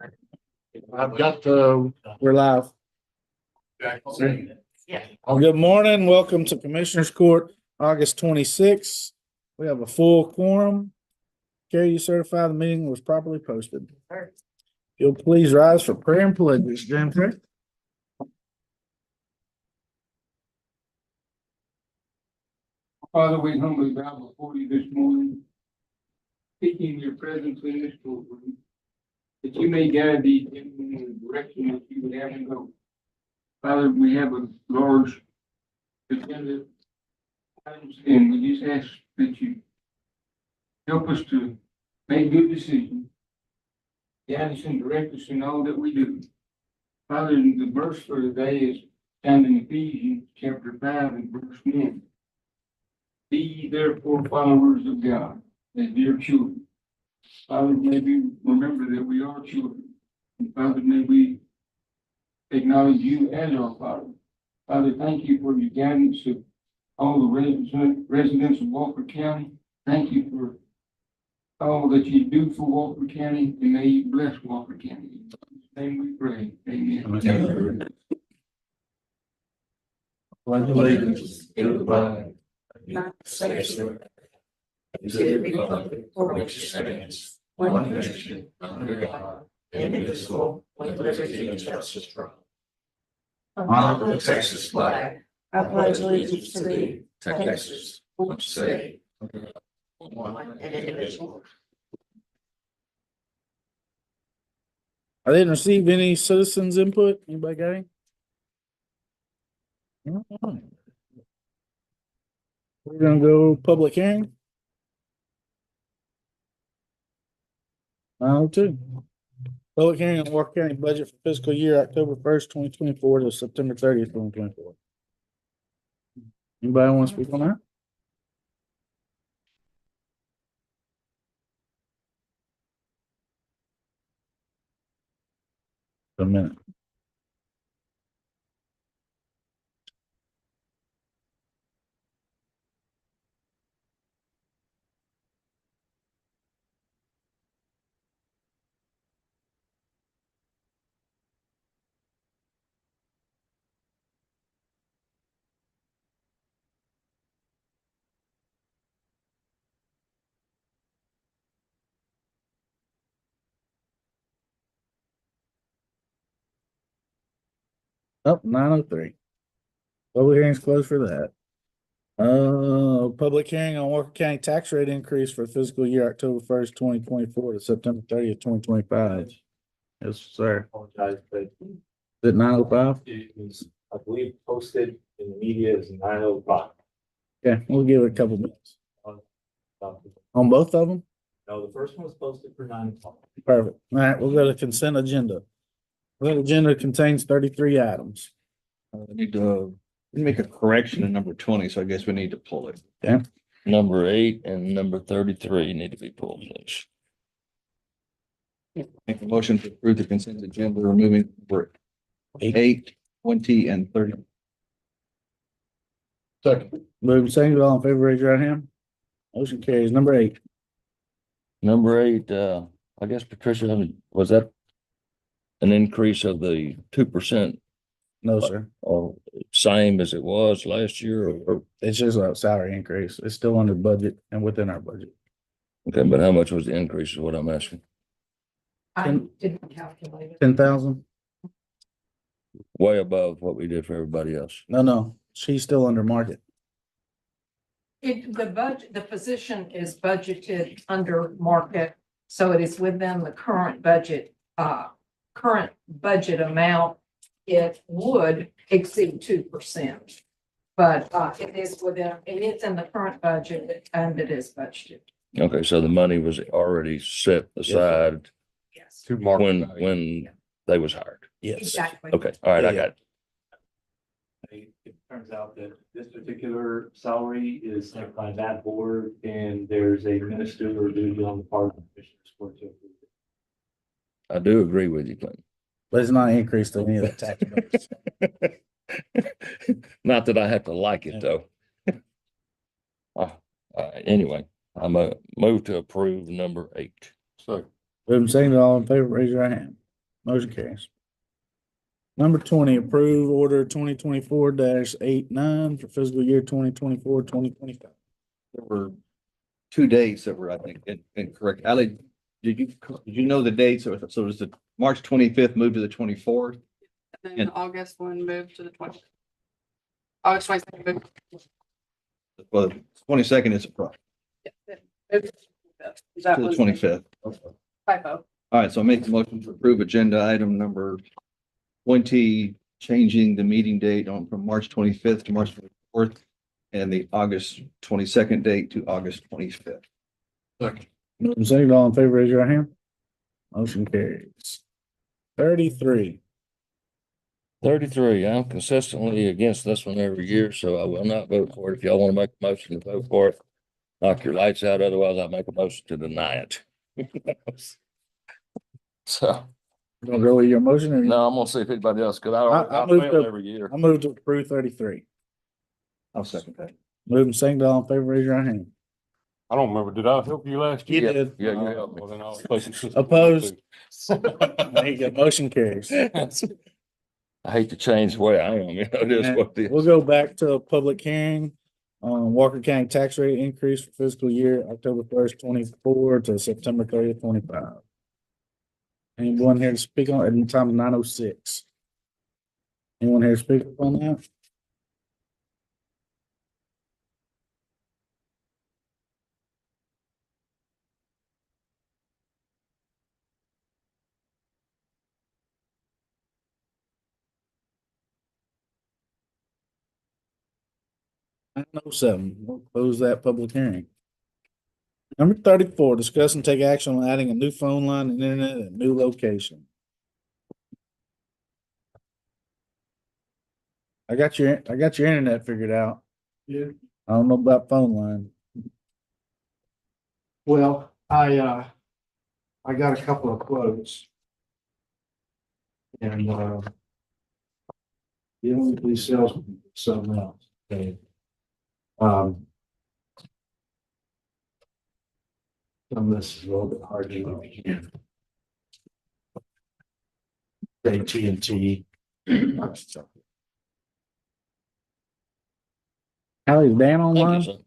I've got we're live. Yeah. Good morning. Welcome to Commissioners Court, August 26th. We have a full quorum. Carrie, you certify the meeting was properly posted. If you'll please rise for prayer and pledges, Jennifer. Father, we humbly bow before you this morning, seeking your presence in this courtroom, that you may guide these gentlemen in the direction that you would have them go. Father, we have a large agenda items, and we just ask that you help us to make good decisions, guide us and direct us in all that we do. Father, the verse for today is found in Ephesians chapter 5 and verse 1. Be ye therefore followers of God, as dear children. Father, may we remember that we are children. And Father, may we acknowledge you as our Father. Father, thank you for your guidance of all the residents of Walker County. Thank you for all that you do for Walker County, and may you bless Walker County. In Jesus' name we pray. Amen. Pledge allegiance to the flag. United States of America, to the republic for which it stands, one nation, under God, indivisible, with liberty and justice for all. Honor the Texas flag. I pledge allegiance to thee, Texas, one state, one and indivisible. I didn't receive any citizens input. Anybody got any? No. We're gonna go public hearing. 902. Public hearing on Walker County budget for fiscal year October 1st, 2024 to September 30th, 2024. Anybody want to speak on that? A minute. Oh, 903. Public hearing's closed for that. Public hearing on Walker County tax rate increase for fiscal year October 1st, 2024 to September 30th, 2025. Yes, sir. Apologize, but Is it 905? it was, I believe, posted in the media as 9:05. Yeah, we'll give it a couple minutes. No, On both of them? the first one was posted for 9:00. Perfect. All right, we'll go to consent agenda. The agenda contains 33 items. We need to make a correction in number 20, so I guess we need to pull it. Okay. Number 8 and number 33 need to be pulled, please. Make a motion to approve the consent agenda, removing number 8, 20, and 30. Second. Moving second, all in favor, raise your right hand. Motion carries. Number 8. Number 8, I guess Patricia, was that an increase of the 2% No, sir. or same as it was last year? Or It's just a salary increase. It's still under budget and within our budget. okay, but how much was the increase is what I'm asking? I didn't calculate it. 10,000? Way above what we did for everybody else. No, she's still under market. The budget, the position is budgeted under market, so it is within the current budget amount. It would exceed 2%. But it is in the current budget and it is budgeted. Okay, so the money was already set aside Yes, when they was hired. Yes. exactly. Okay, all right, I Yeah. got it. It turns out that this particular salary is set by that board, and there's a ministerial duty on the part of the commissioners for it to approve it. I do agree with you, Clinton. But it's not increased to any of the tax rates. Not that I have to like it, though. Anyway, I'm a move to approve number 8. Moving second, all in favor, raise your right hand. Motion carries. Number 20, approve order 2024-89 for fiscal year 2024-2025. There were two dates that were, I think, incorrect. Ally, did you know the dates? So was the March 25th moved to the 24th? And then And- the August one moved to the 20th. August 22nd moved. Well, the 22nd is Yeah, it moved to the 25th. That to the was 25th. typo. All right, so I'll make the motion to approve agenda item number 20, changing the meeting date from March 25th to March 24th and the August 22nd date to August 25th. Moving second, all in favor, raise your hand. Motion carries. 33, 33, I'm consistently against this one every year, so I will not vote for it. If y'all want to make a motion to vote for it, knock your lights out. Otherwise, I'll make a motion to deny it. So, you gonna go with your motion or? no, I'm gonna see if anybody else, because I I moved fail to- every year. I move to approve 33. I'll second that. Moving second, all in favor, raise your hand. I don't remember. Did I help you last You year? did. Yeah, you helped me. Well, then I'll place it- Opposed? There you go, motion carries. I hate to change the way I am, it is what it We'll is. go back to a public hearing on Walker County tax rate increase for fiscal year October 1st, 24 to September 30th, 25. Anyone here to speak on it? Time 9:06. Anyone here to speak on that? Seven. We'll close that public hearing. Number 34, discuss and take action on adding a new phone line and internet at a new location. I got your internet figured out. Yeah, I don't know about phone line. well, I got a couple of quotes. And, the only police salesman, something else, okay. Some of this is a little bit hard to understand. AT&T. Hallie, is Dan Thank you, online? son.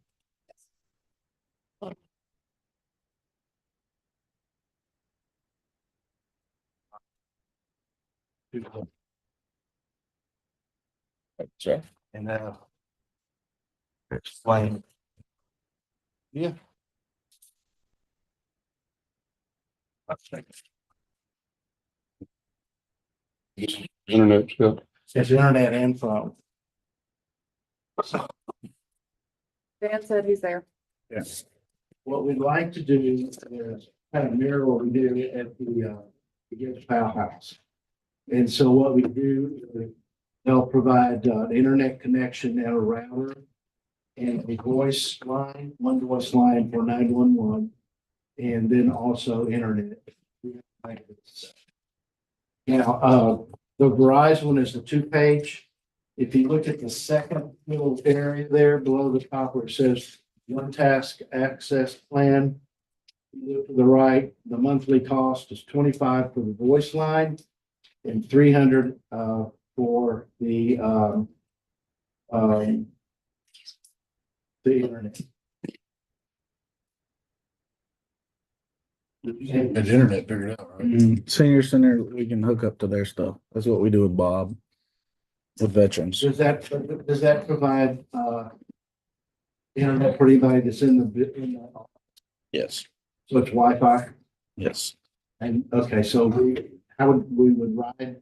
Sir. And, explain. Yeah. Internet stuff. It's internet and phone. Dan said he's there. Yes. What we'd like to do is kind of mirror what we do at the Gibbs Powerhouse. And so what we do, they'll provide internet connection and a router and a voice line, one voice line for 911, and then also internet. Now, the Verizon is the 2-page. If you look at the second little area there below the top where it says one task access plan, you look to the right, the monthly cost is 25 for the voice line and 300 for the internet. Has internet figured out, right? Senior center, we can hook up to their stuff. That's what we do with Bob. With veterans. Does that provide internet for anybody that's in the Yes. so it's Wi-Fi? Yes. And, okay, so how would we ride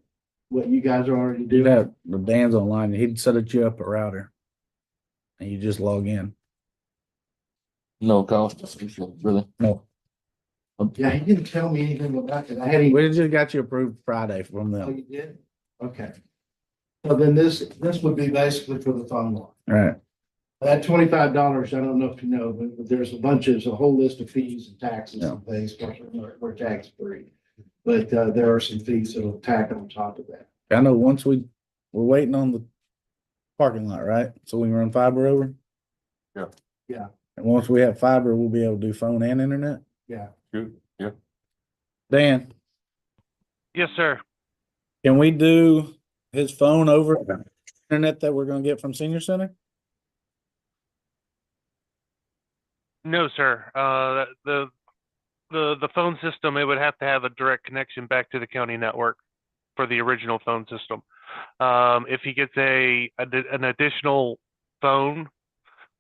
what you guys are already Do doing? that. The Dan's online. He'd set you up a router. And you just log in. No cost, really. No. Yeah, he didn't tell me anything about it. I had him. We just got you approved Friday from Oh, them. you did? Okay. So then this would be basically for the phone line. All right. That $25, I don't know if you know, but there's a whole list of fees and taxes and things, we're tax free. But there are some fees that'll tack on top of that. I know we're waiting on the parking lot, right? So we can run fiber over? Yeah. Yeah. And once we have fiber, we'll be able to do phone and internet? Yeah. Good, yeah. Dan, Yes, sir. Can we do his phone over internet that we're gonna get from senior center? No, sir. The phone system, it would have to have a direct connection back to the county network for the original phone system. If he gets an additional phone,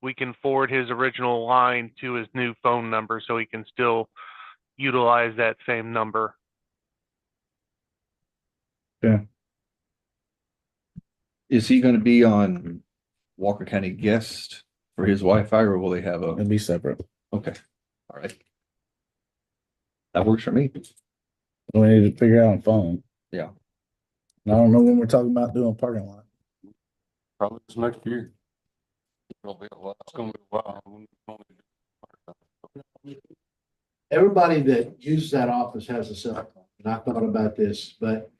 we can forward his original line to his new phone number so he can still utilize that same number. Is he gonna be on Walker County guest for his Wi-Fi, or will they have a, It'll be separate. okay, all right. That works for me. We need to figure out on phone. Yeah. And I don't know when we're talking about doing parking lot. Probably this next year. It'll be a while. It's gonna be a while. Everybody that uses that office has a cell phone, and I thought about this, but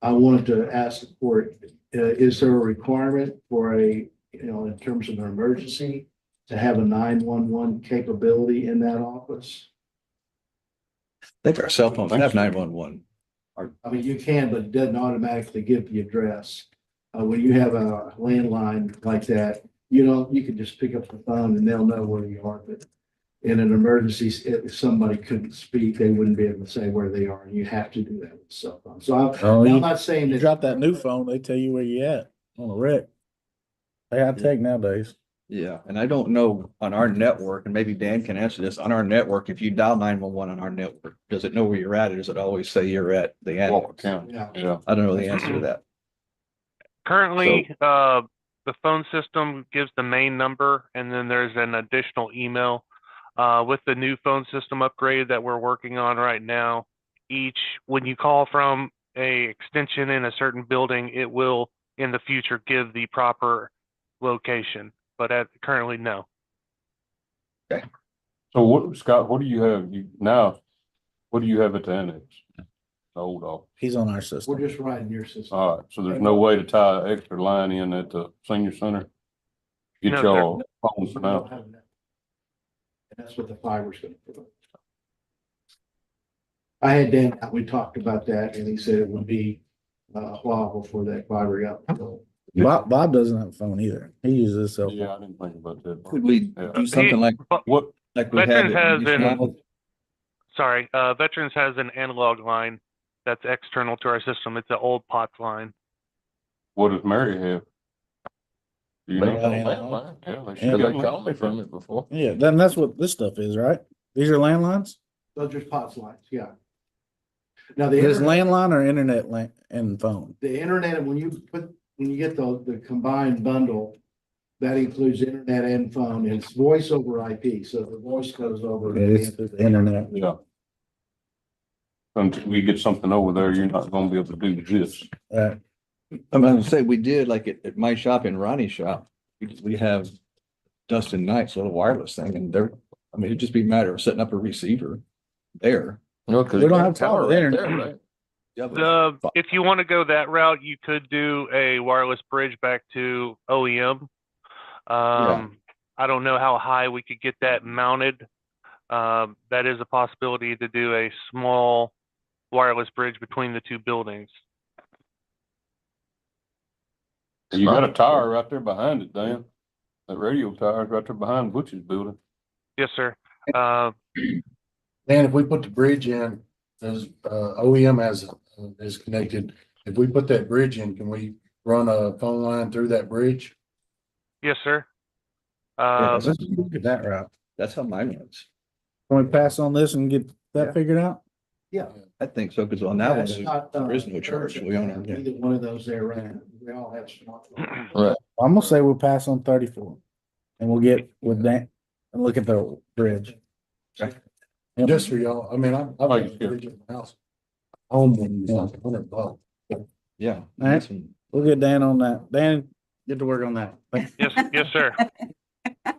I wanted to ask the court, is there a requirement for in terms of an emergency, to have a 911 capability in that office? I think our cell phones have 911. I mean, you can, but it doesn't automatically give the address. When you have a landline like that, you can just pick up the phone and they'll know where you are, but in an emergency, if somebody couldn't speak, they wouldn't be able to say where they are, and you have to do that with cell phone. So I'm not saying You that. drop that new phone, they tell you where you at on a wreck. They have tech nowadays. Yeah, and I don't know on our network, and maybe Dan can answer this, on our network, if you dial 911 on our network, does it know where you're at, or does it always say you're at the Walker ambulance? County, Yeah. yeah. I don't know the answer to that. Currently, the phone system gives the main number, and then there's an additional email. With the new phone system upgrade that we're working on right now, when you call from a extension in a certain building, it will in the future give the proper location, but currently, no. So what, Scott, what do you have what do you have at the annex? The old office. He's on our We're system. just riding your system. All right, so there's no way to tie an extra line in at the senior center? Get No, y'all phones for We don't now. have that. And that's what the fiber's gonna put. I had Dan, we talked about that, and he said it would be a while before that fiber got. Bob doesn't have a phone either. He uses his cell phone. Yeah, I didn't think about that. Could we Yeah. do something like What, we had? Veterans has at Veterans has an analog line that's external to our system. It's an old POTS line. what does Mary have? Do you They know? got a landline. Yeah, they Yeah, should. They called me from it before. Yeah, then that's what this stuff is, right? These are landlines? Those are POTS lines, yeah. Now, the Is internet, landline or internet and phone? when you get the combined bundle, that includes internet and phone, and it's voice over IP, so the voice goes over. It's the internet. Yeah. Until we get something over there, you're not gonna be able to do this. I'm gonna say, we did like at my shop and Ronnie's shop, we have Dustin Knight's little wireless thing, and it'd just be a matter of setting up a receiver there. No, because We don't have tower right internet. there, right? Yeah, but- If you want to go that route, you could do a wireless bridge back to OEM. I don't know how high we could get that mounted. That is a possibility to do a small wireless bridge between the two buildings. You got a tower right there behind it, Dan. That radio tower is right there behind Butch's building. Yes, sir. Dan, if we put the bridge in, as OEM is connected, if we put that bridge in, can we run a phone line through that bridge? Yes, sir. Let's look at that route. That's how mine was. Can we pass on this and get that Yeah. figured out? Yeah. I think so, because on that It's one, not, there is no charge. We own it. Either one of those there, right? We all have smartphones. Right. I'm gonna say we'll pass on 34. And we'll get with that and look at the bridge. Just for y'all, I mean, I've got a bridge in my house. Home one, is like $100. Yeah. Alright. We'll get Dan on that. Dan, get to work on that. Yes, sir.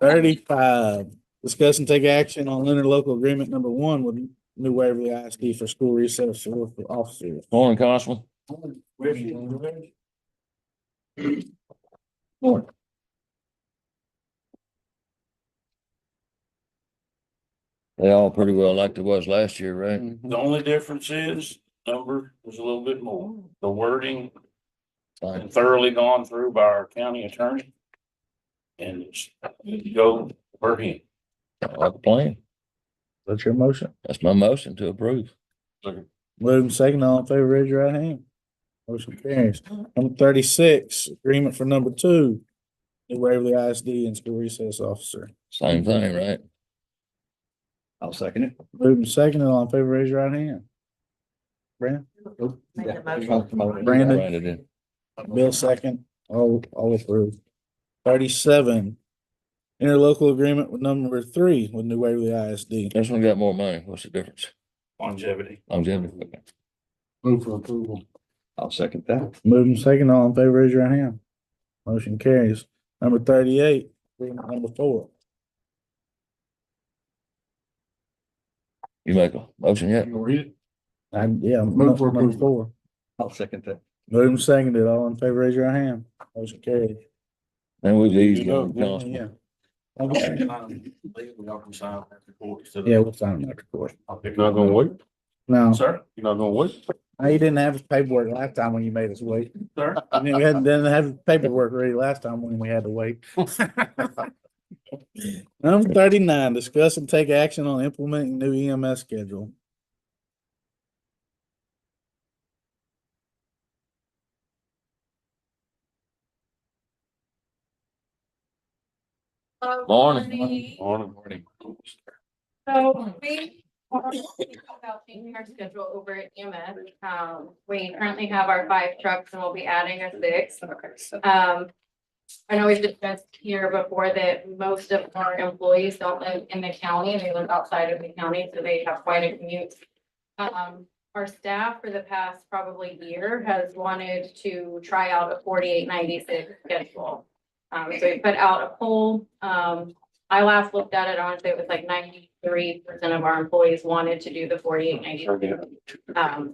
35, discuss and take action on interlocal agreement number 1 with New Waverly ISD for school recess for officers. Morning, Constable. They all pretty well like it was last year, right? The only difference is number was a little bit more. The wording Fine. been thoroughly gone through by our county attorney. And it's good to go for him. I like the plan. That's your motion. That's my motion to approve. Moving second, all in favor, raise your right hand. Motion carries. Number 36, agreement for number 2. New Waverly ISD and school recess officer. Same thing, right? I'll second it. Moving second, all in favor, raise your right hand. Brandon, Brandon, Brandon did. Bill second, all approved. 37, interlocal agreement with number 3 with New Waverly ISD. This one got more money. What's the difference? Longevity. Longevity. Okay. Move for approval. I'll second that. Moving second, all in favor, raise your hand. Motion carries. Number 38, agreement number 4. You make a motion yet? You gonna read it? Yeah, Move for number approval. 4. I'll second that. Moving seconded, all in favor, raise your hand. Motion carries. Then we leave. Yeah. Yeah, we'll sign that report. You're not gonna wait, No, sir? You're not gonna wait, you didn't have his paperwork last time when you made us wait. sir? You didn't have his paperwork ready last time when we had to wait. Number 39, discuss and take action on implementing new EMS schedule. Morning. Morning. So we are thinking about changing our schedule over at EMS. We currently have our 5 trucks and we'll be adding a 6th. I know we've discussed here before that most of our employees don't live in the county, they live outside of the county, so they have quite a commute. Our staff for the past probably year has wanted to try out a 4896 schedule. So we put out a poll. I last looked at it, I want to say it was like 93% of our employees wanted to do the 4896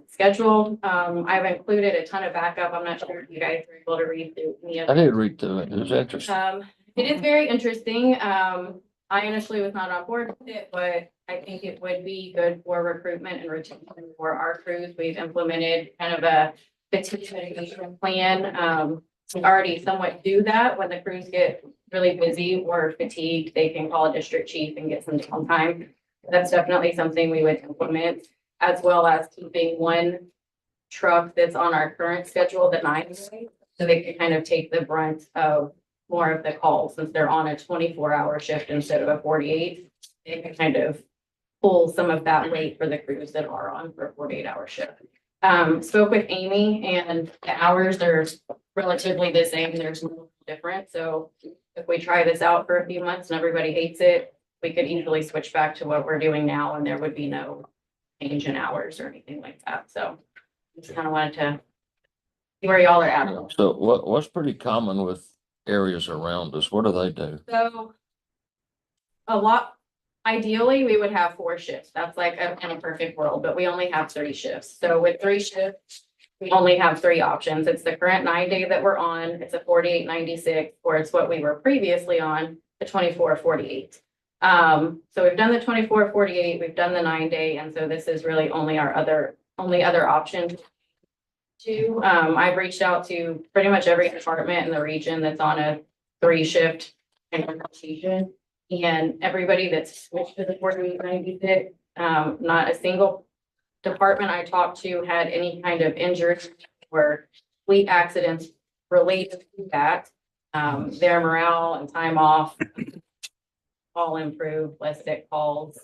schedule. I've included a ton of backup. I'm not sure if you guys were able to read through any of I it. did read through it. It was interesting. It is very interesting. I initially was not on board with it, but I think it would be good for recruitment and retention for our crews. We've implemented kind of a fatigue mitigation plan. We already somewhat do that when the crews get really busy or fatigued, they can call a district chief and get some downtime. That's definitely something we would implement, as well as keeping one truck that's on our current schedule, the 9-day, so they can kind of take the brunt of more of the calls since they're on a 24-hour shift instead of a 48. They can kind of pull some of that weight for the crews that are on for a 48-hour shift. Spoke with Amy and the hours are relatively the same. There's no difference. So if we try this out for a few months and everybody hates it, we could easily switch back to what we're doing now and there would be no change in hours or anything like that. So just kind of wanted to see where y'all are at. So what's pretty common with areas around us? What do they do? So a lot, ideally, we would have 4 shifts. That's like in a perfect world, but we only have 3 shifts. So with 3 shifts, we only have 3 options. It's the current 9-day that we're on, it's a 4896, or it's what we were previously on, the 2448. So we've done the 2448, we've done the 9-day, and so this is really only our other option. I've reached out to pretty much every department in the region that's on a 3-shift implementation. And everybody that's switched to the 4896, not a single department I talked to had any kind of injury or fleet accidents related to that. Their morale and time off all improved, less sick calls,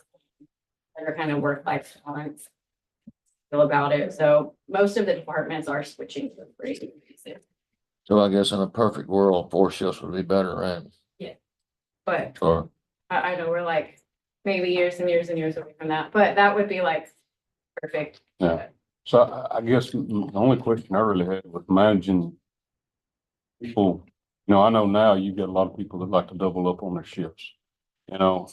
better kind of work-life balance feel about it. So most of the departments are switching to 4896. So I guess in a perfect world, 4 shifts would be better, right? But Or I know we're like maybe years and years and years away from that, but that would be like perfect. Yeah. So I guess the only question I really had was managing people. You know, I know now you've got a lot of people that like to double up on their shifts. You know,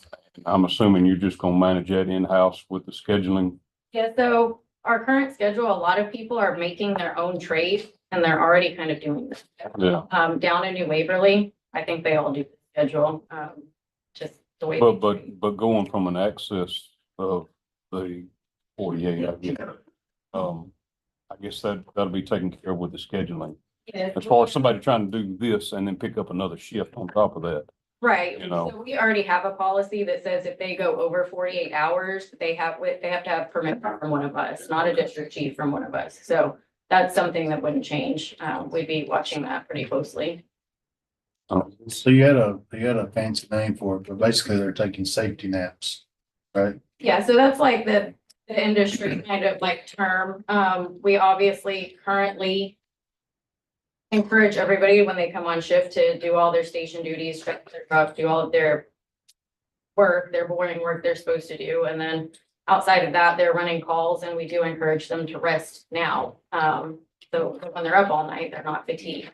I'm assuming you're just gonna manage that in-house with the scheduling. Yeah, so our current schedule, a lot of people are making their own trade and they're already kind of doing this. Yeah. Down in New Waverly, I think they all do the schedule, just the way. But going from an access of the 48, I get, I guess that'll be taken care of with the scheduling. Yes. As far as somebody trying to do this and then pick up another shift on top of that. Right, You know. so we already have a policy that says if they go over 48 hours, they have to have permit from one of us, not a district chief from one of us. So that's something that wouldn't change. We'd be watching that pretty closely. So you had a fancy name for it, but basically they're taking safety naps, right? Yeah, so that's like the industry kind of like term. We obviously currently encourage everybody when they come on shift to do all their station duties, check their truck, do all of their work, their boring work they're supposed to do. And then outside of that, they're running calls and we do encourage them to rest now. So when they're up all night, they're not fatigued.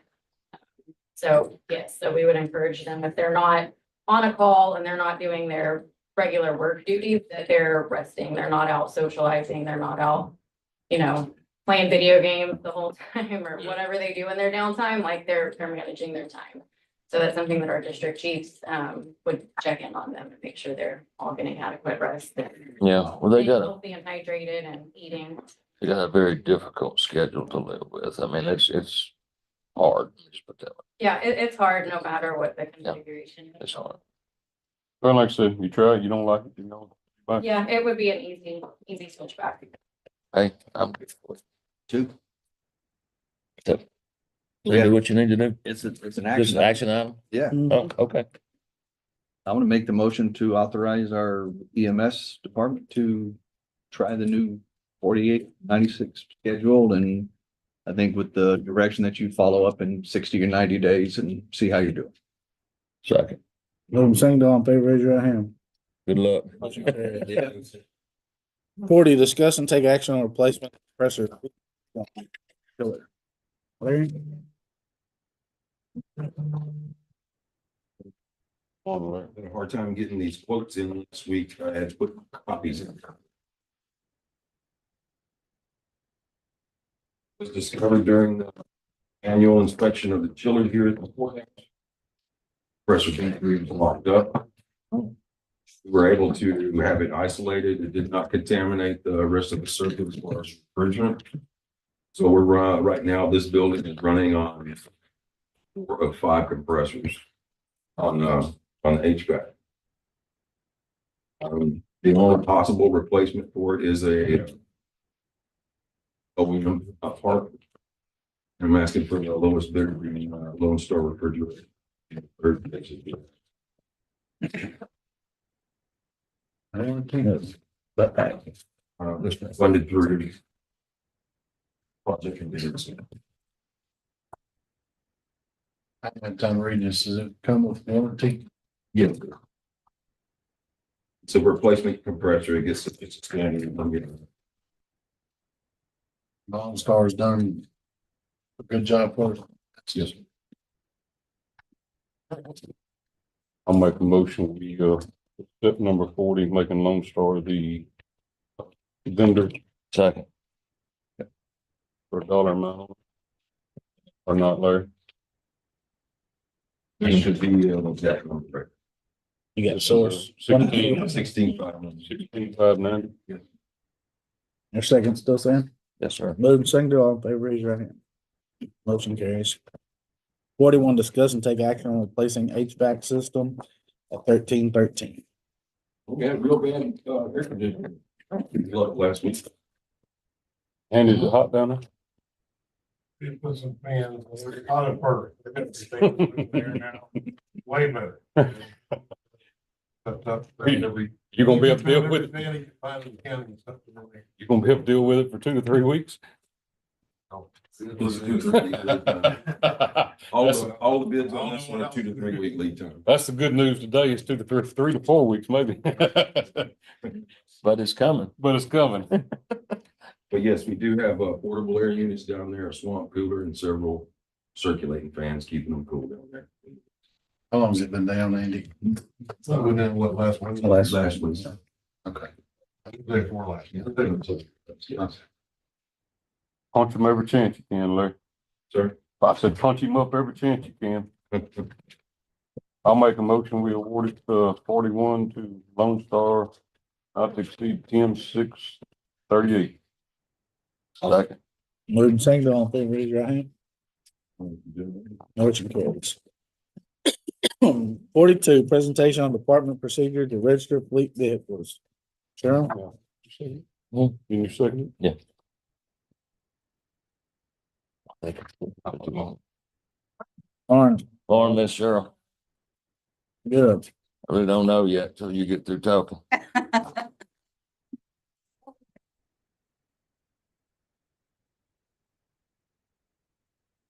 So yes, so we would encourage them if they're not on a call and they're not doing their regular work duties, that they're resting, they're not out socializing, they're not out, playing video games the whole time or whatever they do in their downtime, like they're managing their time. So that's something that our district chiefs would check in on them and make sure they're all getting adequate rest. Yeah, well, they got Healthy and hydrated and eating. they got a very difficult schedule to live with. I mean, it's hard. Let's put that way. Yeah, it's hard no matter what the configuration is. It's hard. Well, like I said, you try it, you don't like it, Bye. Yeah, it would be an easy switch back. Hey, I'm good for it. Two. So, you do what you need to do. It's an Just an action. action item? Yeah, Oh, okay. I want to make the motion to authorize our EMS department to try the new 4896 schedule. And I think with the direction that you follow up in 60 or 90 days and see how you're doing. Second. Move and all in favor, raise your right hand. Good luck. 40, discuss and take action on replacement compressor. Larry? Had a hard time getting these quotes in this week. I had to put copies in. Was discovered during the annual inspection of the chiller here at the courthouse. Pressure tank was locked up. We were able to have it isolated. It did not contaminate the rest of the circuit as far as refrigerant. So we're right now, this building is running on 4 of 5 compressors on the HVAC. The only possible replacement for it is a aluminum part. I'm asking for the lowest bidder, Lone Star refrigerator. I don't think that's, but This was funded through project contingency. I haven't time to read this. Does it come with warranty? Yeah. It's a replacement compressor. It gets, it's a standard. Lone Star's done a good job for us. Yes. I'll make a motion, we, step number 40, making Lone Star the vendor Second. for a dollar amount. Or not, Larry? It should be the exact number. You got source. 16,590. Your second still saying? Yes, sir. Move and all in favor, raise your right hand. Motion carries. 41, discuss and take action on replacing HVAC system at 1313. We had real bad air conditioning last week. And is it hot down there? It put some fans, out of perfect. They're gonna be staying there now, way better. You gonna be able to deal with it? You gonna be able to deal with it for 2 to 3 weeks? All the bids on this one are 2 to 3 week lead time. That's the good news today, is 2 to 3 to 4 weeks, maybe. But it's coming. But it's coming. But yes, we do have portable air units down there, a swamp cooler and several circulating fans, keeping them cool down there. How long has it been down, Andy? Within what, last week? Last week. Okay. Day before last. Punch them every chance you can, Larry. Sir? I said, punch him up every chance you can. I'll make a motion, we award it 41 to Lone Star, not to exceed 10,638. Second. Moving second, all in favor, raise your hand. Motion carries. 42, presentation on department procedure to register fleet vehicles. Cheryl? In your second? Yeah. Orange, Lauren, Miss Cheryl, good. I really don't know yet till you get through talking.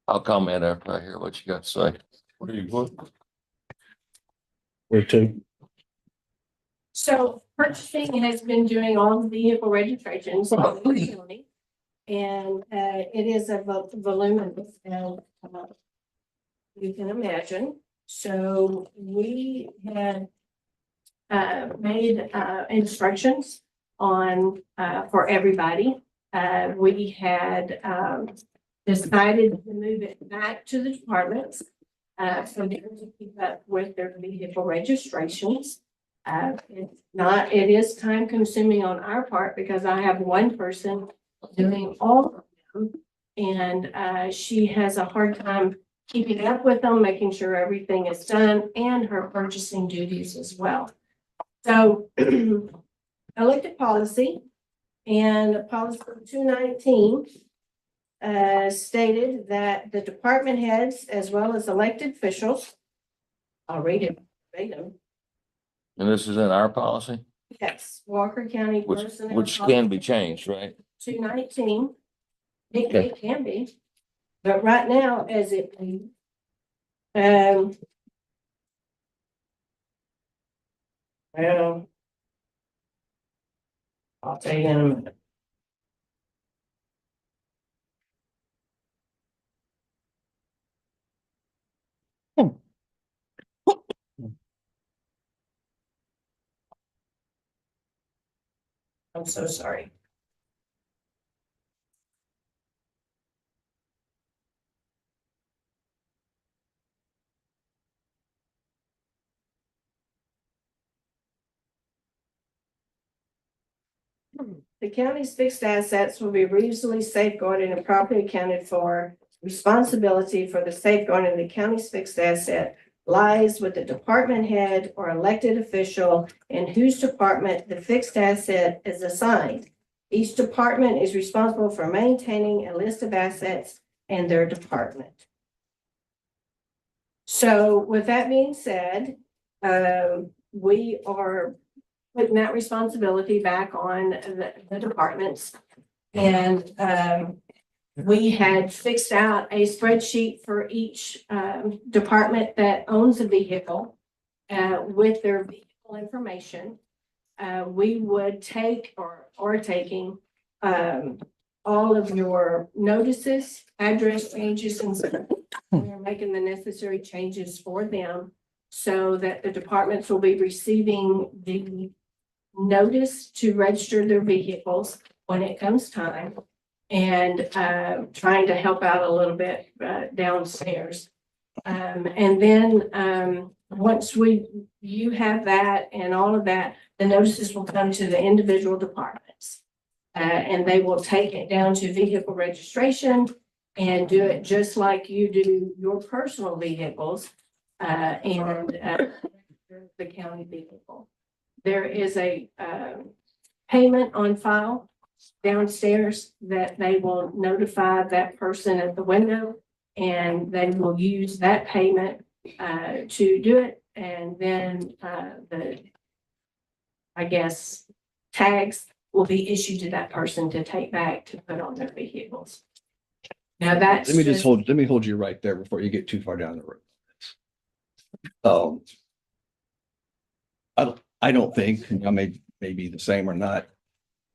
I'll comment after I hear what you got to say. What do you want? Where to? So purchasing has been doing all the vehicle registrations in the county. And it is a voluminous, and you can imagine. So we had made instructions on for everybody. We had decided to move it back to the departments so they can keep up with their vehicle registrations. It is time consuming on our part because I have one person doing all of them. And she has a hard time keeping up with them, making sure everything is done, and her purchasing duties as well. So I looked at policy, and policy 219 stated that the department heads as well as elected officials, I'll read it verbatim. And this is in our policy, Yes, Walker County which personnel. can be changed, right? 219. Okay. It can be, but right now, as it, well, I'll tell you in a minute. I'm so sorry. The county's fixed assets will be reasonably safeguarded and properly accounted for. Responsibility for the safeguarding of the county's fixed asset lies with the department head or elected official in whose department the fixed asset is assigned. Each department is responsible for maintaining a list of assets in their department. So with that being said, we are putting that responsibility back on the departments. And we had fixed out a spreadsheet for each department that owns a vehicle with their vehicle information. We would take or are taking all of your notices, address changes, and stuff. We're making the necessary changes for them so that the departments will be receiving the notice to register their vehicles when it comes time, and trying to help out a little bit downstairs. And then once you have that and all of that, the notices will come to the individual departments. And they will take it down to vehicle registration and do it just like you do your personal vehicles and the county vehicle. There is a payment on file downstairs that they will notify that person at the window, and they will use that payment to do it. And then I guess tags will be issued to that person to take back to put on their vehicles. Now that's let me hold you right there before you get too far down the road. I don't think, I may be the same or not.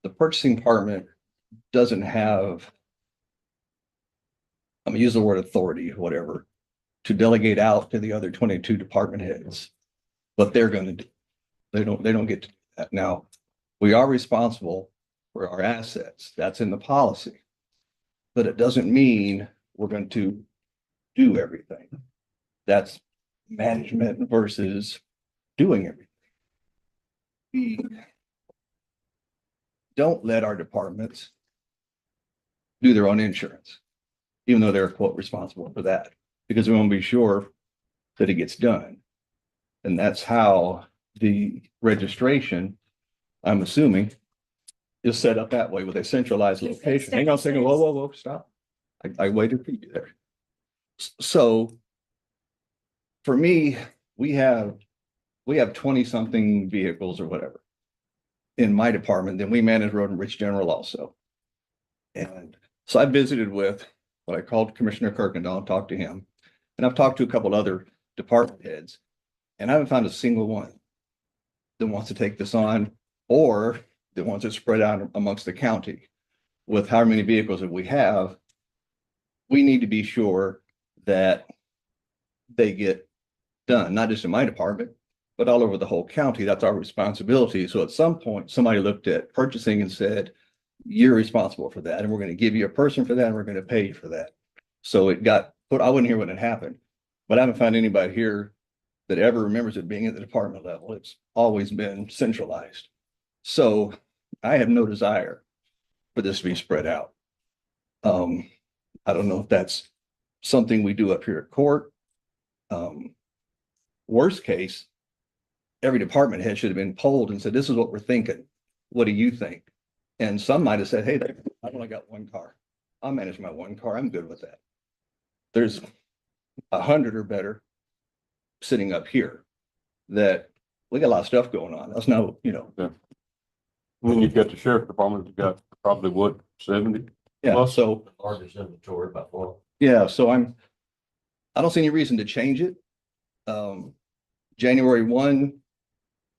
The purchasing department doesn't have, I'm gonna use the word authority, whatever, to delegate out to the other 22 department heads. What they're going to do. They don't get to do that. Now, we are responsible for our assets. That's in the policy. But it doesn't mean we're going to do everything. That's management versus doing everything. We don't let our departments do their own insurance, even though they're quote responsible for that, because we want to be sure that it gets done. And that's how the registration, I'm assuming, is set up that way with a centralized location. Hang on a second. Whoa, whoa, whoa, stop. I waited for you there. So for me, we have 20 something vehicles or whatever in my department. Then we manage road and bridge general also. And so I visited with what I called Commissioner Kirkendall and talked to him. And I've talked to a couple other department heads, and I haven't found a single one that wants to take this on or that wants it spread out amongst the county. With how many vehicles that we have, we need to be sure that they get done, not just in my department, but all over the whole county. That's our responsibility. So at some point, somebody looked at purchasing and said, you're responsible for that, and we're going to give you a person for that, and we're going to pay you for that. So it got put, I wasn't here when it happened, but I haven't found anybody here that ever remembers it being at the department level. It's always been centralized. So I have no desire for this to be spread out. I don't know if that's something we do up here at court. Worst case, every department head should have been polled and said, this is what we're thinking. What do you think? And some might have said, hey, I've only got one car. I'll manage my one car. I'm good with that. There's 100 or better sitting up here that we got a lot of stuff going on. That's not, And then you've got the sheriff department, you've got probably what, 70? yeah. Well, So Largest inventory by far. yeah, so I don't see any reason to change it. January 1,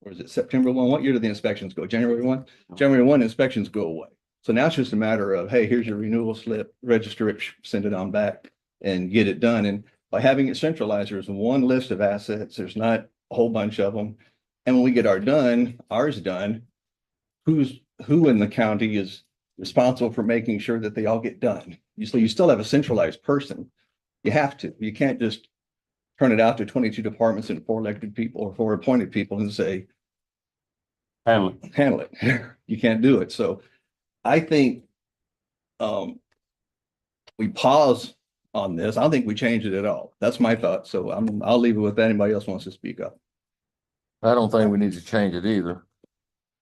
or is it September 1? What year do the inspections go? January 1? January 1 inspections go away. So now it's just a matter of, hey, here's your renewal slip, register it, send it on back and get it done. And by having it centralized, there's one list of assets. There's not a whole bunch of them. And when we get ours done, who in the county is responsible for making sure that they all get done? So you still have a centralized person. You have to. You can't just turn it out to 22 departments and 4 elected people or 4 appointed people and say, handle it. You can't do it. So I think we pause on this. I don't think we change it at all. That's my thought. So I'll leave it with anybody else wants to speak up. I don't think we need to change it either.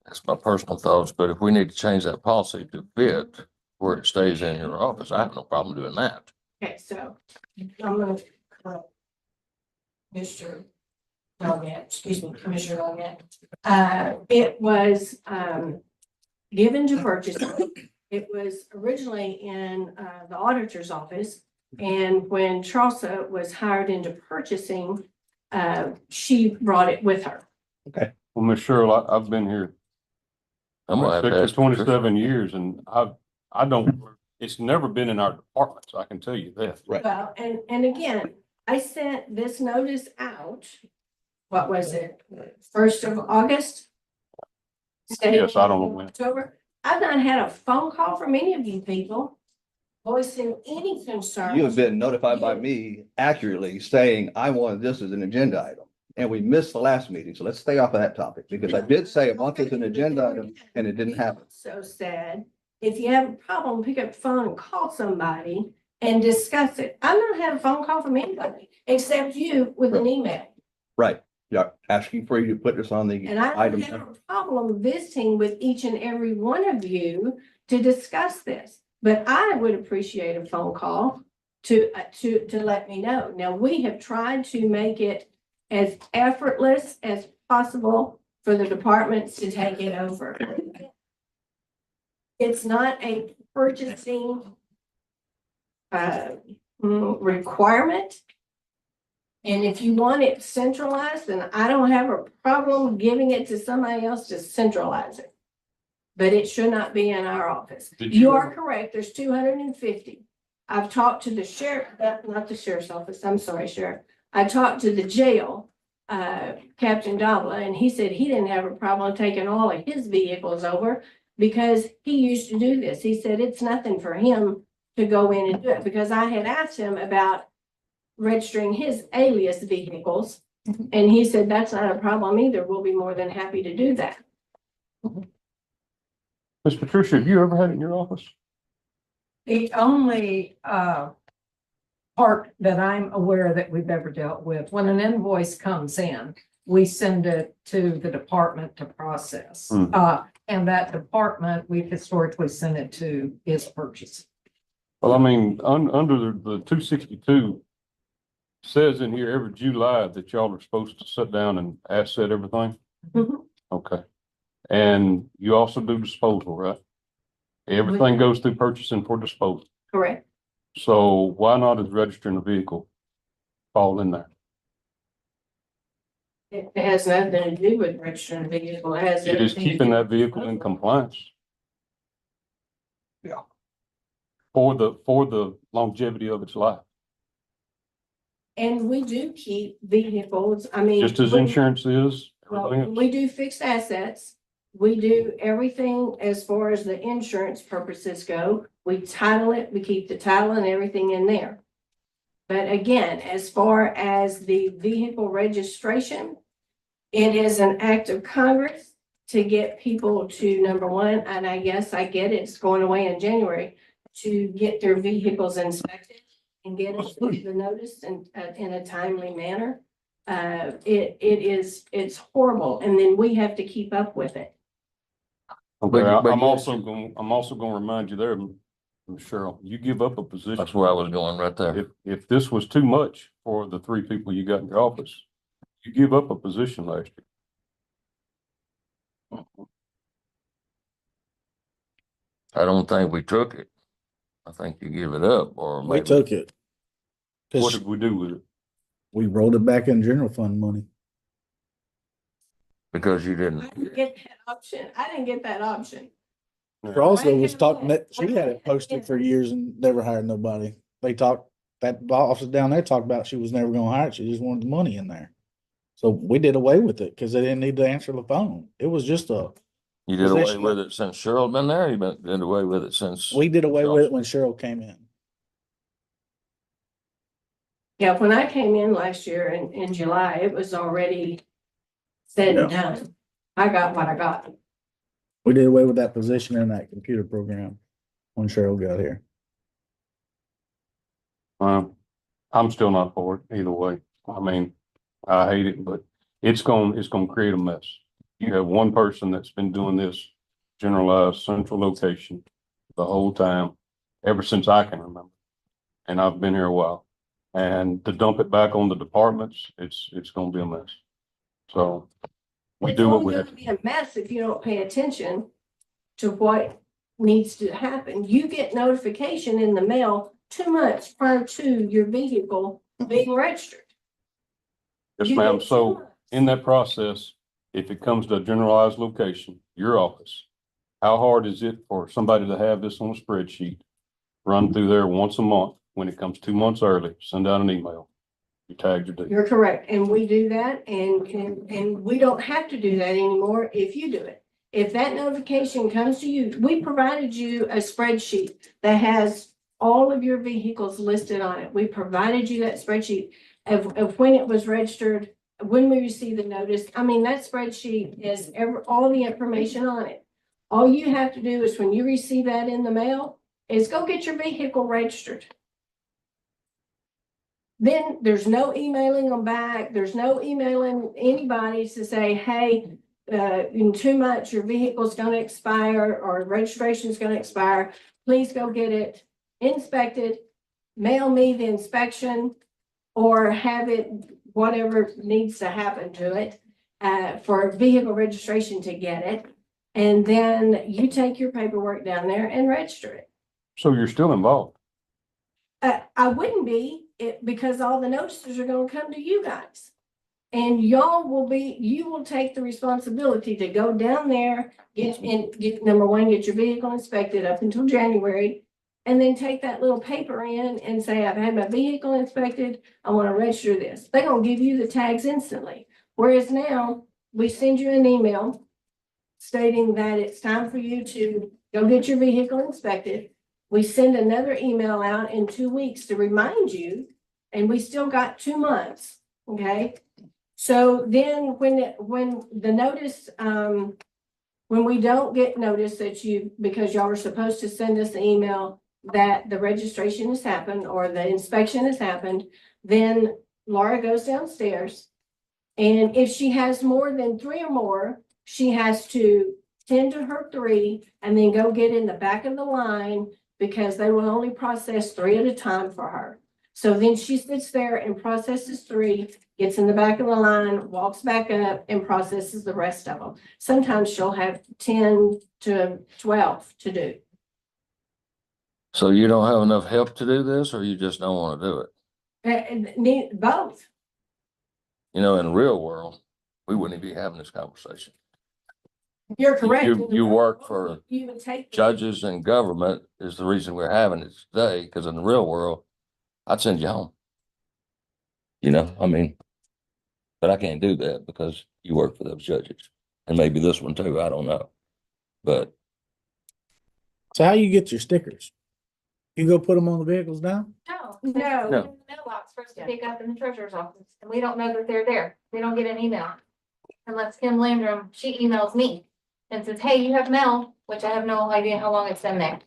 That's my personal thoughts, but if we need to change that policy to fit where it stays in your office, I have no problem doing that. Okay, so I'm gonna call Mr. Doggett, excuse me, Commissioner Doggett. It was given to purchase. It was originally in the auditor's office. And when Charlesa was hired into purchasing, she brought it with her. Okay. Well, Ms. Cheryl, I've been here I'm gonna have to for ask 27 years, and I don't, it's never been in our department, so I can tell you that. Right. Well, and again, I sent this notice out. What was it? 1st of August? Yes, I don't know when. October. I've not had a phone call from any of you people voicing any concern. You have been notified by me accurately saying I wanted this as an agenda item. And we missed the last meeting. So let's stay off of that topic because I did say I want this an agenda item and it didn't happen. So sad. If you have a problem, pick up the phone and call somebody and discuss it. I've not had a phone call from anybody except you with an email. Right. Yeah. Asking for you to put this on the And I don't item. have a problem visiting with each and every one of you to discuss this. But I would appreciate a phone call to let me know. Now, we have tried to make it as effortless as possible for the departments to take it over. It's not a purchasing requirement. And if you want it centralized, then I don't have a problem giving it to somebody else to centralize it. But it should not be in our office. You are correct. There's 250. I've talked to the sheriff, not the sheriff's office. I'm sorry, Sheriff. I talked to the jail, Captain Davla, and he said he didn't have a problem taking all of his vehicles over because he used to do this. He said it's nothing for him to go in and do it because I had asked him about registering his alias vehicles. And he said, that's not a problem either. We'll be more than happy to do that. Ms. Patricia, have you ever had it in your office? The only part that I'm aware that we've ever dealt with, when an invoice comes in, we send it to the department to process. Hmm. And that department we've historically sent it to is purchase. Well, I mean, under the 262 says in here every July that y'all are supposed to sit down and asset everything. Mhm. Okay. And you also do disposal, right? Everything goes through purchasing for disposal. Correct. So why not is registering a vehicle fall in there? It has nothing to do with registering a vehicle. It has. It is everything to keeping do that with vehicle in disposal. compliance. Yeah. For the longevity of its life, And we do keep vehicles, I mean. just as when- insurance is, everything Well, else. we do fixed assets. We do everything as far as the insurance purposes go. We title it, we keep the title and everything in there. But again, as far as the vehicle registration, it is an act of Congress to get people to, number one, and I guess I get it, it's going away in January, to get their vehicles inspected and get us the notice in a timely manner. It's horrible, and then we have to keep up with it. Okay, But I'm yes. also gonna remind you there, Cheryl, you give up a position. That's where I was going right there. If this was too much for the 3 people you got in your office, you give up a position last year. I don't think we took it. I think you give it up or We maybe. took it. What Cause did we do with it? we rolled it back in general fund money. Because you I didn't. didn't get that option. I didn't get that option. Roswell was Right. talking that, she had it posted for years and never hired nobody. They talked, that office down there talked about she was never gonna hire it. She just wanted the money in there. So we did away with it because they didn't need to answer the phone. It was just You did away position. with it since Cheryl been there? You did away with it since? we did away with it when Cheryl came in. Yeah, when I came in last year in July, it was already said and done. I got what I got. We did away with that position in that computer program when Cheryl got here. I'm still not for it either way. I mean, I hate it, but it's gonna create a mess. You have one person that's been doing this generalized central location the whole time, ever since I can remember. And I've been here a while. And to dump it back on the departments, it's gonna be a mess. So we It's do what only we gonna have. be a mess if you don't pay attention to what needs to happen. You get notification in the mail 2 months prior to your vehicle being registered. Yes, You ma'am. get 2 So months. in that process, if it comes to a generalized location, your office, how hard is it for somebody to have this on a spreadsheet, run through there once a month? When it comes 2 months early, send out an email. You tagged your date. You're correct, and we do that, and we don't have to do that anymore if you do it. If that notification comes to you, we provided you a spreadsheet that has all of your vehicles listed on it. We provided you that spreadsheet of when it was registered, when we received the notice. I mean, that spreadsheet has all the information on it. All you have to do is when you receive that in the mail, is go get your vehicle registered. Then there's no emailing them back. There's no emailing anybody to say, hey, in 2 months, your vehicle's gonna expire or registration's gonna expire. Please go get it inspected, mail me the inspection, or have it, whatever needs to happen to it, for vehicle registration to get it. And then you take your paperwork down there and register it. So you're still involved. I wouldn't be because all the notices are gonna come to you guys. And you will take the responsibility to go down there, get number one, get your vehicle inspected up until January. And then take that little paper in and say, I've had my vehicle inspected, I wanna register this. They're gonna give you the tags instantly. Whereas now, we send you an email stating that it's time for you to go get your vehicle inspected. We send another email out in 2 weeks to remind you, and we still got 2 months, okay? So then when the notice, when we don't get notice that because y'all were supposed to send us an email that the registration has happened or the inspection has happened, then Laura goes downstairs. And if she has more than 3 or more, she has to tend to her 3 and then go get in the back of the line because they will only process 3 at a time for her. So then she sits there and processes 3, gets in the back of the line, walks back up and processes the rest of them. Sometimes she'll have 10 to 12 to do. So you don't have enough help to do this, or you just don't want to do it? Both. You know, in the real world, we wouldn't be having this conversation. You're correct. You work for You would take. judges and government is the reason we're having it today, because in the real world, I'd send you home. You know, I mean, but I can't do that because you work for those judges, and maybe this one too, I don't know. But So how you get your stickers? You go put them on the vehicles now? No. No. Mailbox for us to pick up in the treasurer's office, and we don't know that they're there. We don't get an email. Unless Kim Landrum, she emails me and says, hey, you have mail, which I have no idea how long it's been there.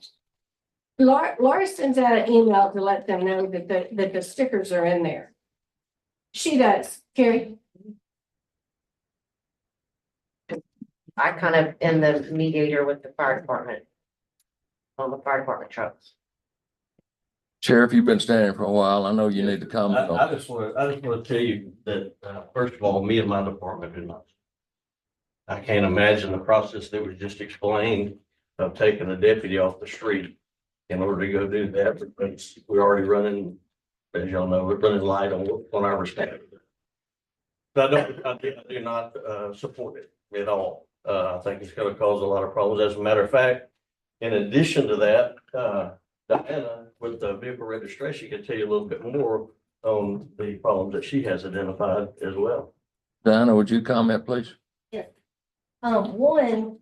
Laura sends out an email to let them know that the stickers are in there. She does, Carrie. I kind of am the mediator with the fire department. On the fire department trucks. Sheriff, you've been standing for a while. I know you need to comment on. I just want to tell you that, first of all, me and my department do not. I can't imagine the process that was just explained of taking a deputy off the street in order to go do that, because we're already running, as y'all know, we're running light on our staff. But I do not support it at all. I think it's going to cause a lot of problems. As a matter of fact, in addition to that, Diana with the vehicle registration can tell you a little bit more on the problems that she has identified as well. Diana, would you comment, please? One,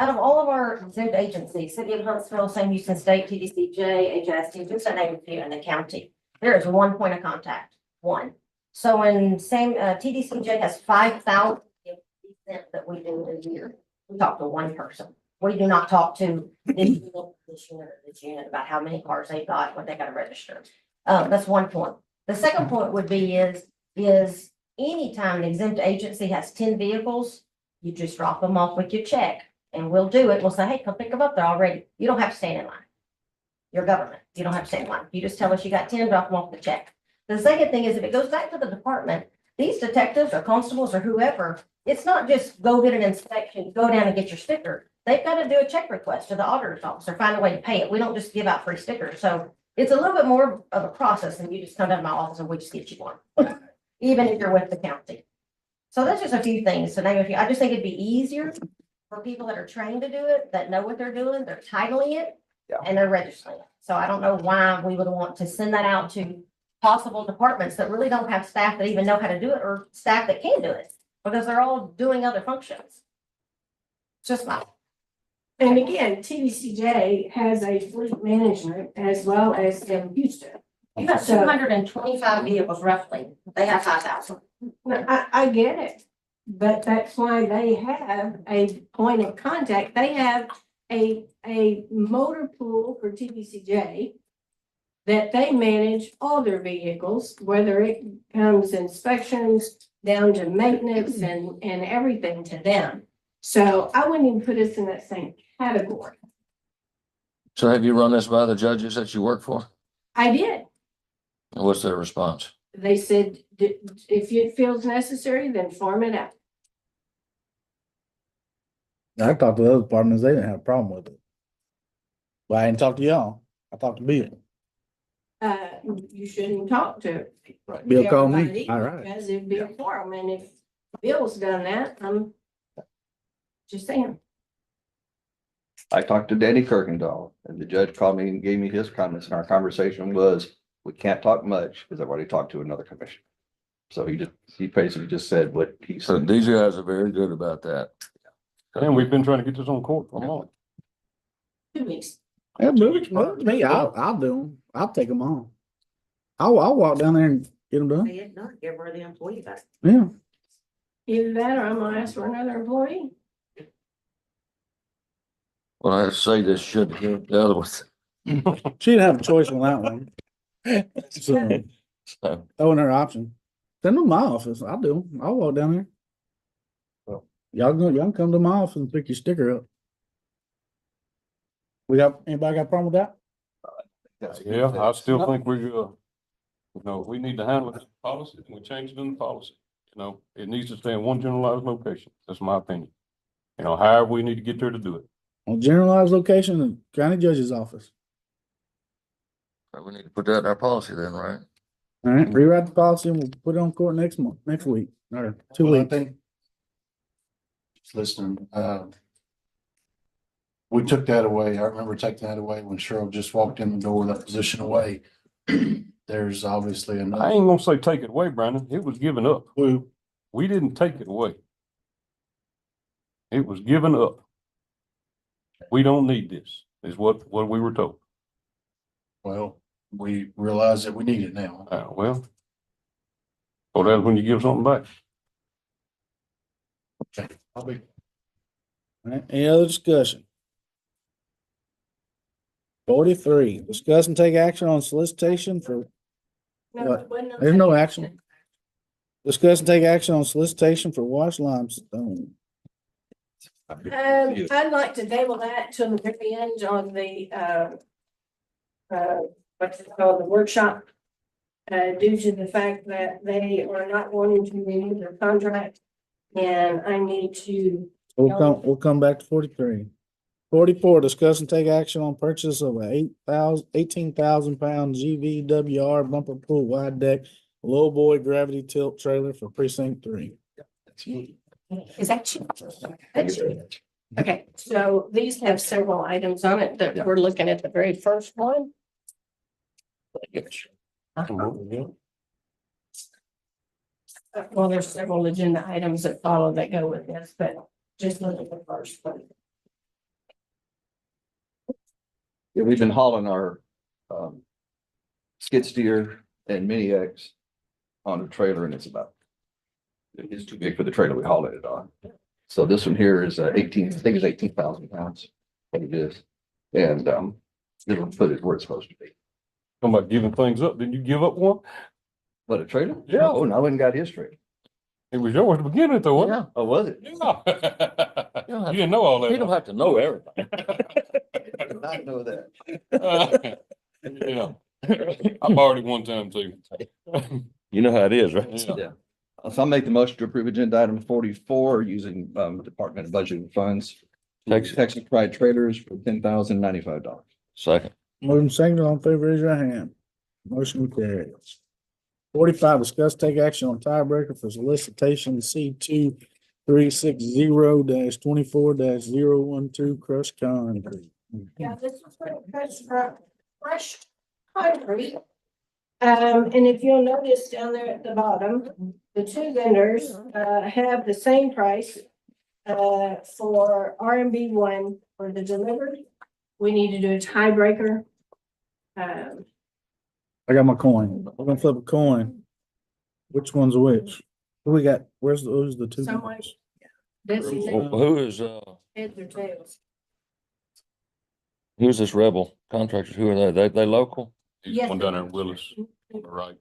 out of all of our exempt agencies, City of Huntsville, St. Houston State, TDCJ, HST, just to name a few in the county, there is one point of contact, one. So when TDCJ has 5,000 exempt that we do a year, we talk to one person. We do not talk to this unit about how many cars they got, what they got to register. That's one point. The second point would be is anytime an exempt agency has 10 vehicles, you just drop them off with your check and we'll do it. We'll say, hey, come pick them up. They're already, you don't have to stand in line. You're government. You don't have to stand in line. You just tell us you got 10, drop them off the check. The second thing is if it goes back to the department, these detectives or constables or whoever, it's not just go get an inspection, go down and get your sticker. They've got to do a check request to the auditor's office or find a way to pay it. We don't just give out free stickers. So it's a little bit more of a process than you just come down to my office and we just get you one, even if you're with the county. So that's just a few things to name a few. I just think it'd be easier for people that are trained to do it, that know what they're doing, they're titling it, and they're registering it. So I don't know why we would want to send that out to possible departments that really don't have staff that even know how to do it or staff that can do it because they're all doing other functions. Just my. And again, TDCJ has a fleet management as well as in Houston. You got 225 vehicles roughly. They have 5,000. I get it, but that's why they have a point of contact. They have a motor pool for TDCJ that they manage all their vehicles, whether it comes inspections down to maintenance and everything to them. So I wouldn't even put us in that same category. So have you run this by the judges that you work for? I did. And what's their response? They said, if it feels necessary, then form it out. I talked to the other departments, they didn't have a problem with it. But I didn't talk to y'all. I talked to Bill. You shouldn't talk to. Bill called me. everybody All right. Because it'd be a forum, and if Bill's done that, I'm just saying. I talked to Danny Kirkendall and the judge called me and gave me his comments and our conversation was, we can't talk much because I've already talked to another commissioner. So he basically just said what he So said. these guys are very good about that. And we've been trying to get this on court for a month. 2 weeks. Yeah, me, I'll do them. I'll take them on. I'll walk down there and get them done. If not, give her the employee back. Yeah. Either that or I'm gonna ask for another employee. Well, I say this should, the other ones, She didn't have a choice on that one. So, So, that wasn't her option. Send them to my office. I'll do them. I'll walk down there. Well. Y'all can come to my office and pick your sticker up. Anybody got a problem with that? Yeah, I still think we need to handle this policy, and we change it in the policy. It needs to stay in one generalized location. That's my opinion. However, we need to get there to do it. On generalized location, the county judge's office. we need to put that in our policy then, right? All right, rewrite the policy and we'll put it on court next week, or 2 Well, I weeks. think, listen, we took that away. I remember taking that away when Cheryl just walked in the door, that position away. There's obviously I enough. ain't gonna say take it away, Brandon. It was given up. We didn't take it away. It was given up. We don't need this, is what we were told. Well, we realize that we need it now. So that's when you give something back. Okay, I'll be. All right, any other discussion? 43, discuss and take action on solicitation for, what? There's no action. Discuss and take action on solicitation for washed limestone. I'd like to table that till the very end on the, what's it called, the workshop. Due to the fact that they are not wanting to renew their contract, and I need to. We'll come back to 43. 44, discuss and take action on purchase of a 18,000 pound GVWR bumper pool wide deck low boy gravity tilt trailer for precinct 3. Is that you? That's you. Okay, so these have several items on it that we're looking at the very first one. Well, there's several agenda items that follow that go with this, but just look at the first one. Yeah, we've been hauling our skid steer and mini X on a trailer, and it's too big for the trailer we hauled it on. So this one here is 18, I think it's 18,000 pounds. What it is. And it'll put it where it's supposed to be. Talking about giving things up. Did you give up one? What, a trailer? Yeah. Oh, no, I wouldn't got his trailer. It was yours to begin with, though, wasn't Yeah. Oh, was it? it? Yeah. You didn't know all that. You don't have to know everything. I did not know that. Yeah. I borrowed it one time too. You know how it is, right? Yeah. So I'll make the motion to approve agenda item 44 using Department of Budget and Funds. Texas Pride trailers for $10,095. Second. Moving second, all in favor, raise your hand. Motion carries. 45, discuss take action on tiebreaker for solicitation C 2360-24-012 crushed concrete. Yeah, this is fresh concrete. And if you'll notice down there at the bottom, the two vendors have the same price for RMB 1 for the delivery. We need to do a tiebreaker. I got my coin. We're gonna flip a coin. Which one's which? Who we got? Who's the two? Someone. This is Who is heads or tails. who's this Rebel contractors? Who are they? They local? Yes. One down there in Willis. All right.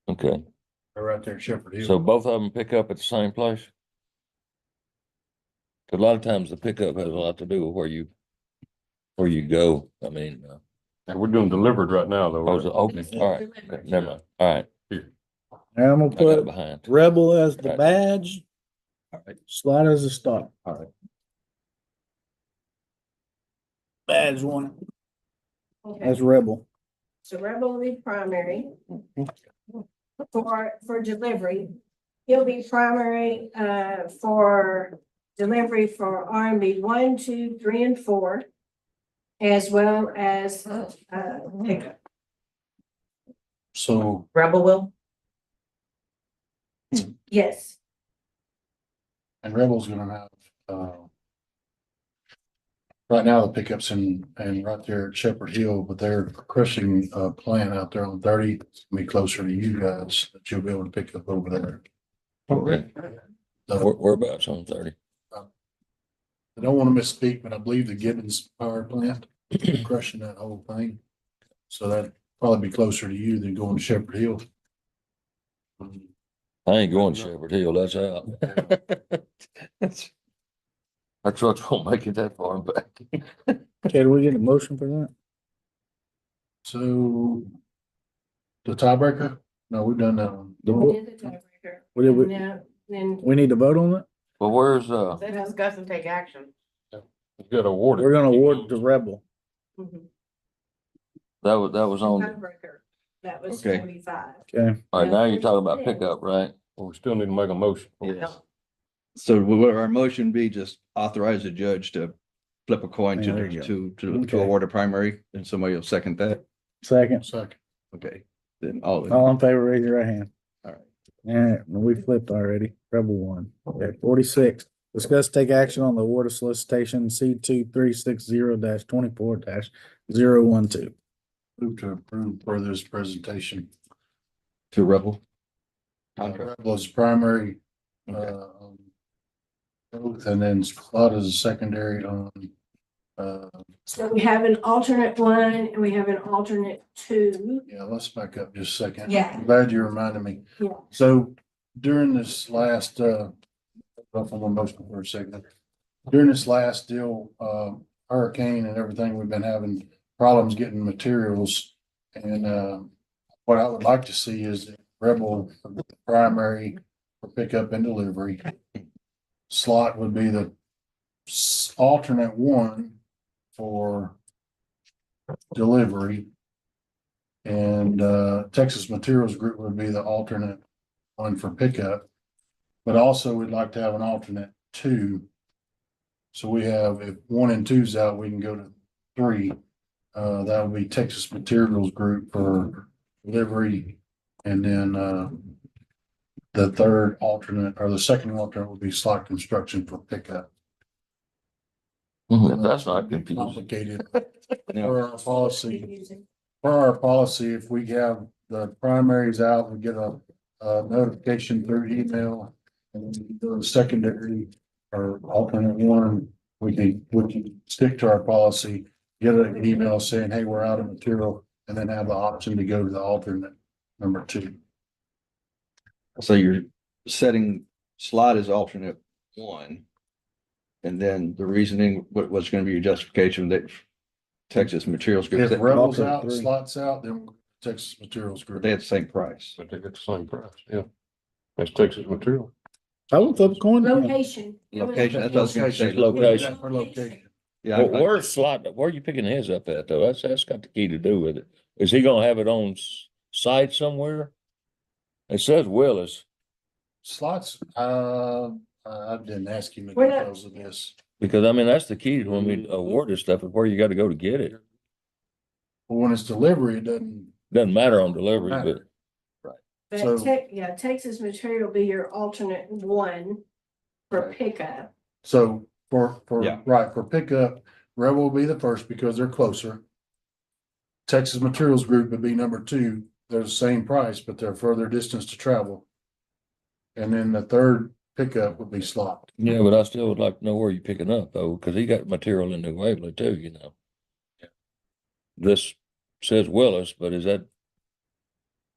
Okay. They're right there in Shepherd Hill. So both of them pick up at the same place? 'Cause a lot of times the pickup has a lot to do with where you go. I mean, And we're doing delivered right now, though. oh, is it open? All right. Okay, never mind. All right. And I'm I gonna got put behind. Rebel as the Right. badge. All right. Slide as a star. All right. Badge 1 Okay, as Rebel. so Rebel will be primary. For delivery, he'll be primary for delivery for RMB 1, 2, 3, and 4, as well as pickup. So Rebel will. Yes, and Rebel's gonna have, right now the pickups and right there at Shepherd Hill, but they're crushing plant out there on 30, it's gonna be closer to you guys that you'll be able to pick up over there. Okay. Whereabouts on 30? I don't want to misspeak, but I believe the Gibbons power plant crushing that whole thing. So that'd probably be closer to you than going to Shepherd Hill. I ain't going to Shepherd Hill, that's out. Our trucks won't make it that far back. Okay, do we get a motion for that? So the tiebreaker? No, we've done that one. We did the tiebreaker. What did we, Now, then we need to vote on it? But where's, Discuss and take action. You got awarded. We're gonna award the Rebel. that was on, tiebreaker, that was Okay. 45. Okay, all right, now you're talking about pickup, right? Well, we still need to make a motion. Yes. So will our motion be just authorize the judge to flip a coin Yeah, there you to Okay. award a primary, and somebody will second that? second. Second. Okay, then all. All in favor, raise your right hand. All right. Yeah, we flipped already. Rebel won. Okay, 46. Discuss take action on the award of solicitation C2360-24-012. Move to approve for this presentation. To Rebel. Contract. Rebel is primary, Okay. both, and then Scott is a secondary on, So we have an alternate 1 and we have an alternate 2. yeah, let's back up just a second. Yeah. I'm glad you reminded me. Yeah. So during this last, off on my motion for a second. During this last deal, hurricane and everything, we've been having problems getting materials. And, what I would like to see is Rebel primary for pickup and delivery. Slot would be the alternate 1 for delivery. And, Texas Materials Group would be the alternate 1 for pickup. But also we'd like to have an alternate 2. So we have, if 1 and 2's out, we can go to 3. That would be Texas Materials Group for delivery. And then, the third alternate or the second alternate would be Slot Construction for pickup. That's not confusing. Complicated. For our policy, if we have the primaries out, we get a notification through email. And the secondary or alternate 1, we can stick to our policy, get an email saying, hey, we're out of material, and then have the option to go to the alternate number 2. So you're setting Slot as alternate 1. And then the reasoning, what's going to be your justification that Texas Materials Group? If Rebel's alternate out, 3. Slot's out, then Texas Materials Group. They have the same price. But they get the same price, yeah. That's Texas Material. I will flip a coin. Location. Location, that's what I was gonna say. Location. For location. Yeah. Where's Slot, where are you picking his up at though? That's got the key to do with it. Is he gonna have it on site somewhere? It says Willis, Slots, I didn't ask him We're not- because of this. because I mean, that's the key when we award this stuff, is where you gotta go to get it. But when it's delivery, it doesn't. Doesn't matter on delivery, but matter. But So- Texas Material will be your alternate 1 for Right. pickup. So for, Yeah. right, for pickup, Rebel will be the first because they're closer. Texas Materials Group would be number 2. They're the same price, but they're further distance to travel. And then the third pickup would be Slot. yeah, but I still would like to know where you're picking up though, because he got material in New Waverly too, you know. This says Willis, but is that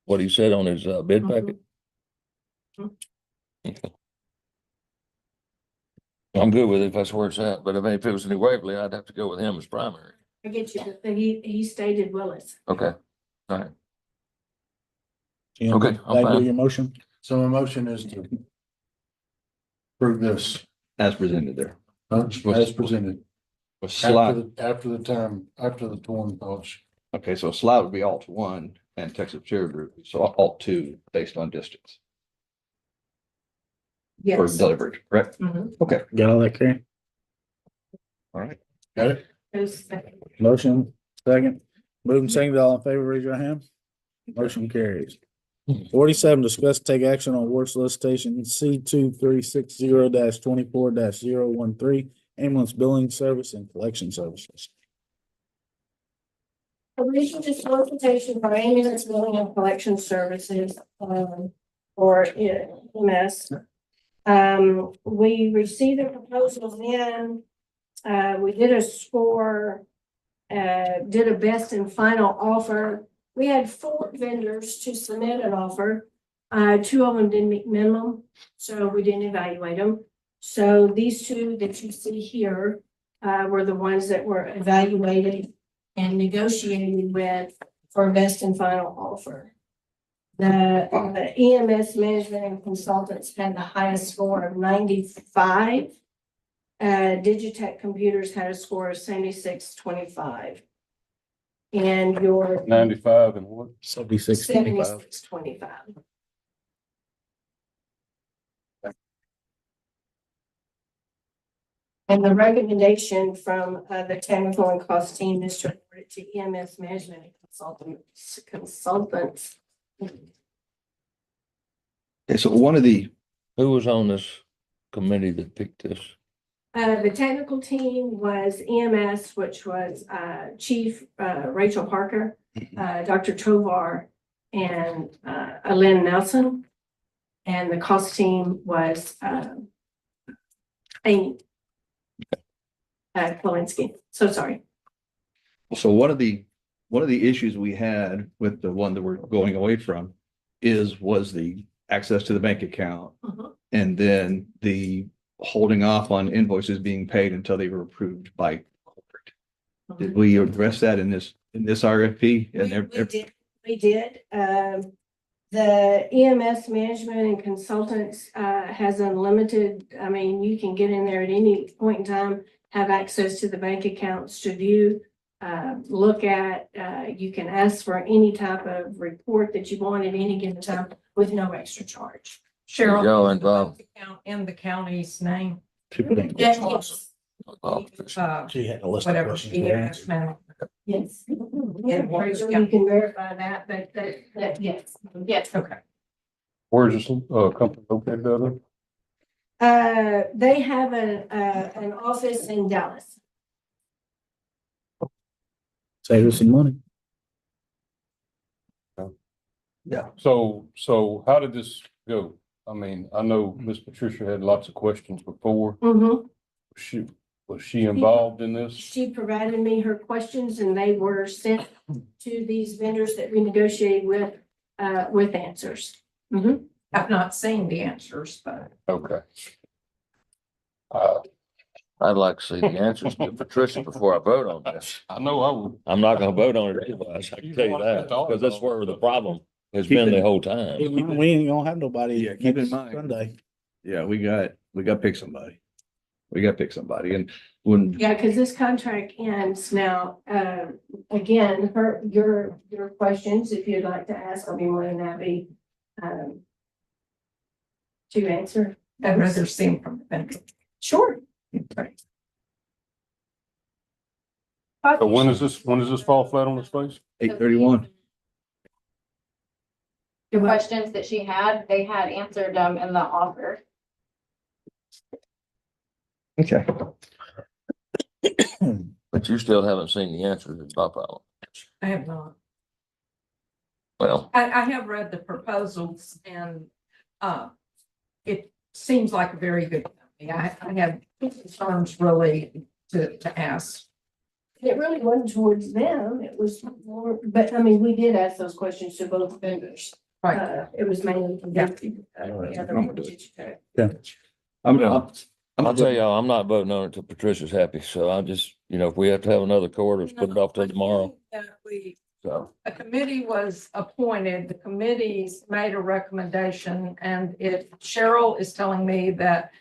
what he said on his bid packet? Okay. I'm good with it if that's where it's at, but I mean, if it was New Waverly, I'd have to go with him as primary. I get you, but he stated Willis. Okay, all right. Yeah, Okay, I'm that do fine. your motion? So my motion is to approve this, As presented there. as presented. With Slot, After the torn polish. okay, so Slot would be alt 1 and Texas Material Group, so alt 2 based on distance for Yes. delivery, correct? Mhm. Okay, Got all that, Karen? all right. Got it? Who's- Motion, second. Moving second, all in favor, raise your hand. Motion carries. 47, discuss take action on award solicitation C2360-24-013, ambulance billing service and collection services. Original solicitation for ambulance billing and collection services, for EMS. We received the proposals in, we did a score did a best and final offer. We had 4 vendors to submit an offer. 2 of them didn't meet minimum, so we didn't evaluate them. So these 2 that you see here were the ones that were evaluated and negotiated with for best and final offer. The EMS management and consultants had the highest score of 95. Digitech Computers had a score of 76.25. And your 95 and what? 76.25. 76.25. And the recommendation from the technical and cost team is to award it to EMS management and consultants. Okay, so one of the, Who was on this committee that picked this? The technical team was EMS, which was Chief Rachel Parker, Dr. Tovar, and Lynn Nelson. And the cost team was Amy Kolinsky. So sorry. so one of the issues we had with the one that we're going away from was the access to the bank account. And then the holding off on invoices being paid until they were approved by corporate. Did we address that in this RFP? We did. The EMS management and consultants has unlimited, I mean, you can get in there at any point in time, have access to the bank accounts to view, look at, you can ask for any type of report that you want at any given time with no extra charge. Cheryl, y'all involved? In the county's name. Yes. She had a list of Whatever. questions. EMS man. Yes. Yeah, pretty sure you can verify that, but that, yes, yes. Okay. Where's this company located out of? They have an office in Dallas. Save us some money. Yeah. So how did this go? I mean, I know Miss Patricia had lots of questions before. Was she involved in this? She provided me her questions and they were sent to these vendors that we negotiated with answers. I've not seen the answers, but. Okay. I'd like to see the answers to Patricia before I vote on this. I know I would. I'm not gonna vote on it otherwise, I can tell you that, because that's where the problem has been the whole time. We ain't gonna have nobody. Yeah, keep in next mind. Sunday. Yeah, we got to pick somebody. And when, Yeah, because this contract ends now. Again, your questions, if you'd like to ask, I'll be more than happy to answer. I'd rather see them from the vendor. Sure. So when does this fall flat on its face? 8/31. The questions that she had, they had answered them in the offer. Okay. But you still haven't seen the answers, it's my problem. I have not. Well, I have read the proposals and it seems like a very good company. I have concerns really to ask. It really wasn't towards them. It was more, but I mean, we did ask those questions to both vendors. Right. It was mainly. I'll tell y'all, I'm not voting on it till Patricia's happy, so I'll just, if we have to have another court, let's put it off till tomorrow, so. A committee was appointed, the committee's made a recommendation, and Cheryl is telling me that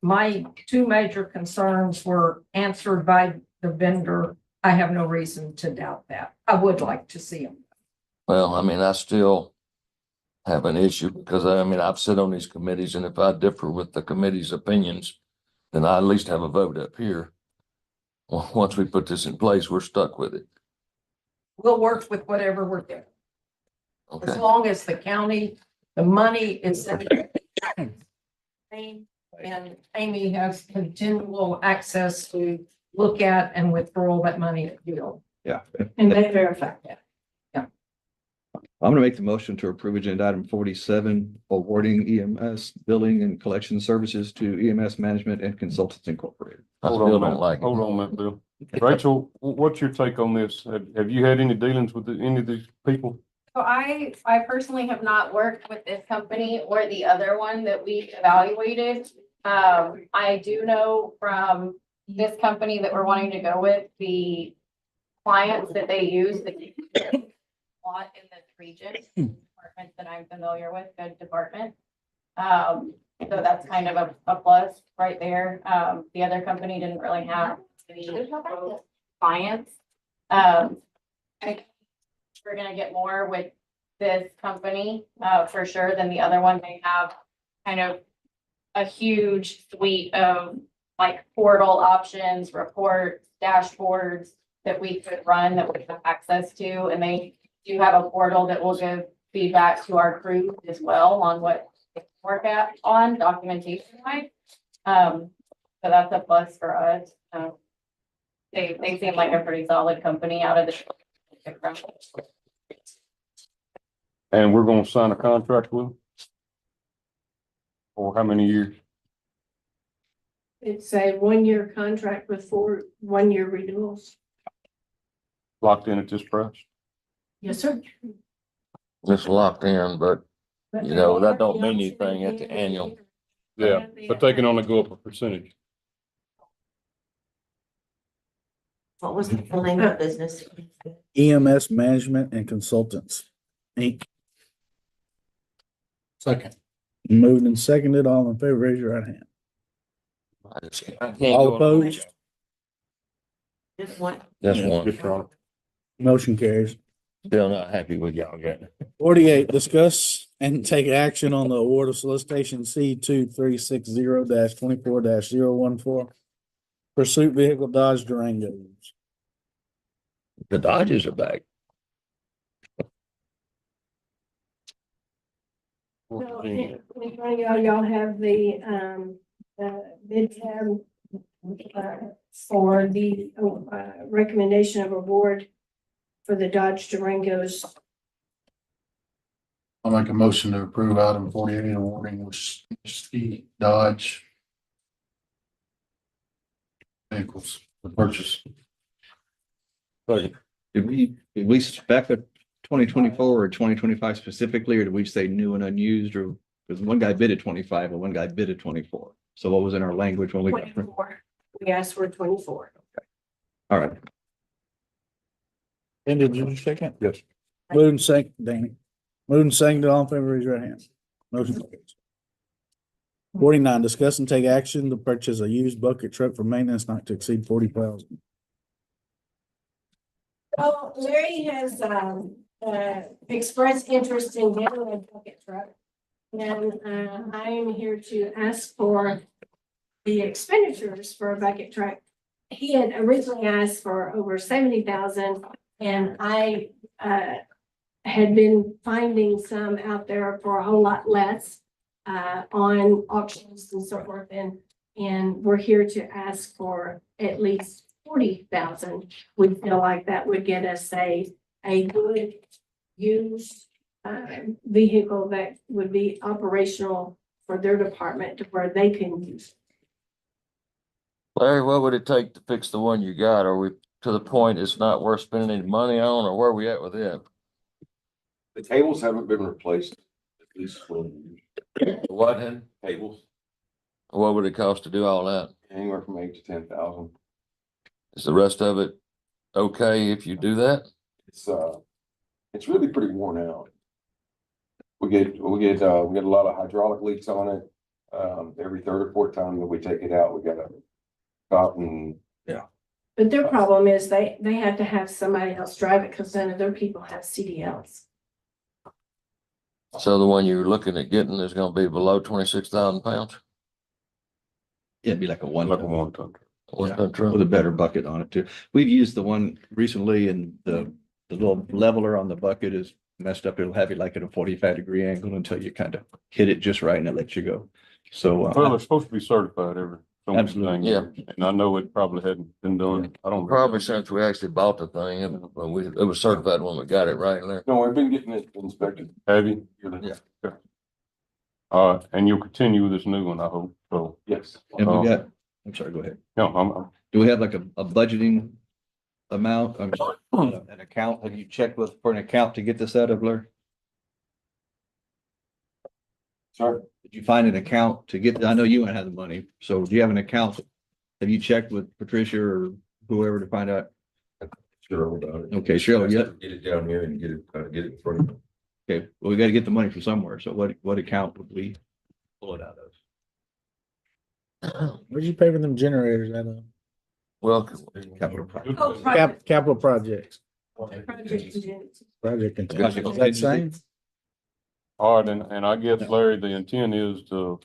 my 2 major concerns were answered by the vendor. I have no reason to doubt that. I would like to see them. Well, I mean, I still have an issue because I've sat on these committees, and if I differ with the committee's opinions, then I at least have a vote up here. Well, once we put this in place, we're stuck with it. We'll work with whatever we're given. As Okay. long as the county, the money is. And Amy has continual access to look at and withdraw that money at will. Yeah. And they verified that. I'm gonna make the motion to approve agenda item 47, awarding EMS billing and collection services to EMS Management and Consultants Incorporated. I still don't like it. Hold on a minute, Bill. Rachel, what's your take on this? Have you had any dealings with any of these people? So I personally have not worked with this company or the other one that we evaluated. I do know from this company that we're wanting to go with, the clients that they use, the lot in this region, departments that I'm familiar with, good department. So that's kind of a plus right there. The other company didn't really have any clients. We're gonna get more with this company, for sure than the other one. They have kind of a huge suite of like portal options, reports, dashboards that we could run, that we have access to. And they do have a portal that will give feedback to our crew as well on what they work on documentation wise. So that's a plus for us. They seem like a pretty solid company out of the. And we're gonna sign a contract with them? For how many years? It's a 1-year contract with 4 1-year renewals. Locked in at this price? Yes, sir. It's locked in, but you know, that don't mean anything at the annual. Yeah, but they can only go up a percentage. What was the full name of the business? EMS Management and Consultants, Inc. Second. Moved and seconded. All in favor, raise your right hand. All opposed? Just one. That's one. Just wrong. Motion carries. Still not happy with y'all getting. 48, discuss and take action on the award of solicitation C 2360-24-014. Pursuit vehicle Dodge Durangos. The Dodgers are back. So, y'all have the bid tab for the recommendation of award for the Dodge Durangos. I'll make a motion to approve item 48, awarding Whiskey Dodge vehicles for purchase. Did we spec a 2024 or 2025 specifically, or did we say new and unused, or because one guy bid at 25 and one guy bid at 24? So what was in our language when we got? 24. We asked for 24. All right. And did you second? Yes. Moved and seconded, Danny. Moved and seconded. All in favor, raise your hand. Motion carries. 49, discuss and take action to purchase a used bucket truck for maintenance not to exceed 40,000. Oh, Larry has expressed interest in getting a bucket truck. And I am here to ask for the expenditures for a bucket truck. He had originally asked for over 70,000, and I had been finding some out there for a whole lot less on auctions and so forth. And we're here to ask for at least 40,000. We feel like that would get us a good used vehicle that would be operational for their department to where they can use. Larry, what would it take to fix the one you got? Are we to the point it's not worth spending any money on, or where are we at with it? The tables haven't been replaced, at least for What then? tables, What would it cost to do all that? anywhere from 8 to 10,000. Is the rest of it okay if you do that? It's really pretty worn out. We get a lot of hydraulic leaks on it. Every third or fourth time that we take it out, we gotta stop and. But their problem is they have to have somebody else drive it because none of their people have CDLs. So the one you're looking at getting is gonna be below 26,000 pounds? Yeah, it'd be like a one. Like a one-ton. One-ton truck? With a better bucket on it too. We've used the one recently, and the little leveler on the bucket is messed up. It'll have you like at a 45-degree angle until you kind of hit it just right and it lets you go. So Well, they're supposed to be certified every. Absolutely. Yeah. And I know it probably hadn't been done. I don't. Probably since we actually bought the thing, it was certified when we got it right there. No, we've been getting it inspected. Have you? Yeah. Okay. And you'll continue with this new one, I hope. So, Yes. and we got, I'm sorry, go ahead. no, Do we have like a budgeting amount, an account? Have you checked with, for an account to get this out of, Blair? Sorry. Did you find an account to get, I know you wouldn't have the money, so do you have an account? Have you checked with Patricia or whoever to find out? Sure about it. Okay, Cheryl, yeah, Get it down here and get it in front of you. okay, well, we gotta get the money from somewhere, so what account would we pull it out of? Where'd you pay for them generators at, Well, Capital project. Oh, project. capital projects? Project. Project and Project is that same? All right, and I guess, Larry, the intent is to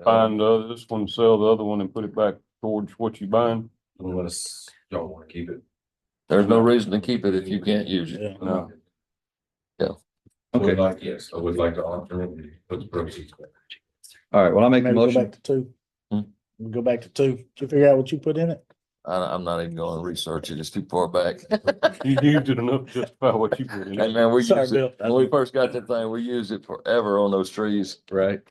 find this one, sell the other one and put it back towards what you buying? Unless y'all want to keep it. there's no reason to keep it if you can't use it. Yeah. No. Okay, Yes, I would like to alternate, put the proceeds back. all right, well, I'll make the Maybe go motion. back to two. Hmm? Go back to two. Did you figure out what you put in it? I'm not even going to research it. It's too far back. You used it enough to justify what you put in Hey, it. man, we Sorry, used it, Bill. when we first got that thing, we used it forever on those trees. Right.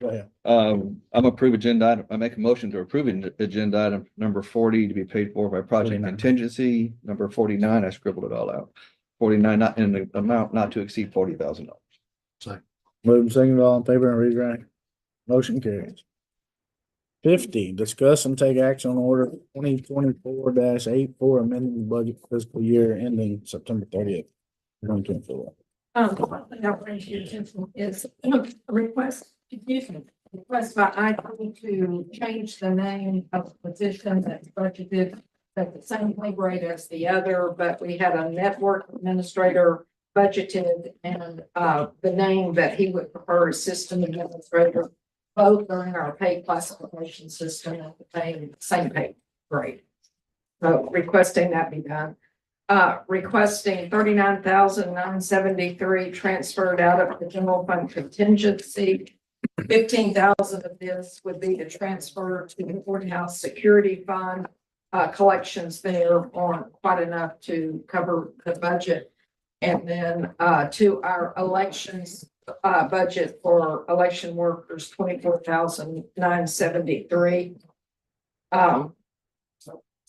Go ahead. I'm approve agenda item. I make a motion to approve agenda item number 40 to be paid for by project 49. contingency. Number 49, I scribbled it all out. 49, not in the amount not to exceed $40,000. Moving second, all in favor and raise your hand. Motion carries. 50, discuss and take action on order 2024-84, amending the budget fiscal year ending September 30th. 2024. What the outrage attention is a request, excuse me, request by IT to change the name of the position that's budgeted at the same pay grade as the other, but we had a network administrator budgeted and the name that he would prefer is system administrator. Both are in our pay classification system at the same pay grade. So requesting that be done. Requesting 39,973 transferred out of the general fund contingency. 15,000 of this would be to transfer to the courthouse security fund. Collections there aren't quite enough to cover the budget. And then to our elections budget for election workers, 24,973.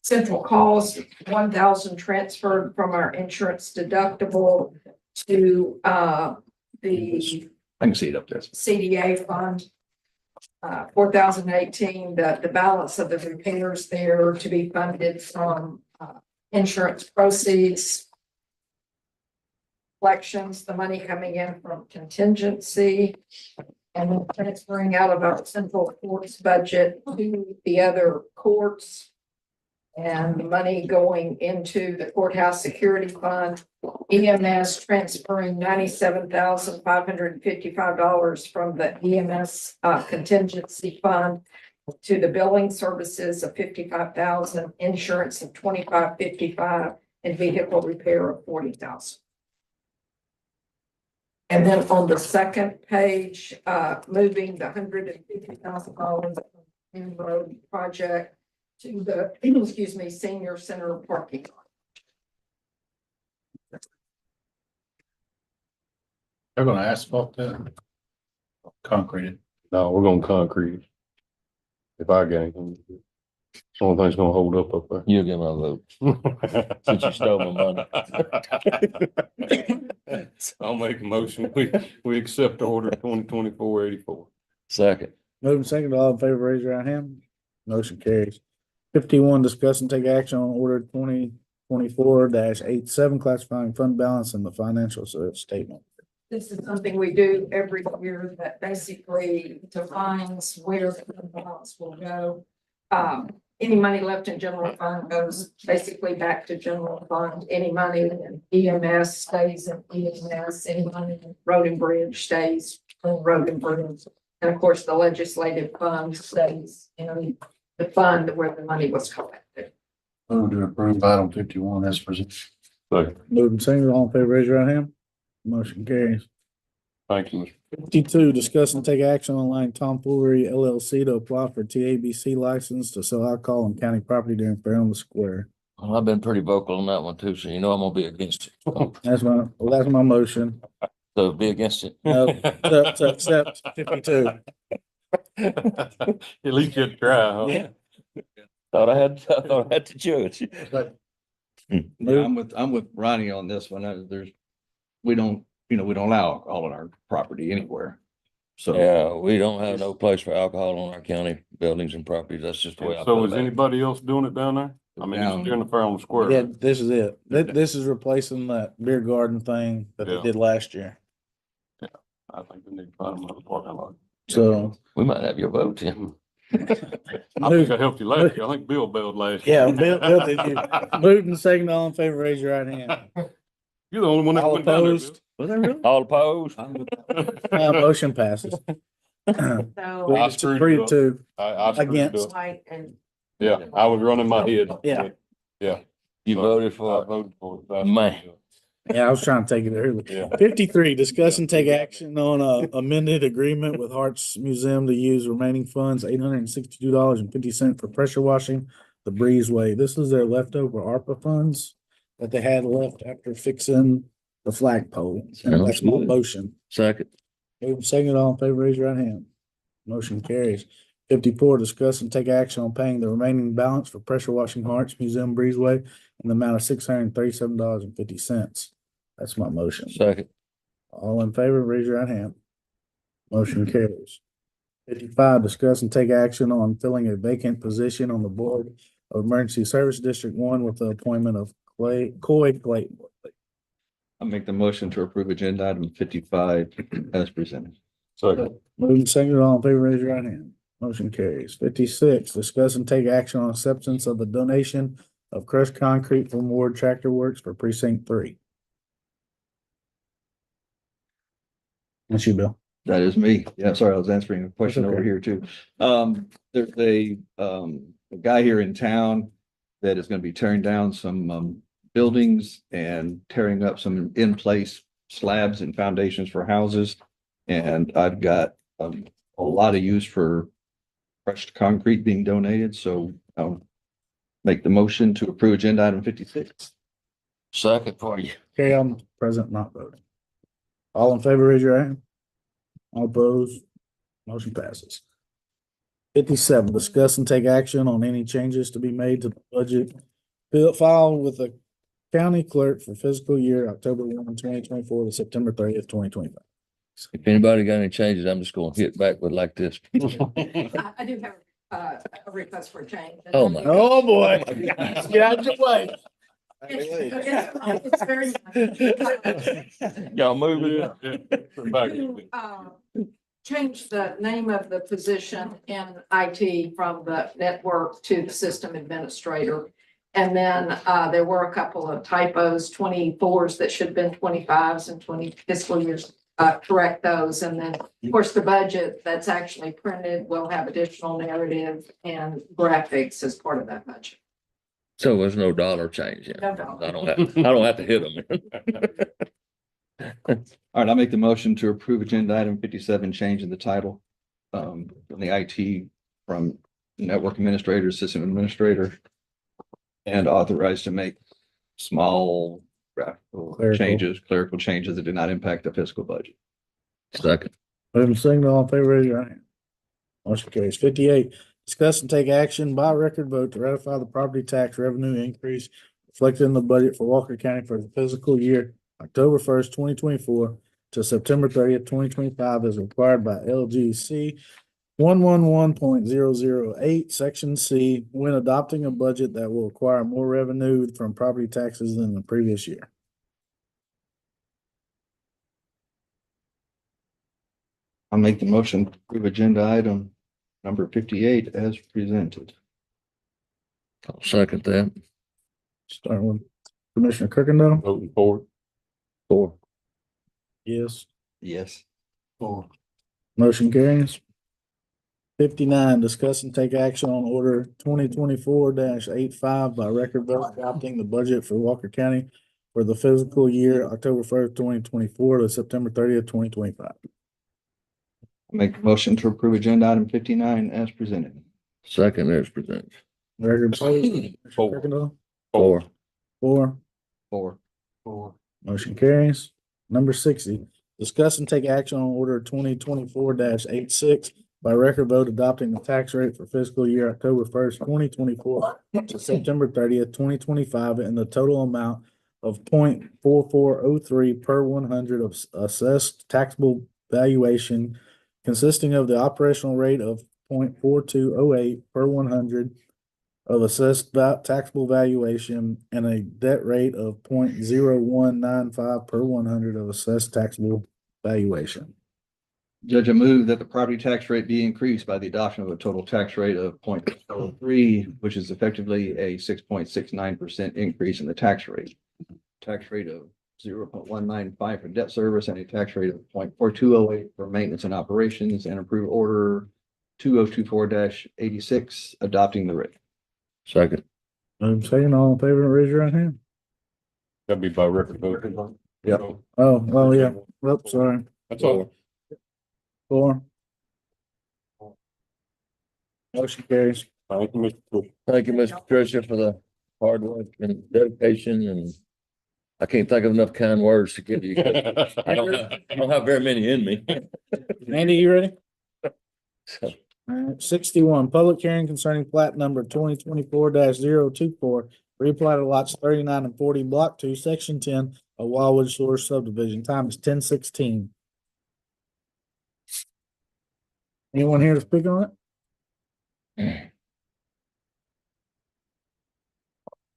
Central cost, 1,000 transferred from our insurance deductible to the I can see it up there. CDA fund. 4,018, the balance of the repairs there to be funded from insurance proceeds. Collections, the money coming in from contingency. And then transferring out of our central courts budget to the other courts. And the money going into the courthouse security fund. EMS transferring $97,555 from the EMS contingency fund to the billing services of $55,000, insurance of $25,555, and vehicle repair of $40,000. And then on the second page, moving the $150,000 in road project to the, excuse me, senior center parking lot. They're gonna asphalt that. Concrete it. No, we're gonna concrete. If I get anything. Only thing's gonna hold up there. You'll get my vote. Since you stole my money. I'll make a motion. We accept order 2024-84. Second. Moving second, all in favor, raise your right hand. Motion carries. 51, discuss and take action on order 2024-87, classifying fund balance in the financial statement. This is something we do every year that basically defines where the fund balance will go. Any money left in general fund goes basically back to general fund. Any money in EMS stays in EMS. Any money in road and bridge stays in road and bridge. And of course, the legislative fund stays in the fund where the money was collected. Move to approve item 51 as presented. Moving second, all in favor, raise your right hand. Motion carries. Thank you, Mr. 52, discuss and take action on line Tomfoolery LLC to apply for TABC license to sell alcohol on county property during Fair on the Square. Well, I've been pretty vocal on that one too, so you know I'm gonna be against it. That's my motion. So be against it. No, to accept 52. At least you try, huh? Yeah. I thought I had to judge. Yeah, I'm with Ronnie on this one. We don't allow alcohol on our property anywhere. So, Yeah, we don't have no place for alcohol on our county buildings and properties. That's just the way I So feel is about it. anybody else doing it down there? I mean, it's during the fair on the square. Yeah, this is it. This is replacing that beer garden thing that they Yeah. did last year. I think we need to find another parking lot. So. We might have your vote, Tim. I think I helped you last year. I think Bill bailed last year. Yeah, Bill did you. Moved and second, all in favor, raise your right hand. You're the only one that All went down there, Bill. opposed? was that really? All opposed? Motion passes. So I It's screwed 3 you to up. 2. I screwed Against. up. white and Yeah, I was running my head. Yeah. Yeah. You So, voted I for voted for it. Man. Yeah, I was trying to take it early. Yeah. 53, discuss and take action on a amended agreement with Hearts Museum to use remaining funds, $862.50 for pressure washing the breezeway. This is their leftover ARPA funds that they had left after fixing the flagpole. Sounds That's my good. motion. Second. Move second, all in favor, raise your right hand. Motion carries. 54, discuss and take action on paying the remaining balance for pressure washing Hearts Museum breezeway in the amount of $637.50. That's my motion. Second. All in favor, raise your right hand. Motion carries. 55, discuss and take action on filling a vacant position on the Board of Emergency Service District 1 with the appointment of Coy Clayton. I'll make the motion to approve agenda item 55 as presented. So, Moving second, all in favor, raise your right hand. Motion carries. 56, discuss and take action on acceptance of the donation of crushed concrete from Ward Tractor Works for Precinct 3. That's you, Bill. That is me. Yeah, sorry, I was answering a question That's okay. over here too. There's a guy here in town that is going to be tearing down some buildings and tearing up some in-place slabs and foundations for houses. And I've got a lot of use for crushed concrete being donated, so I'll make the motion to approve agenda item 56. Second for you. Okay, I'm present, not voting. All in favor, raise your hand. All opposed, motion passes. 57, discuss and take action on any changes to be made to the budget filed with the county clerk for fiscal year October 1, 2024 to September 30th, 2025. If anybody got any changes, I'm just gonna hit back with like this. I do have a request for a change. Oh, my. Oh, boy. Get out of the way. It's very. Y'all moving? Change the name of the position in IT from the network to the system administrator. And then there were a couple of typos, 24s that should have been 25s and 20 fiscal years. Correct those. And then, of course, the budget that's actually printed will have additional narrative and graphics as part of that budget. So there's no dollar change. Yeah. No dollar. I don't have to hit them. All right, I'll make the motion to approve agenda item 57, change in the title from the IT from network administrator, system administrator, and authorized to make small clerical changes that do not impact the fiscal budget. Second. Moving second, all in favor, raise your hand. Motion carries. 58, discuss and take action by record vote to ratify the property tax revenue increase reflected in the budget for Walker County for the fiscal year October 1st, 2024 to September 30th, 2025 as required by LGC 111.008, Section C, when adopting a budget that will require more revenue from property taxes than the previous year. I'll make the motion to approve agenda item number 58 as presented. I'll second that. Start with Commissioner Kirkendall. Voting for it. 4. Yes. Yes. Motion carries. 59, discuss and take action on order 2024-85 by record vote adopting the budget for Walker County for the fiscal year October 1st, 2024 to September 30th, 2025. Make the motion to approve agenda item 59 as presented. Second as presented. Record vote. Kirkendall. 4. 4. 4. Motion carries. Number 60, discuss and take action on order 2024-86 by record vote adopting the tax rate for fiscal year October 1st, 2024 to September 30th, 2025 in the total amount of 0.4403 per 100 of assessed taxable valuation, consisting of the operational rate of 0.4208 per 100 of assessed taxable valuation and a debt rate of 0.0195 per 100 of assessed taxable valuation. Judge, I move that the property tax rate be increased by the adoption of a total tax rate of 0.03, which is effectively a 6.69% increase in the tax rate. Tax rate of 0.195 for debt service and a tax rate of 0.4208 for maintenance and operations, and approve order 2024-86 adopting the rate. Second. I'm saying all in favor, raise your right hand. That'd be by record vote. Yep. Oh, well, yeah. Oops, sorry. That's all. 4. Motion carries. Thank you, Mr. Cook. Thank you, Mr. Patricia, for the hard work and dedication, and I can't think of enough kind words to give you. I don't have very many in me. Andy, you ready? So, All right, 61, public hearing concerning plat number 2024-024, replat of lots 39 and 40, block 2, section 10 of Wildwood Shores subdivision. Time is 10:16. Anyone here to speak on it?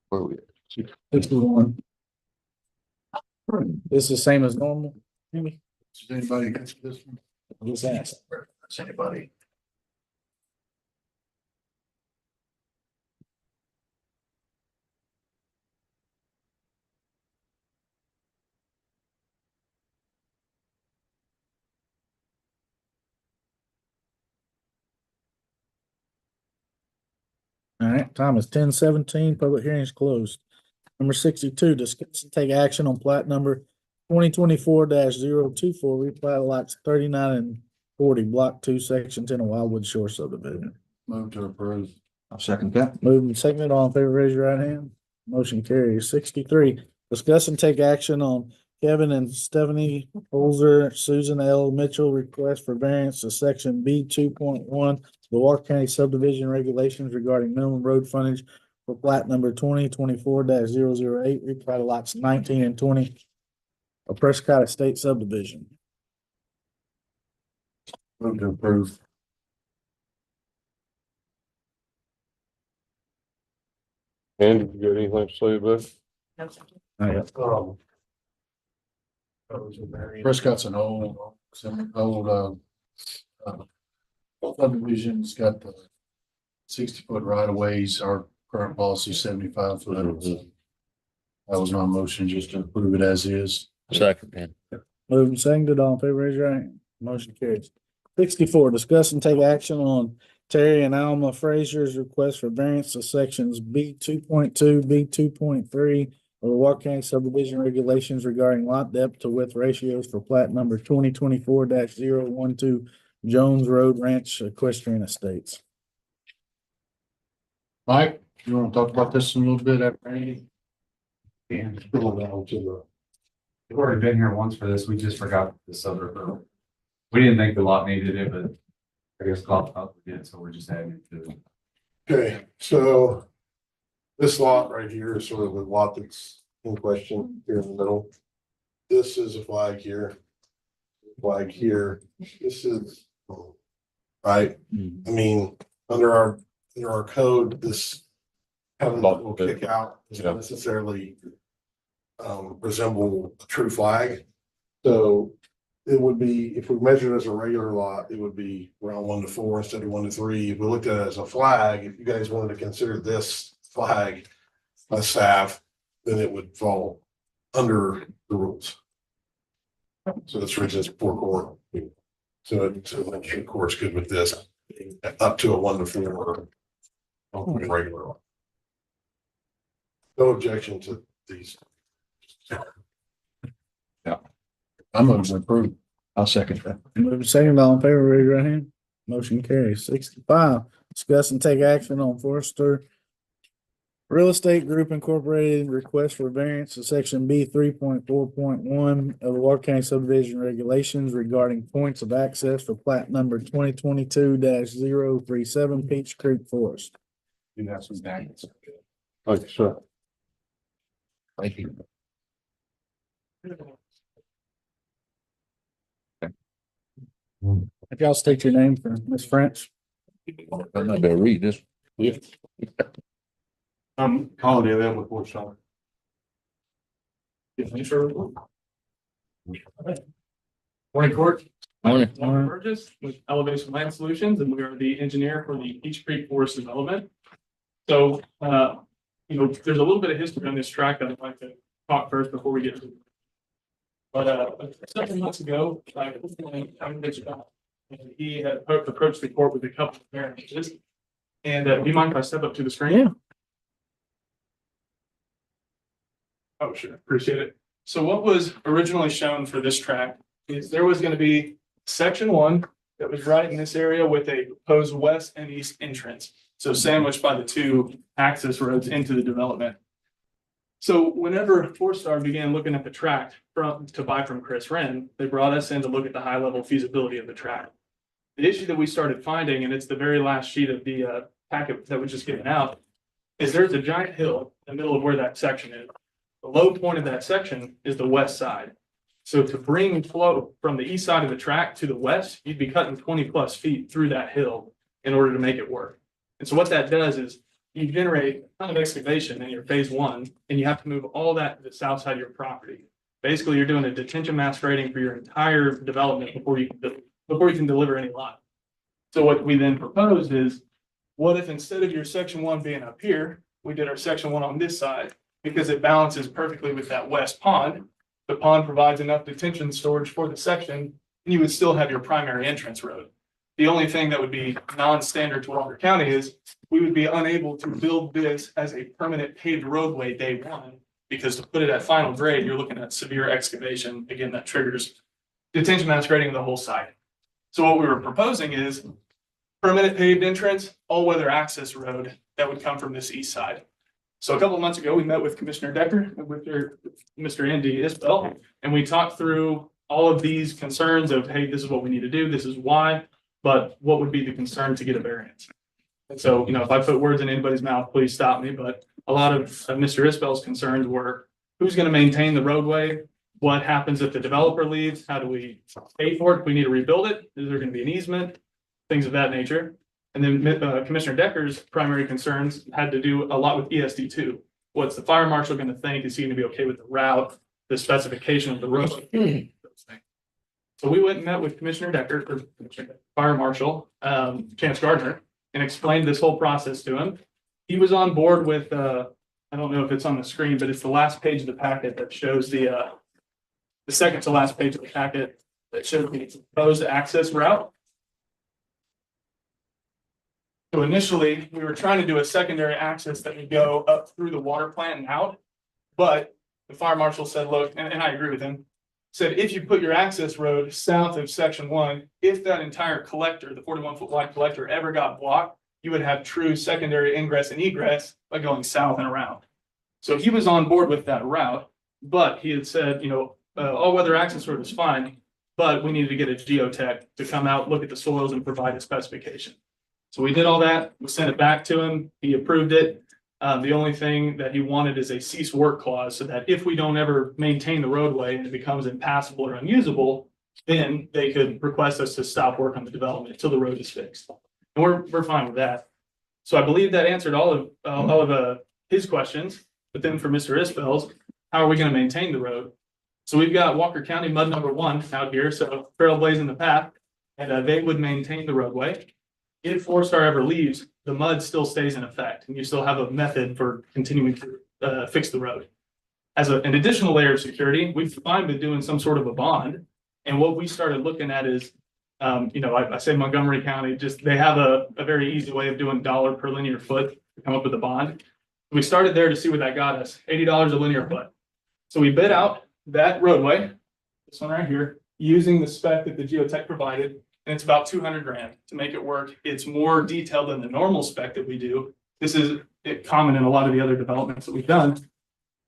where are we at? 61. This is the same as normal. Maybe? Does anybody against this one? Just ask. Does anybody? All right, time is 10:17. Public hearing is closed. Number 62, discuss and take action on plat number 2024-024, replat of lots 39 and 40, block 2, section 10 of Wildwood Shore subdivision. Move to approve. I'll second that. Moved and seconded, all in favor, raise your right hand. Motion carries. 63, discuss and take action on Kevin and Stephanie Holzer, Susan L. Mitchell request for variance to section B 2.1, the Walker County subdivision regulations regarding minimum road frontage for plat number 2024-008, replat of lots 19 and 20 of Prescott Estate subdivision. Move to approve. Andy, you got anything to say about it? Prescott's an old subdivision. It's got the 60-foot right of ways. Our current policy is 75 foot. Mhm. That was my motion, just to approve it as is. Second, man. Moved and seconded, all in favor, raise your hand. Motion carries. 64, discuss and take action on Terry and Alma Frazier's request for variance to sections B 2.2, B 2.3 of the Walker County subdivision regulations regarding lot depth to width ratios for plat number 2024-012 Jones Road Ranch Equestrian Estates. Mike, you want to talk about this a little bit after Andy? Yeah. We've already been here once for this. We just forgot this other referral. We didn't think the lot needed it, but I guess God thought we did, so we're just adding it to it. Okay, so this lot right here is sort of the lot that's in question here in the middle. This is a flag here. Flag here. This is, right? I mean, under our code, this having a little kick out doesn't necessarily resemble a true flag. So it would be, if we measured it as a regular lot, it would be around 1 to 4 instead of 1 to 3. If we looked at it as a flag, if you guys wanted to consider this flag a staff, then it would fall under the rules. So it's written as 4 court. So the court's good with this, up to a 1 to 4 regular lot. No objection to these. I'm going to approve. I'll second that. Moving second, all in favor, raise your hand. Motion carries. 65, discuss and take action on Forester Real Estate Group Incorporated request for variance to section B 3.4.1 of the Walker County subdivision regulations regarding points of access for plat number 2022-037 Peach Creek Forest. You have some bags. Thank you, sir. Thank you. If y'all state your name for Ms. French. I'm not gonna read this. I'm Holiday Land with Fort Star. Morning, Court. Morning. Warren Burgess with Elevation Land Solutions, and we are the engineer for the Peach Creek Forest Development. So, there's a little bit of history on this track that I'd like to talk first before we get to it. But several months ago, he had approached the court with a couple of variances. And do you mind if I step up to the screen? Yeah. Oh, sure. Appreciate it. So what was originally shown for this track is there was going to be section 1 that was right in this area with a proposed west and east entrance. So sandwiched by the 2 access roads into the development. So whenever Forestar began looking at the tract to buy from Chris Wren, they brought us in to look at the high level feasibility of the tract. The issue that we started finding, and it's the very last sheet of the packet that was just given out, is there's a giant hill in the middle of where that section is. The low point of that section is the west side. So to bring flow from the east side of the track to the west, you'd be cutting 20+ feet through that hill in order to make it work. And so what that does is you generate a ton of excavation in your phase 1, and you have to move all that to the south side of your property. Basically, you're doing a detention mass grading for your entire development before you can deliver any lot. So what we then proposed is, what if instead of your section 1 being up here, we did our section 1 on this side, because it balances perfectly with that west pond. The pond provides enough detention storage for the section, and you would still have your primary entrance road. The only thing that would be non-standard to Walker County is we would be unable to build this as a permanent paved roadway day 1, because to put it at final grade, you're looking at severe excavation. Again, that triggers detention mass grading of the whole site. So what we were proposing is permanent paved entrance, all-weather access road that would come from this east side. So a couple of months ago, we met with Commissioner Decker and with Mr. Andy Isbell, and we talked through all of these concerns of, hey, this is what we need to do, this is why, but what would be the concern to get a variance? And so, if I put words in anybody's mouth, please stop me, but a lot of Mr. Isbell's concerns were, who's going to maintain the roadway? What happens if the developer leaves? How do we pay for it? If we need to rebuild it, is there going to be an easement? Things of that nature. And then Commissioner Decker's primary concerns had to do a lot with ESD2. What's the fire marshal going to think? Is he going to be okay with the route, the specification of the road? Those things. So we went and met with Commissioner Decker, or Fire Marshal Chance Gardner, and explained this whole process to him. He was on board with, I don't know if it's on the screen, but it's the last page of the packet that shows the second to last page of the packet that shows the proposed access route. So initially, we were trying to do a secondary access that would go up through the water plant and out. But the fire marshal said, look, and I agree with him, said, if you put your access road south of section 1, if that entire collector, the 41-foot wide collector, ever got blocked, you would have true secondary ingress and egress by going south and around. So he was on board with that route, but he had said, all weather access road is fine, but we needed to get a geotech to come out, look at the soils and provide a specification. So we did all that, we sent it back to him, he approved it. The only thing that he wanted is a cease work clause, so that if we don't ever maintain the roadway and it becomes impassable or unusable, then they could request us to stop work on the development until the road is fixed. And we're fine with that. So I believe that answered all of his questions, but then for Mr. Isbell's, how are we going to maintain the road? So we've got Walker County mud number 1 out here, so trailblazing the path, and they would maintain the roadway. If Forestar ever leaves, the mud still stays in effect, and you still have a method for continuing to fix the road. As an additional layer of security, we've fine with doing some sort of a bond. And what we started looking at is, I say Montgomery County, they have a very easy way of doing dollar per linear foot to come up with a bond. We started there to see what that got us, $80 a linear foot. So we bid out that roadway, this one right here, using the spec that the geotech provided. And it's about $200,000 to make it work. It's more detailed than the normal spec that we do. This is common in a lot of the other developments that we've done.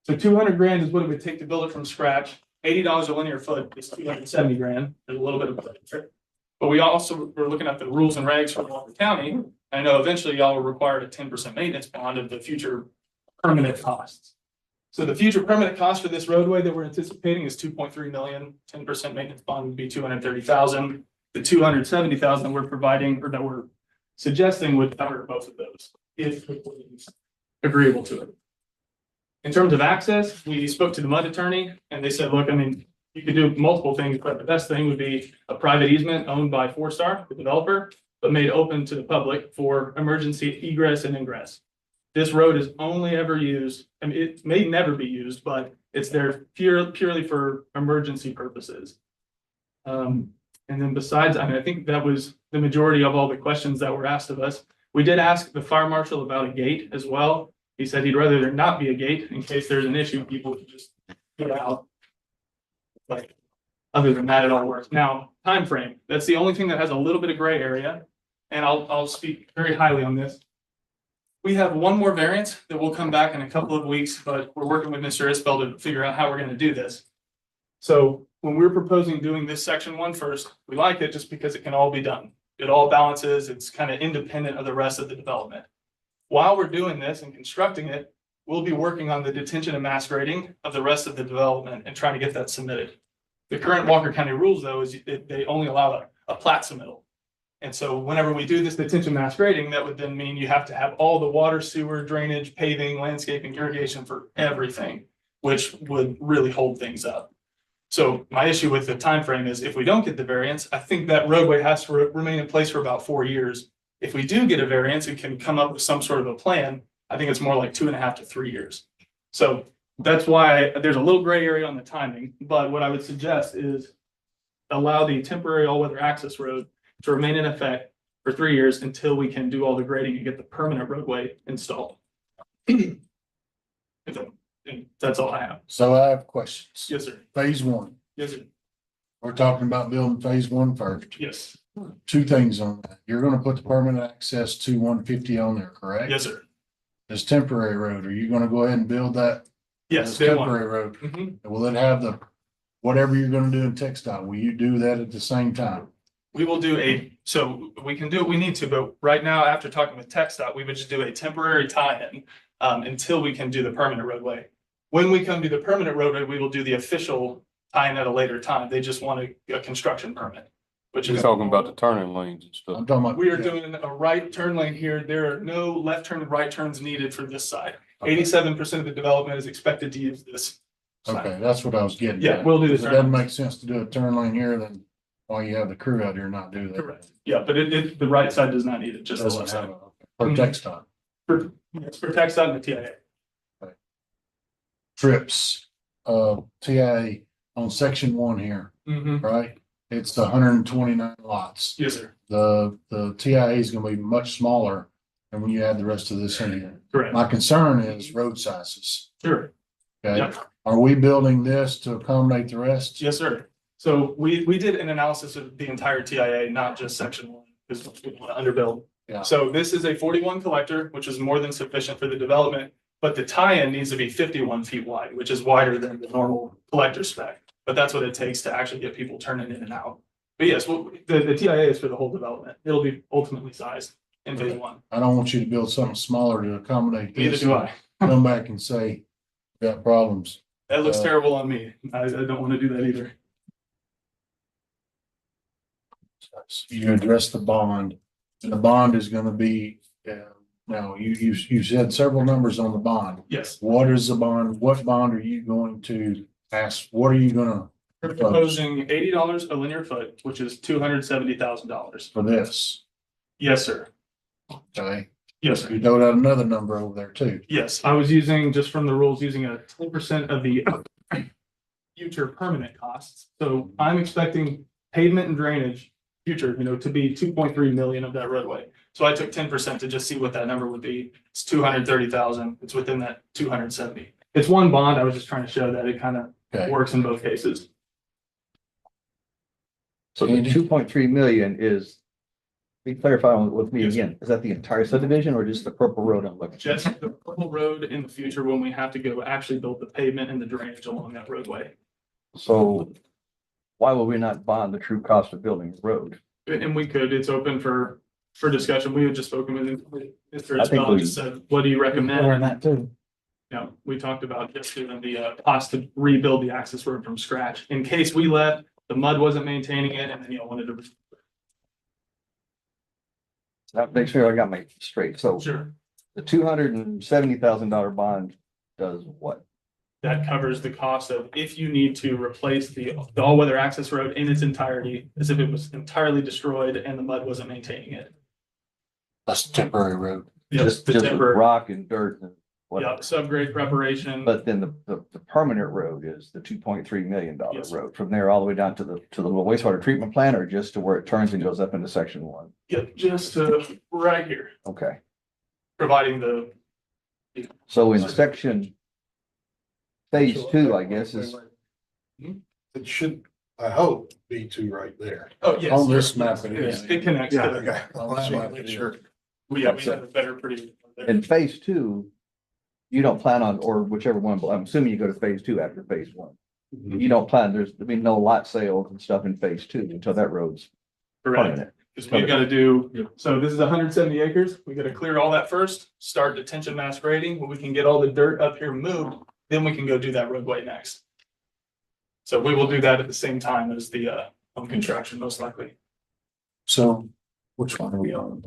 So 200 grand is what it would take to build it from scratch. $80 a linear foot is 270 grand. There's a little bit of, but we also were looking at the rules and regs for Walker County. I know eventually y'all will require a 10% maintenance bond of the future permanent costs. So the future permanent cost for this roadway that we're anticipating is 2.3 million. 10% maintenance bond would be 230,000. The 270,000 that we're providing, or that we're suggesting, would cover both of those if the board is agreeable to it. In terms of access, we spoke to the MUD attorney and they said, look, I mean, you could do multiple things, but the best thing would be a private easement owned by 4Star, the developer, but made open to the public for emergency egress and ingress. This road is only ever used, I mean, it may never be used, but it's there purely for emergency purposes. And then besides, I mean, I think that was the majority of all the questions that were asked of us. We did ask the fire marshal about a gate as well. He said he'd rather there not be a gate in case there's an issue, people could just get out. But other than that, it all works. Now, time frame, that's the only thing that has a little bit of gray area. And I'll speak very highly on this. We have one more variance that will come back in a couple of weeks, but we're working with Mr. Isbell to figure out how we're going to do this. So when we're proposing doing this section 1 first, we like it just because it can all be done. It all balances. It's kind of independent of the rest of the development. While we're doing this and constructing it, we'll be working on the detention and mass grading of the rest of the development and trying to get that submitted. The current Walker County rules, though, is they only allow a plat submittal. And so whenever we do this detention mass grading, that would then mean you have to have all the water, sewer, drainage, paving, landscaping, irrigation for everything, which would really hold things up. So my issue with the time frame is if we don't get the variance, I think that roadway has to remain in place for about 4 years. If we do get a variance and can come up with some sort of a plan, I think it's more like 2.5 to 3 years. So that's why there's a little gray area on the timing. But what I would suggest is allow the temporary all-weather access road to remain in effect for 3 years until we can do all the grading and get the permanent roadway installed. And that's all I have. So I have questions. Yes, sir. Phase 1. Yes, sir. We're talking about building phase 1 first. Yes. 2 things on that. You're gonna put the permanent access to 150 on there, correct? Yes, sir. This temporary road, are you gonna go ahead and build that? Yes, this day one. temporary road? Mhm. Will it have the, whatever you're gonna do in TxDOT, will you do that at the same time? We will do so we can do what we need to, but right now, after talking with TxDOT, we would just do a temporary tie-in until we can do the permanent roadway. When we come to the permanent roadway, we will do the official tie-in at a later time. They just want a construction permit, which You're is. talking about the turning lanes and stuff. I'm talking about. We are doing a right turn lane here. There are no left turn and right turns needed for this side. 87% of the development is expected to use this. side. Okay, that's what I was getting. Yeah, at. we'll do the If it turn doesn't lane. make sense to do a turn lane here, then while you have the crew out here not do that. Correct. Yeah, but the right side does not need it, just the left Doesn't side. have a, for TxDOT. It's for TxDOT and the TIA. Trips, TIA on section 1 here, Mhm. right? It's 129 lots. Yes, sir. The TIA is gonna be much smaller than when you add the rest of this in here. Correct. My concern is road sizes. Sure. Okay, Yep. are we building this to accommodate the rest? Yes, sir. So we did an analysis of the entire TIA, not just section 1, because we want to underbuild. Yeah. So this is a 41 collector, which is more than sufficient for the development, but the tie-in needs to be 51 feet wide, which is wider than the normal collector spec. But that's what it takes to actually get people turning in and out. But yes, well, the TIA is for the whole development. It'll be ultimately sized in phase 1. I don't want you to build something smaller to accommodate Neither this. do I. Come back and say, got problems. That looks terrible on me. I don't want to do that either. You address the bond, and the bond is gonna be, now, you said several numbers on the bond. Yes. What is the bond? What bond are you going to ask? What are you gonna We're proposing $80 a linear foot, which is $270,000. for this? Yes, sir. Okay, Yes, sir. you throw out another number over there too. Yes, I was using, just from the rules, using a 10% of the future permanent costs. So I'm expecting pavement and drainage future, to be 2.3 million of that roadway. So I took 10% to just see what that number would be. It's 230,000. It's within that 270. It's one bond. I was just trying to show that it kind of Okay. works in both cases. So the 2.3 million is Be clarify with me again, is that the entire subdivision or just the purple road I'm looking? Just the purple road in the future when we have to go actually build the pavement and the drainage along that roadway. So why will we not bond the true cost of building a road? And we could, it's open for discussion. We had just spoken with Mr. I think Isbell, we- just said, what do you recommend? Learn that too. Yeah, we talked about just doing the cost to rebuild the access road from scratch in case we left, the mud wasn't maintaining it, and then wanted to. That makes sure I got my straight. So Sure, the $270,000 bond does what? that covers the cost of if you need to replace the all-weather access road in its entirety, as if it was entirely destroyed and the mud wasn't maintaining it. That's a temporary road. Yep, Just the with temporary, rock and dirt and whatever. yep, subgrade preparation. But then the permanent road is the $2.3 million Yes. road from there all the way down to the little wastewater treatment plant or just to where it turns and goes up into section 1? Yep, just right here, Okay. providing the. So in section phase 2, I guess is, It should, I hope, be two right there. Oh, yes. On this map it Yes, is. it connects. Yeah, to- okay. On that map it is. Sure. We have a better pretty. in phase 2, you don't plan on, or whichever one, but I'm assuming you go to phase 2 after phase 1. You don't plan, there'll be no lot sales and stuff in phase 2 until that road's Correct. permanent. Because we've got to do, so this is 170 acres. We got to clear all that first, start detention mass grading, when we can get all the dirt up here moved, then we can go do that roadway next. So we will do that at the same time as the home construction, most likely. So which one are we on?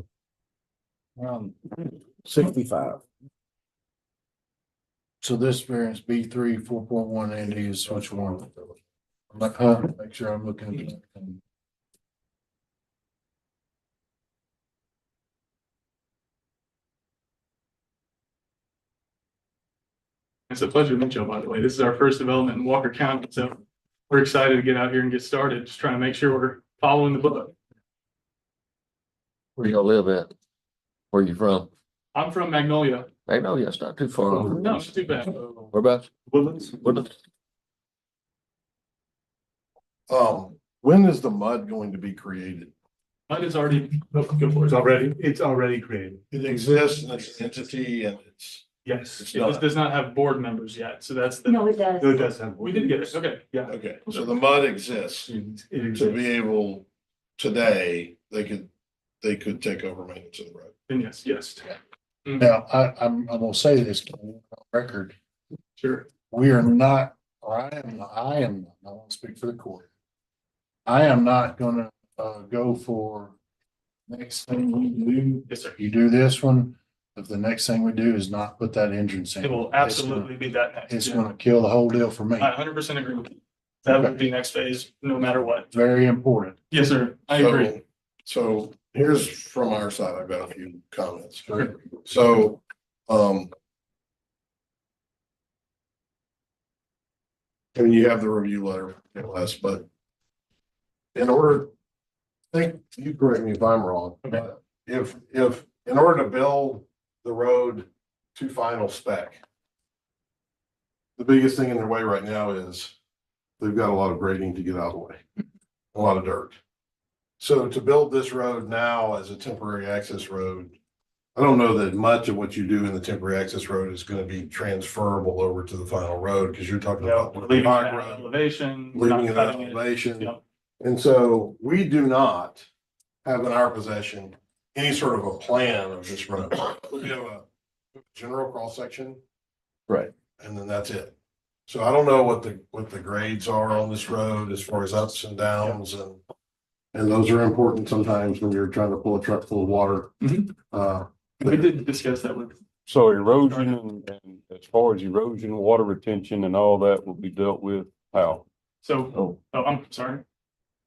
65. So this variance B3 4.1 Andy is which one? Make sure I'm looking at it. It's a pleasure to meet you, by the way. This is our first development in Walker County, so we're excited to get out here and get started, just trying to make sure we're following the book. Where you gonna live at? Where you from? I'm from Magnolia. Hey, no, yeah, it's not too far. No, it's too bad. Whereabouts? Woodlands. Woodlands? When is the mud going to be created? Mine is already, go for it. It's already created. It exists and it's an entity and it's. Yes, It's it not. does not have board members yet, so that's the, No, it does. No, it does have. we did get it, okay, yeah. Okay, so the mud exists. It To exists. be able, today, they could take over maintenance of the road. And yes. Now, I'm gonna say this on record. Sure. We are not, or I am, I won't speak for the court. I am not gonna, go for next thing we do. Yes, sir. You do this one, if the next thing we do is not put that entrance in. It will absolutely be that next. It's yeah. gonna kill the whole deal for me. I 100% agree with you. That would be next phase, no matter what. Very important. Yes, sir, I agree. So here's from our side, I've got a few comments. So, and you have the review letter, Les, but in order, I think, you correct me if I'm wrong, but if in order to build the road to final spec, the biggest thing in their way right now is they've got a lot of grading to get out of the way, a lot of dirt. So to build this road now as a temporary access road, I don't know that much of what you do in the temporary access road is going to be transferable over to the final road, because you're talking about Leaving it rock at road, elevation. we're leaving not it at cutting elevation. Yep. And so we do not have in our possession any sort of a plan of this road. We have a general cross section. Right. And then that's it. So I don't know what the grades are on this road as far as ups and downs and those are important sometimes when you're trying to pull a truck full of water. We did discuss that with. So erosion and as far as erosion, water retention and all that will be dealt with how? So, I'm sorry.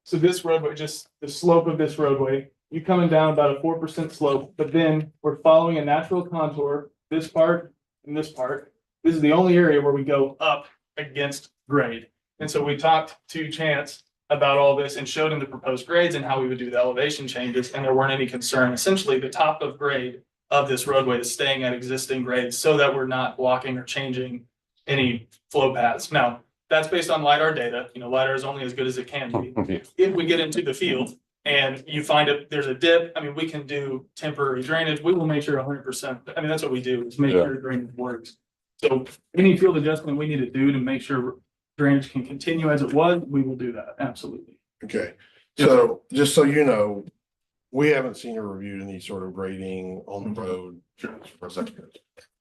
So this roadway, just the slope of this roadway, you coming down about a 4% slope, but then we're following a natural contour, this part and this part. This is the only area where we go up against grade. And so we talked to Chance about all this and showed him the proposed grades and how we would do the elevation changes, and there weren't any concern. Essentially, the top of grade of this roadway is staying at existing grades so that we're not blocking or changing any flow paths. Now, that's based on LiDAR data. You know, LiDAR is only as good as it can be. If we get into the field and you find there's a dip, I mean, we can do temporary drainage. We will make sure 100%. I mean, that's what we do, is make Yeah. sure drainage works. So any field adjustment we need to do to make sure drainage can continue as it was, we will do that, absolutely. Okay, so just so you know, we haven't seen or reviewed any sort of grading on the road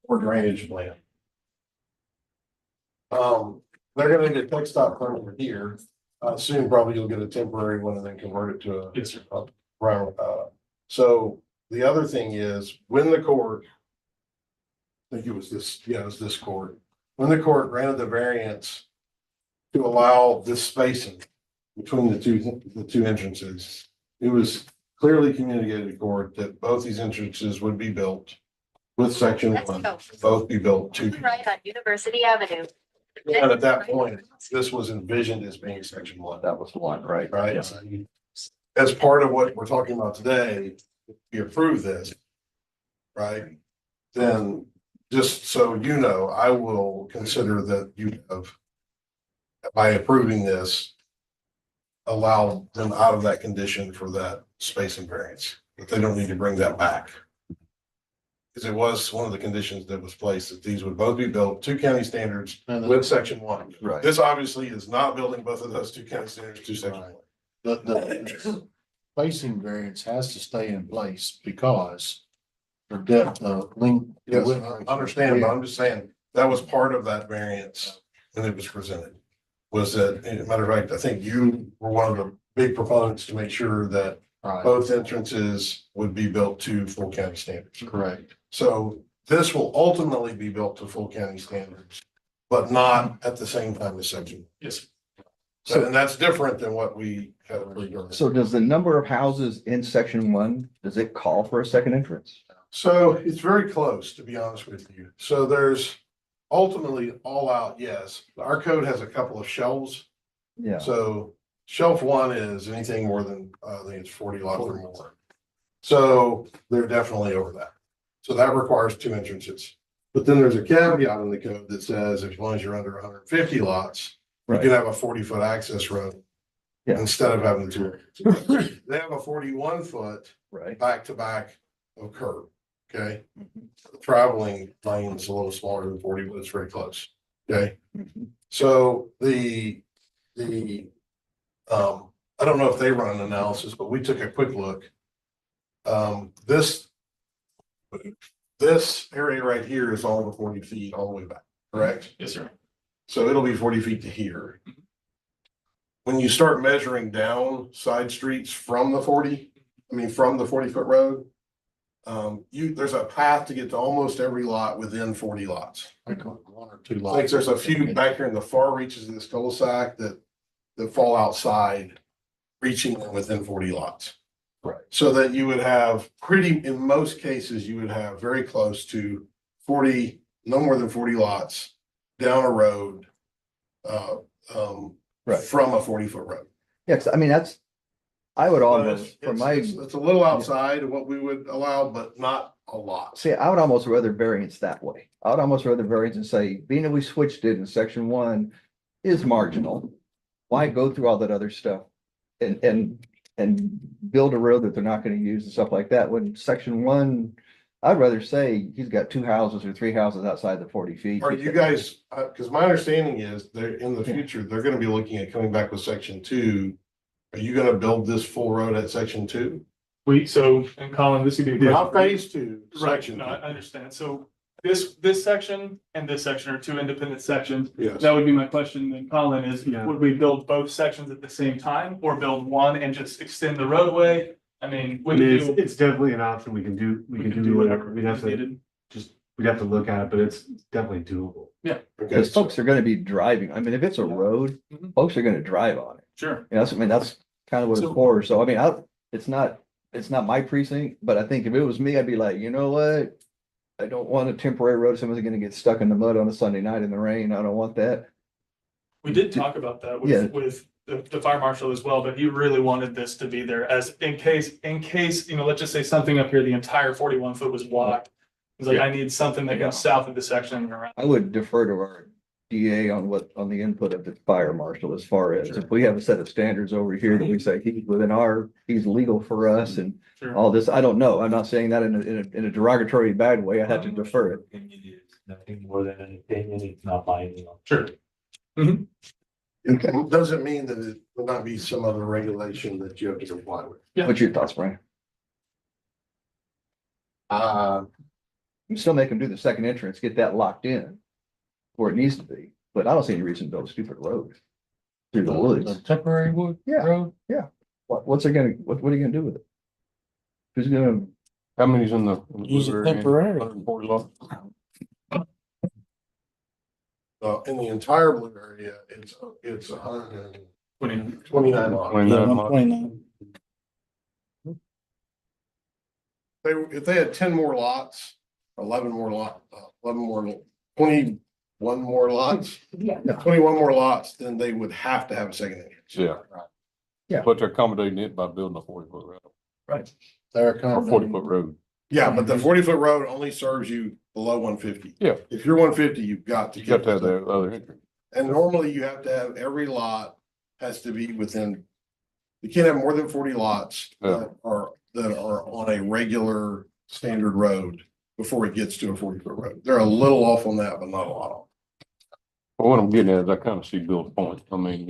or drainage plan. They're gonna get text stop permit here. Soon probably you'll get a temporary one and then convert it to a. Yes, sir. Round. So the other thing is when the court. I think it was this, yeah, it was this court. When the court granted the variance to allow this spacing between the two entrances, it was clearly communicated to court that both these entrances would be built with section one, both be built to. Right on University Avenue. And at that point, this was envisioned as being section one. That was the one, right? Right? Yeah. So as part of what we're talking about today, if you approve this, right? Then just so you know, I will consider that you have, by approving this, allow them out of that condition for that space and variance, that they don't need to bring that back. Because it was one of the conditions that was placed, that these would both be built to county standards with section one. Right. This obviously is not building both of those to county standards to section one. The spacing variance has to stay in place because the depth of length. Yes, I understand, but I'm just saying, that was part of that variance when it was presented. Was that, as a matter of fact, I think you were one of the big proponents to make sure that both entrances would be built to full county standards. Correct. So this will ultimately be built to full county standards, but not at the same time as section. Yes. So, and that's different than what we had originally. So does the number of houses in section one, does it call for a second entrance? So it's very close, to be honest with you. So there's ultimately all out, yes. Our code has a couple of shelves. Yeah. So shelf one is anything more than, I think it's 40 lots or more. So they're definitely over that. So that requires two entrances. But then there's a caveat in the code that says as long as you're under 150 lots, you can have a 40-foot access road. Yeah. Instead of having two. They have a 41-foot right back to back of curb. Okay. The traveling lane's a little smaller than 40, but it's very close. Okay. So the I don't know if they run an analysis, but we took a quick look. This area right here is all the 40 feet all the way back, correct? Yes, sir. So it'll be 40 feet to here. When you start measuring down side streets from the 40-foot road, there's a path to get to almost every lot within 40 lots. Like one or two I lots. think there's a few back here in the far reaches of this cul-de-sac that fall outside, reaching them within 40 lots. Right. So that you would have in most cases, you would have very close to 40, no more than 40 lots down a road, Right. from a 40-foot road. Yeah, 'cause, I mean, I would But almost, it's a little outside of what we would allow, but not a lot. see, I would almost rather variance that way. I would almost rather variance and say, being that we switched it in section one is marginal. Why go through all that other stuff and build a road that they're not gonna use and stuff like that, when section one, I'd rather say he's got 2 houses or 3 houses outside the 40 feet. Are you guys, because my understanding is they're in the future, they're gonna be looking at coming back with section two. Are you gonna build this full road at section two? And Colin, this would be a question. Not phase two, Right, section. no, I understand. So this section and this section are two independent sections. Yes. That would be my question then, Colin, is Yeah. would we build both sections at the same time or build one and just extend the roadway? I mean, we could do. It's definitely an option. We can do whatever. We'd have to Needed. we'd have to look at it, but it's definitely doable. Yeah, Because folks are gonna be driving. I mean, if it's a road, Mhm. folks are gonna drive on it. sure. You know, that's kind of what it's So- for. So I mean, it's not my precinct, but I think if it was me, I'd be like, you know what? I don't want a temporary road. Someone's gonna get stuck in the mud on a Sunday night in the rain. I don't want that. We did talk about that Yeah. with the fire marshal as well, but he really wanted this to be there as in case, let's just say something up here, the entire 41 foot was blocked. He's like, I need something that goes south of the section and around. I would defer to our DA on on the input of the fire marshal as far as if we have a set of standards over here that we say he's within he's legal for us and Sure. all this. I don't know. I'm not saying that in a derogatory bad way. I have to defer it. Opinion is nothing more than an opinion. It's not binding. Sure. It doesn't mean that it will not be some other regulation that you have to comply with. Yeah. What's your thoughts, Brian? You still make them do the second entrance, get that locked in where it needs to be, but I don't see any reason to build a stupid road through the woods. Temporary wood Yeah. road? What are you gonna do with it? Who's gonna? How many's in the? Use it temporary. 140 lot? In the entire blue area, it's 129 lots. 29 Yeah, lot. 129. If they had 10 more lots, 21 more lots, Yeah. 21 more lots, then they would have to have a second entrance. Yeah. Yeah. But they're accommodating it by building a 40-foot road, They're or coming. 40-foot road. Yeah, but the 40-foot road only serves you below 150. Yeah. If you're 150, you've got to. You got to have the other entrance. And normally you have to have every lot has to be within, you can't have more than 40 lots that are on a regular standard road before it gets to a 40-foot road. They're a little off on that, but not a lot off. Well, what I'm getting at is I kind of see Bill's point. I mean,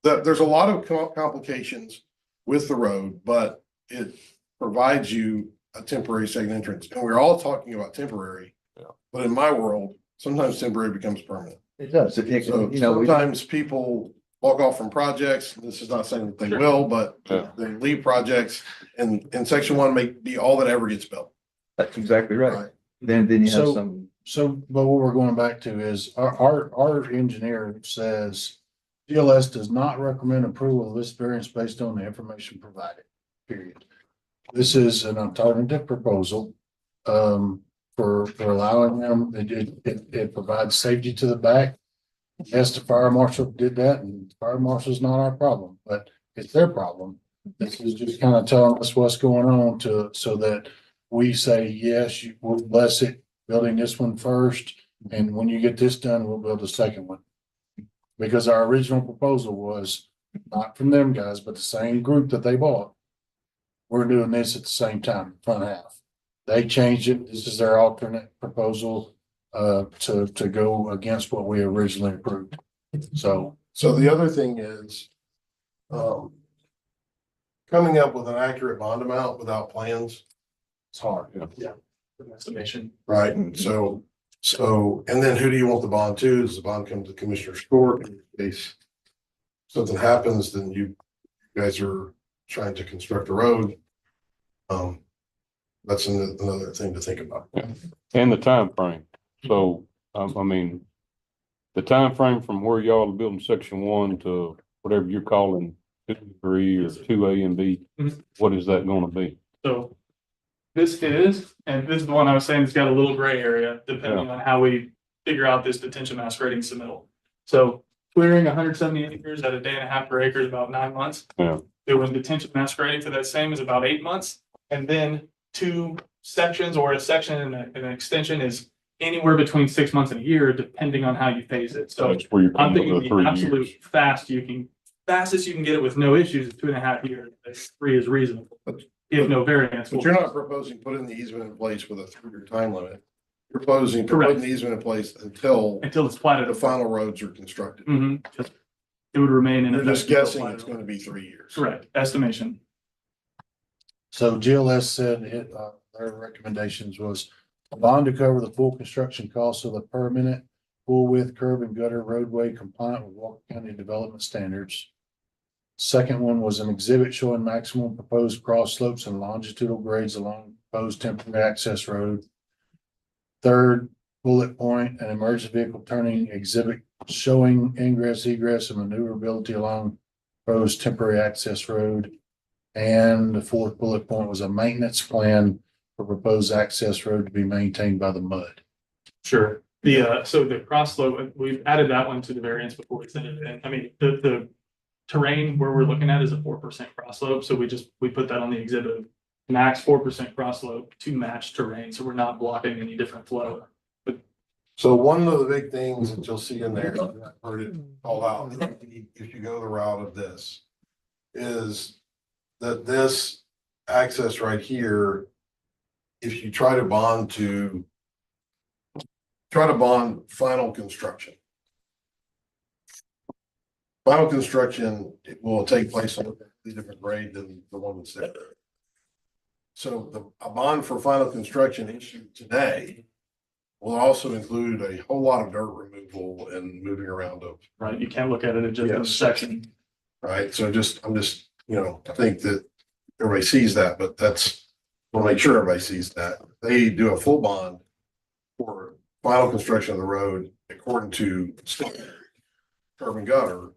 There's a lot of complications with the road, but it provides you a temporary second entrance. And we're all talking about temporary. Yeah. But in my world, sometimes temporary becomes permanent. It does. So We sometimes people walk off from projects. This is not saying that they will, but Yeah. they leave projects and section one may be all that ever gets built. That's exactly right. Right. Then you have So- some. So, but what we're going back to is our engineer says GLS does not recommend approval of this variance based on the information provided, period. This is an alternative proposal, for allowing them, it provides safety to the back. Yes, the fire marshal did that and fire marshal's not our problem, but it's their problem. This is just kind of telling us what's going on so that we say, yes, we'll bless it, building this one first. And when you get this done, we'll build a second one. Because our original proposal was not from them guys, but the same group that they bought. We're doing this at the same time, front half. They changed it. This is their alternate proposal to go against what we originally approved. So The other thing is, coming up with an accurate bond amount without plans, it's hard. Yeah. Estimation. Right? So, and then who do you want the bond to? Does the bond come to the commissioner's court in case something happens, then you guys are trying to construct a road? That's another thing to think about. and the time frame. So, I mean, the time frame from where y'all are building section 1 to whatever you're calling 2, 3 or 2A and B, what is that going to be? So this is the one I was saying, it's got a little gray area depending on how we figure out this detention mass grading submittal. So clearing 170 acres at a day and a half per acre is about 9 months. Yeah. Doing detention mass grading for that same is about 8 months. And then 2 sections or a section and an extension is anywhere between 6 months and a year, depending on how you phase it. So That's where you're I'm coming up thinking with the 3 absolute years. fastest you can get it with no issues is 2.5 years. 3 is reasonable. If no variance. But you're not proposing putting the easement in place with a 3-year time limit. You're proposing to put the easement in place until it's platted. The final roads are constructed. It would remain in. You're effect just until guessing platted. it's going to be 3 years. Correct, estimation. So GLS said their recommendations was a bond to cover the full construction costs of the permanent full width curb and gutter roadway compliant with Walker County development standards. Second one was an exhibit showing maximum proposed cross slopes and longitudinal grades along proposed temporary access road. Third bullet point, an emergency vehicle turning exhibit showing ingress, egress, and maneuverability along proposed temporary access road. And the fourth bullet point was a maintenance plan for proposed access road to be maintained by the MUD. Sure. So the cross slope, we've added that one to the variance before we send it in. I mean, the terrain where we're looking at is a 4% cross slope. So we put that on the exhibit, max 4% cross slope to match terrain. So we're not blocking any different flow. But So one of the big things that you'll see in there, I've heard it called out, if you go the route of this, is that this access right here, if you try to bond final construction. Final construction will take place on a completely different grade than the one that's there. So a bond for final construction issued today will also include a whole lot of dirt removal and moving around of. Right, you can't look at it as just a section. Right, so I think that everybody sees that, but we'll make sure everybody sees that. They do a full bond for final construction of the road according to curb and gutter.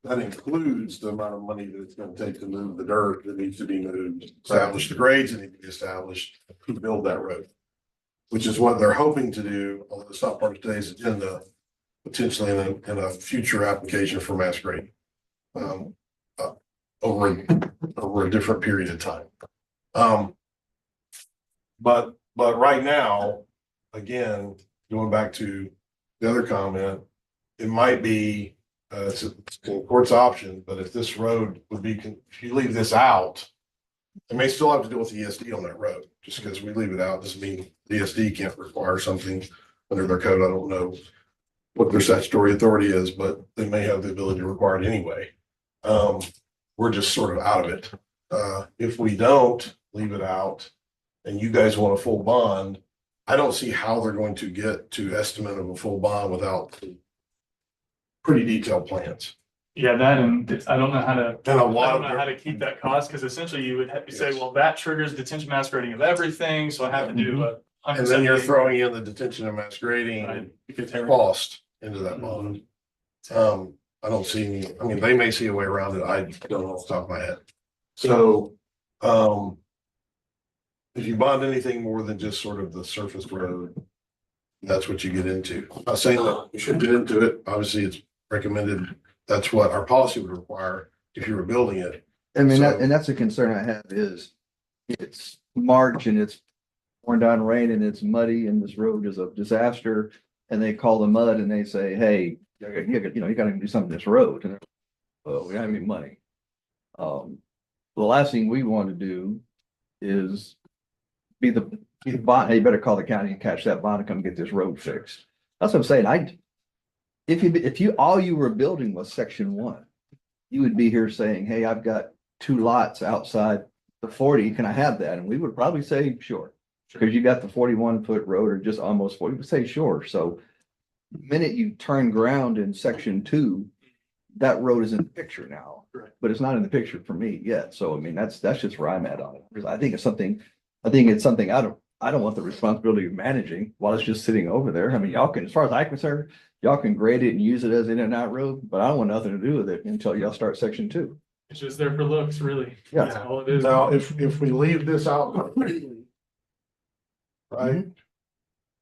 That includes the amount of money that it's gonna take to move the dirt that needs to be moved, establish the grades that need to be established, to build that road. Which is what they're hoping to do, although it's not part of today's agenda, potentially in a future application for mass grading. Over a different period of time. But right now, again, going back to the other comment, it might be, it's a court's option, but if this road would be, if you leave this out, it may still have to deal with the ESD on that road. Just because we leave it out doesn't mean the ESD can't require something under their code. I don't know what their statutory authority is, but they may have the ability to require it anyway. We're just sort of out of it. If we don't leave it out and you guys want a full bond, I don't see how they're going to get to estimate of a full bond without pretty detailed plans. Yeah, that, and I don't know how to, And I don't know how to keep that cost, because essentially you would have to say, well, that triggers detention mass grading of everything, so I have to do a. And then you're throwing in the detention and mass grading cost into that bond. I don't see any, I mean, they may see a way around it. I don't know off the top of my head. So, if you bond anything more than just sort of the surface road, that's what you get into. I'm not saying that you should get into it. Obviously, it's recommended. That's what our policy would require if you were building it. I mean, and that's a concern I have is it's March and it's pouring down rain and it's muddy and this road is a disaster. And they call the mud and they say, hey, you gotta do something to this road. And well, we don't have any money. The last thing we want to do is be the bond. Hey, you better call the county and catch that bond and come get this road fixed. That's what I'm saying. If you all you were building was section 1, you would be here saying, hey, I've got 2 lots outside the 40. Can I have that? And we would probably say, sure. Because you got the 41-foot road or just almost 40, we would say, sure. So the minute you turn ground in section 2, that road is in the picture now, but it's not in the picture for me yet. So, I mean, that's just where I'm at on it. Because I think it's something I don't want the responsibility of managing while it's just sitting over there. I mean, y'all can, as far as I'm concerned, y'all can grade it and use it as in and out road, but I don't want nothing to do with it until y'all start section 2. It's just there for looks, really. Yeah. That's all it is. Now, if we leave this out completely, right?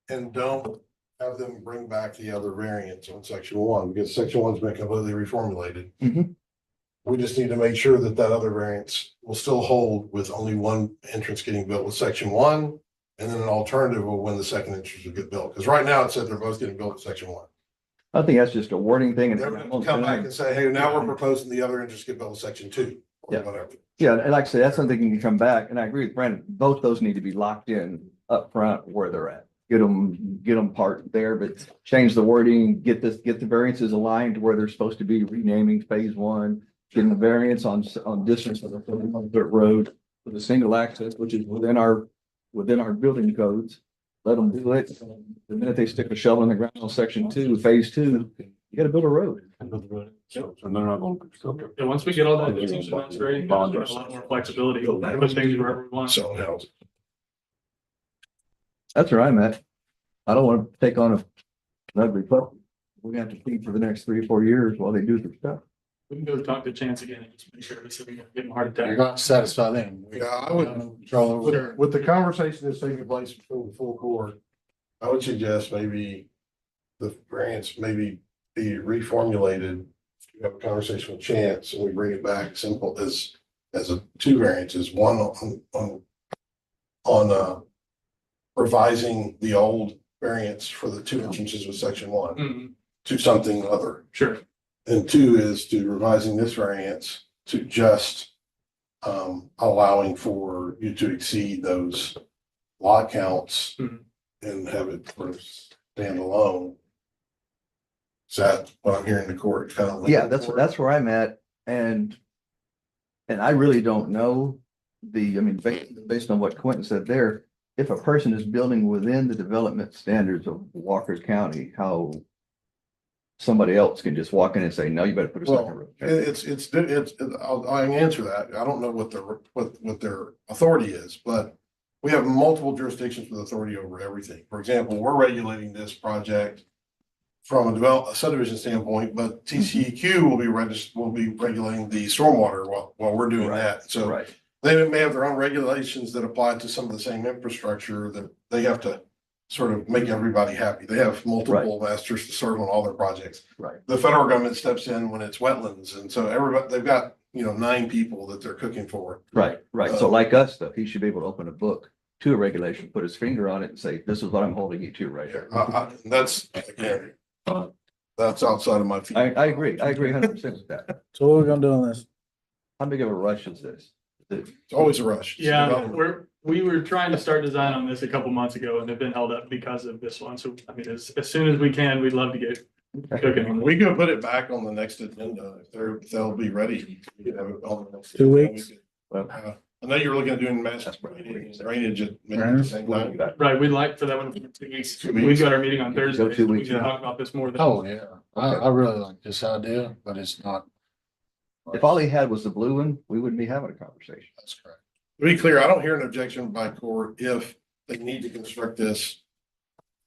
And don't have them bring back the other variants on section 1, because section 1's been completely reformulated. We just need to make sure that other variance will still hold with only one entrance getting built with section 1. And then an alternative will when the second entrance will get built. Because right now it said they're both getting built at section 1. I think that's just a wording thing. They're going to come back and say, hey, now we're proposing the other entrance get built with section 2. Or whatever. Yeah, and like I say, that's something you can come back, and I agree with Brandon, both those need to be locked in up front where they're at. Get them part there, but change the wording, get the variances aligned to where they're supposed to be, renaming phase 1, getting the variance on distance of the 41-foot road with a single access, which is within our building codes. Let them do it. The minute they stick a shovel in the ground on section 2, phase 2, you gotta build a road. And they're not going to. Yeah, once we get all that detention mass grading, we have a lot more flexibility, put things wherever we want. So That's where I'm at. I don't want to take on an ugly puppy. We have to feed for the next 3 or 4 years while they do their stuff. We can go talk to Chance again and just make sure we see we get a heart attack. You're not satisfied then. Yeah, I would, with the conversation that's taking place between the full court, I would suggest maybe the variance maybe be reformulated. You have a conversation with Chance and we bring it back simple as 2 variances, one on revising the old variance for the two entrances with section one Mhm. to something other. Sure. And two is to revising this variance to just allowing for you to exceed those lot counts Mhm. and have it sort of stand alone. Is that what I'm hearing the court kind of? Yeah, that's where I'm at, and I really don't know I mean, based on what Quentin said there, if a person is building within the development standards of Walker County, how somebody else can just walk in and say, no, you better put a second Well, roof. I can answer that. I don't know what their authority is, but we have multiple jurisdictions with authority over everything. For example, we're regulating this project from a subdivision standpoint, but TCEQ will be regulating the stormwater while we're doing that. So Right. they may have their own regulations that apply to some of the same infrastructure that they have to sort of make everybody happy. They have multiple masters to serve on all their projects. Right. The federal government steps in when it's wetlands. And so they've got, 9 people that they're cooking for. Right. So like us, though, he should be able to open a book to a regulation, put his finger on it and say, this is what I'm holding you to right here. That's, again, that's outside of my field. I agree 100% with that. So what are we gonna do on this? How big of a rush is this? It's always a rush. Yeah, we were trying to start design on this a couple months ago and have been held up because of this one. So, I mean, as soon as we can, we'd love to get cooking on it. We can put it back on the next agenda if they'll be ready. We can have it on the next 2 weeks? agenda. I know you're looking at doing mass drainage at the same time. Right, we'd like for that one in 2 weeks. 2 weeks. We've got our meeting on Thursday. 2 We weeks. can talk about this more. Oh, yeah. I really like this idea, but it's not. If all he had was the blue one, we wouldn't be having a conversation. That's correct. To be clear, I don't hear an objection by court if they need to construct this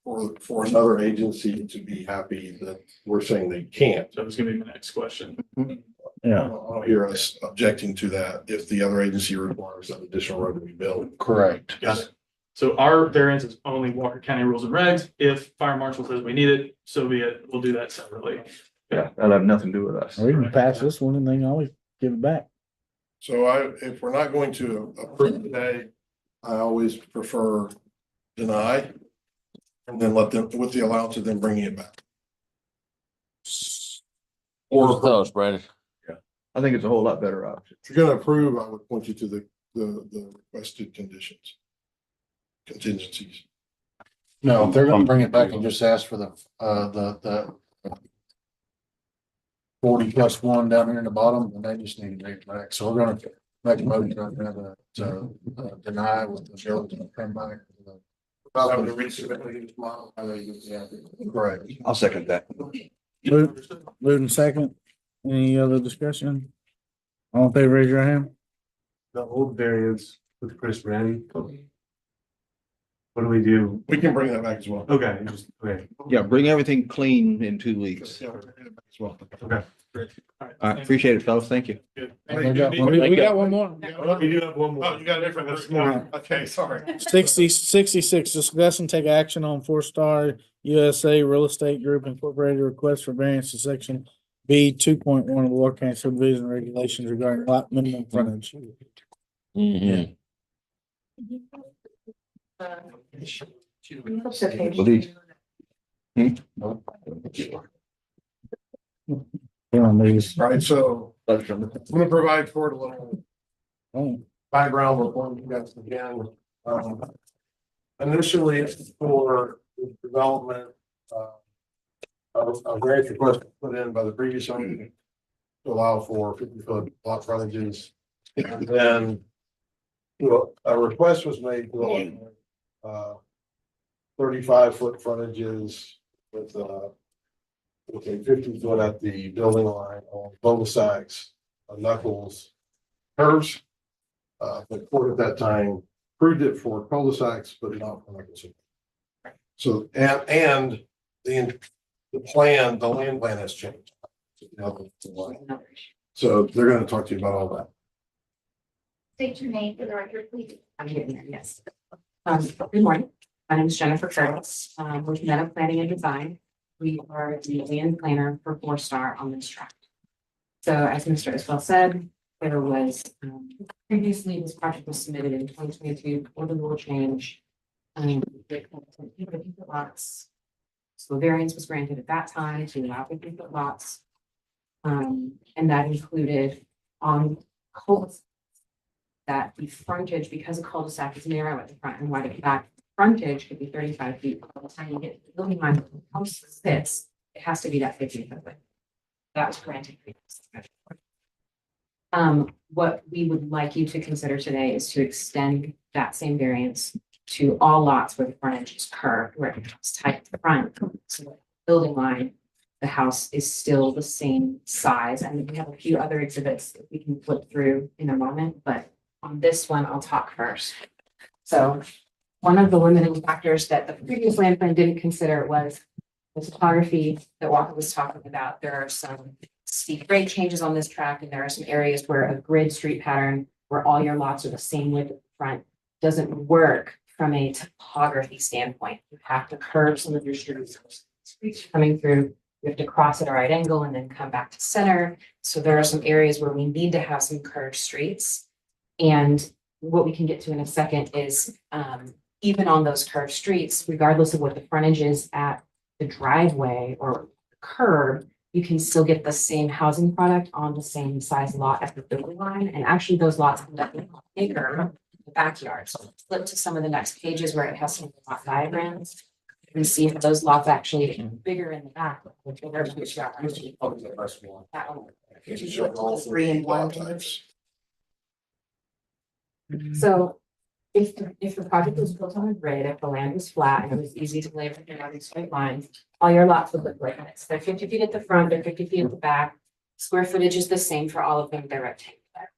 for another agency to be happy that we're saying they can't. That was gonna be my next question. I don't hear us objecting to that if the other agency requires that additional road to be built. Correct. Got it. So our variance is only Walker County rules and regs. If fire marshal says we need it, so be it. We'll do that separately. Yeah, that'll have nothing to do with us. We can pass this one and then always give it back. So if we're not going to approve today, I always prefer deny. And then let them, with the allowance of them bringing it back. Or those, Brandon. I think it's a whole lot better option. If you're gonna approve, I would point you to the requested conditions. Contingencies. No, if they're gonna bring it back and just ask for the 40+1 down here in the bottom, and they just need to take it back. So we're gonna make a motion right now to deny with the bill to come back. Having to resubmit this model. Correct. I'll second that. Moving second. Any other discussion? All in favor, raise your hand. The old variance with Chris Brand. What do we do? We can bring that back as well. Okay, okay. Yeah, bring everything clean in 2 weeks. Yeah, we'll bring it back as well. Okay. All All right, appreciate it, fellas. Thank you. Good. We got one more. We do have one more. Oh, you got a different. Okay, sorry. 66, discuss and take action on 4-Star USA Real Estate Group Incorporated request for variance to section B 2.1 of the Walker County subdivision regulations regarding lot minimum frontage. Mhm. All right, so I'm gonna provide for a little background before you guys begin. Initially, it's for the development, a variance request put in by the previous owner to allow for 50-foot lot frontages. And then, a request was made to 35-foot frontages with a 50-foot at the building line on cul-de-sacs, knuckles, curves. The court at that time approved it for cul-de-sacs, but not for knuckles. So, and the plan, the land plan has changed. So they're gonna talk to you about all that. State your name for the record, please. I'm getting there, yes. Good morning. My name is Jennifer Curtis, with Meta Planning and Design. We are the land planner for 4-Star on this tract. So as Mr. Isbell said, there was previously this project was submitted in 2022 for the rule change. Lots. So variance was granted at that time to allow 50-foot lots. And that included on cul that the frontage, because a cul-de-sac is narrow at the front and wide at the back, frontage could be 35 feet. By the time you get to the building line, the house sits, it has to be that 50-foot width. That was granted previously. What we would like you to consider today is to extend that same variance to all lots where the frontage is curved, where it's tight to the front. So the building line, the house is still the same size. And we have a few other exhibits that we can flip through in a moment, but on this one, I'll talk first. So one of the limiting factors that the previous land plan didn't consider was the topography that Walker was talking about. There are some steep grade changes on this track, and there are some areas where a grid street pattern where all your lots are the same width at the front doesn't work from a topography standpoint. You have to curve some of your streets coming through. You have to cross at a right angle and then come back to center. So there are some areas where we need to have some curved streets. And what we can get to in a second is even on those curved streets, regardless of what the frontage is at the driveway or the curb, you can still get the same housing product on the same size lot as the building line. And actually those lots end up being bigger in the backyard. So let's flip to some of the next pages where it has some lot diagrams. You can see if those lots actually get bigger in the back. With bigger backyard. That one. 3 and 1. So if the project was built on a grid, if the land was flat and it was easy to lay everything out in straight lines, all your lots would look like this. They're 50 feet at the front, they're 50 feet at the back. Square footage is the same for all of them, they're rectangular.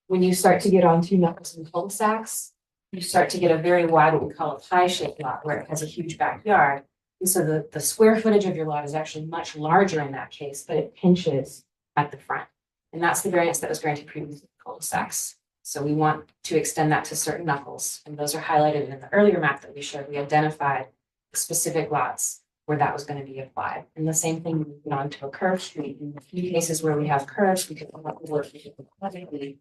When you start to get onto knuckles and cul-de-sacs, you start to get a very wide, what we call a pie-shaped lot, where it has a huge backyard. And so the square footage of your lot is actually much larger in that case, but it pinches at the front. And that's the variance that was granted previously in cul-de-sacs. So we want to extend that to certain knuckles, and those are highlighted in the earlier map that we showed. We identified specific lots where that was going to be applied. And the same thing moving on to a curved street. In a few cases where we have curves, we can work logically.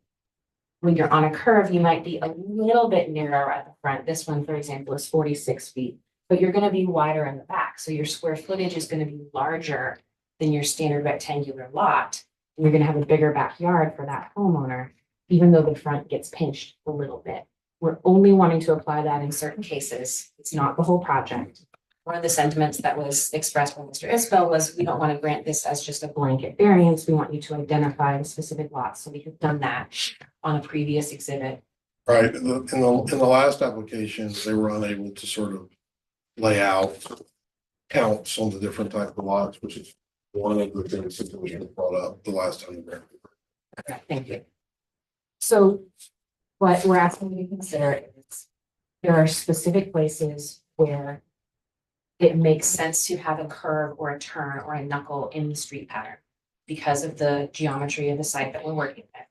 When you're on a curve, you might be a little bit narrower at the front. This one, for example, is 46 feet, but you're going to be wider in the back. So your square footage is going to be larger than your standard rectangular lot. And you're going to have a bigger backyard for that homeowner, even though the front gets pinched a little bit. We're only wanting to apply that in certain cases. It's not the whole project. One of the sentiments that was expressed by Mr. Isbell was, we don't want to grant this as just a blanket variance. We want you to identify the specific lots. So we have done that on a previous exhibit. Right, in the last application, they were unable to sort of lay out counts on the different type of lots, which is one of the things that was brought up the last time. Okay, thank you. So what we're asking you to consider is there are specific places where it makes sense to have a curve or a turn or a knuckle in the street pattern because of the geometry of the site that we're working with.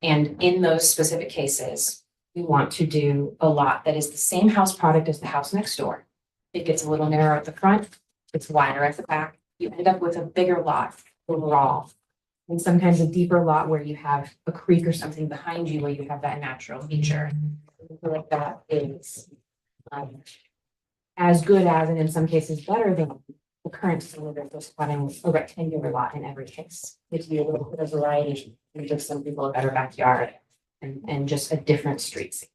And in those specific cases, we want to do a lot that is the same house product as the house next door. It gets a little narrower at the front, it's wider at the back. You end up with a bigger lot overall. And sometimes a deeper lot where you have a creek or something behind you where you have that natural feature. I feel like that is as good as, and in some cases better than the current standard for spotting a rectangular lot in every case. Gives you a little bit of variety and gives some people a better backyard and just a different street scene.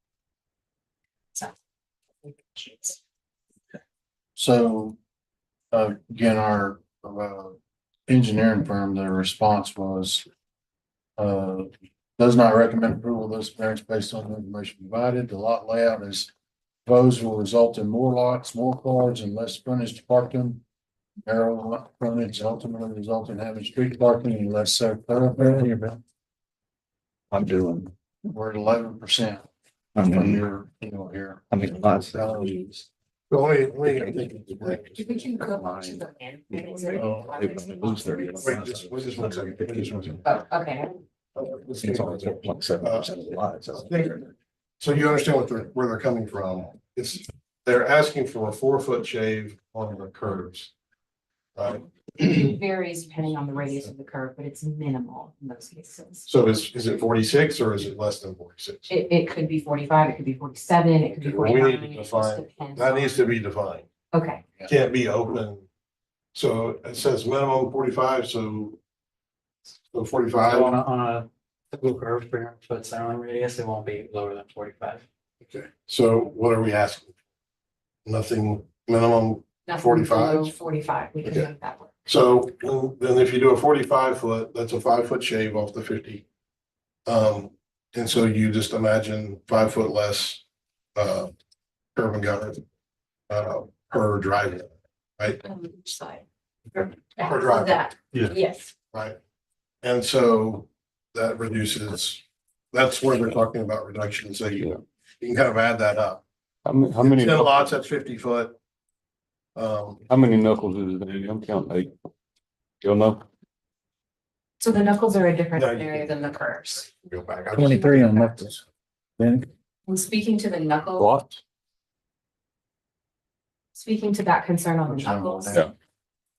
So, again, our engineering firm, their response was, does not recommend approval of this variance based on the information provided. The lot layout is proposed will result in more lots, more cars, and less frontage to park them. Narrow lot frontage ultimately result in having street parking and less thoroughfare. I'm doing. We're at 11%. I'm From doing your, here. I mean, lots of. Let me Lose 30. Wait, just one second. Oh, okay. It's only 0.7% of the lots. So you understand where they're coming from. They're asking for a 4-foot shave on the curves. Right? It varies depending on the radius of the curve, but it's minimal in those cases. So is it 46 or is it less than 46? It could be 45, it could be 47, it could be We need 49. to It just define, depends that needs to on- be defined. Okay, Can't be open. So it says minimum 45, so 45. So on a typical curve for foot sound radius, it won't be lower than 45. Okay, so what are we asking? Nothing, minimum nothing 45? below 45, we can Okay. make that work. So then if you do a 45 foot, that's a 5 foot shave off the 50. And so you just imagine 5 foot less curb and gutter per driveway, right? On each side. Per driveway. That, Yeah. yes. Right. And so that reduces, that's where they're talking about reduction. So you can kind of add that up. How many? 10 lots at 50 foot. How many knuckles is it? I'm counting 8. You'll know. So the knuckles are a different No, you area than the curves. Go back. 23 on knuckles. Then When speaking to the knuckle, What? speaking to that concern on the knuckles. Yeah.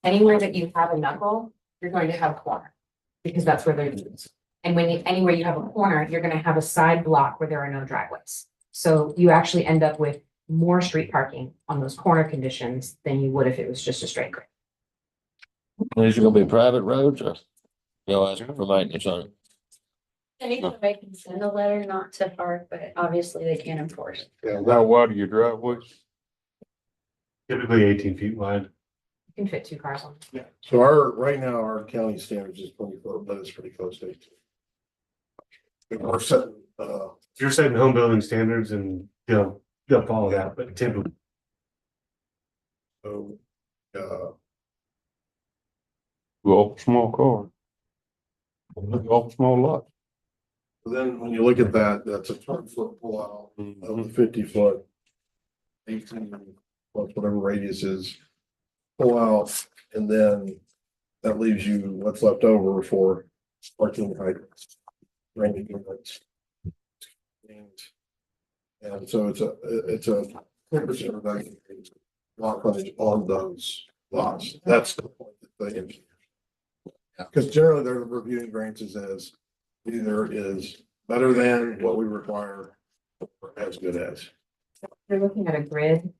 Anywhere that you have a knuckle, you're going to have a corner, because that's where they're used. And anywhere you have a corner, you're gonna have a side block where there are no driveways. So you actually end up with more street parking on those corner conditions than you would if it was just a straight grade. These are gonna be private roads or you'll ask for maintenance on it? Anything they can send a letter not to park, but obviously they can't enforce it. Yeah, How wide are your driveways? Typically 18 feet wide. You can fit 2 cars on. Yeah. So right now, our county standards is 20 foot, but it's pretty close to 18. We're setting, If you're setting home building standards and they'll follow that, but typically. so, Go off a small car. Go off a small lot. then when you look at that, that's a 20 foot pull out of the 50 foot. 18 plus whatever radius is, pull out, and then that leaves you what's left over for parking hydrants. Raining units. And so it's a 10% reduction in lot frontage on those lots. That's the point that they engineer. Because generally they're reviewing variances as either is better than what we require or as good as. You're looking at a grid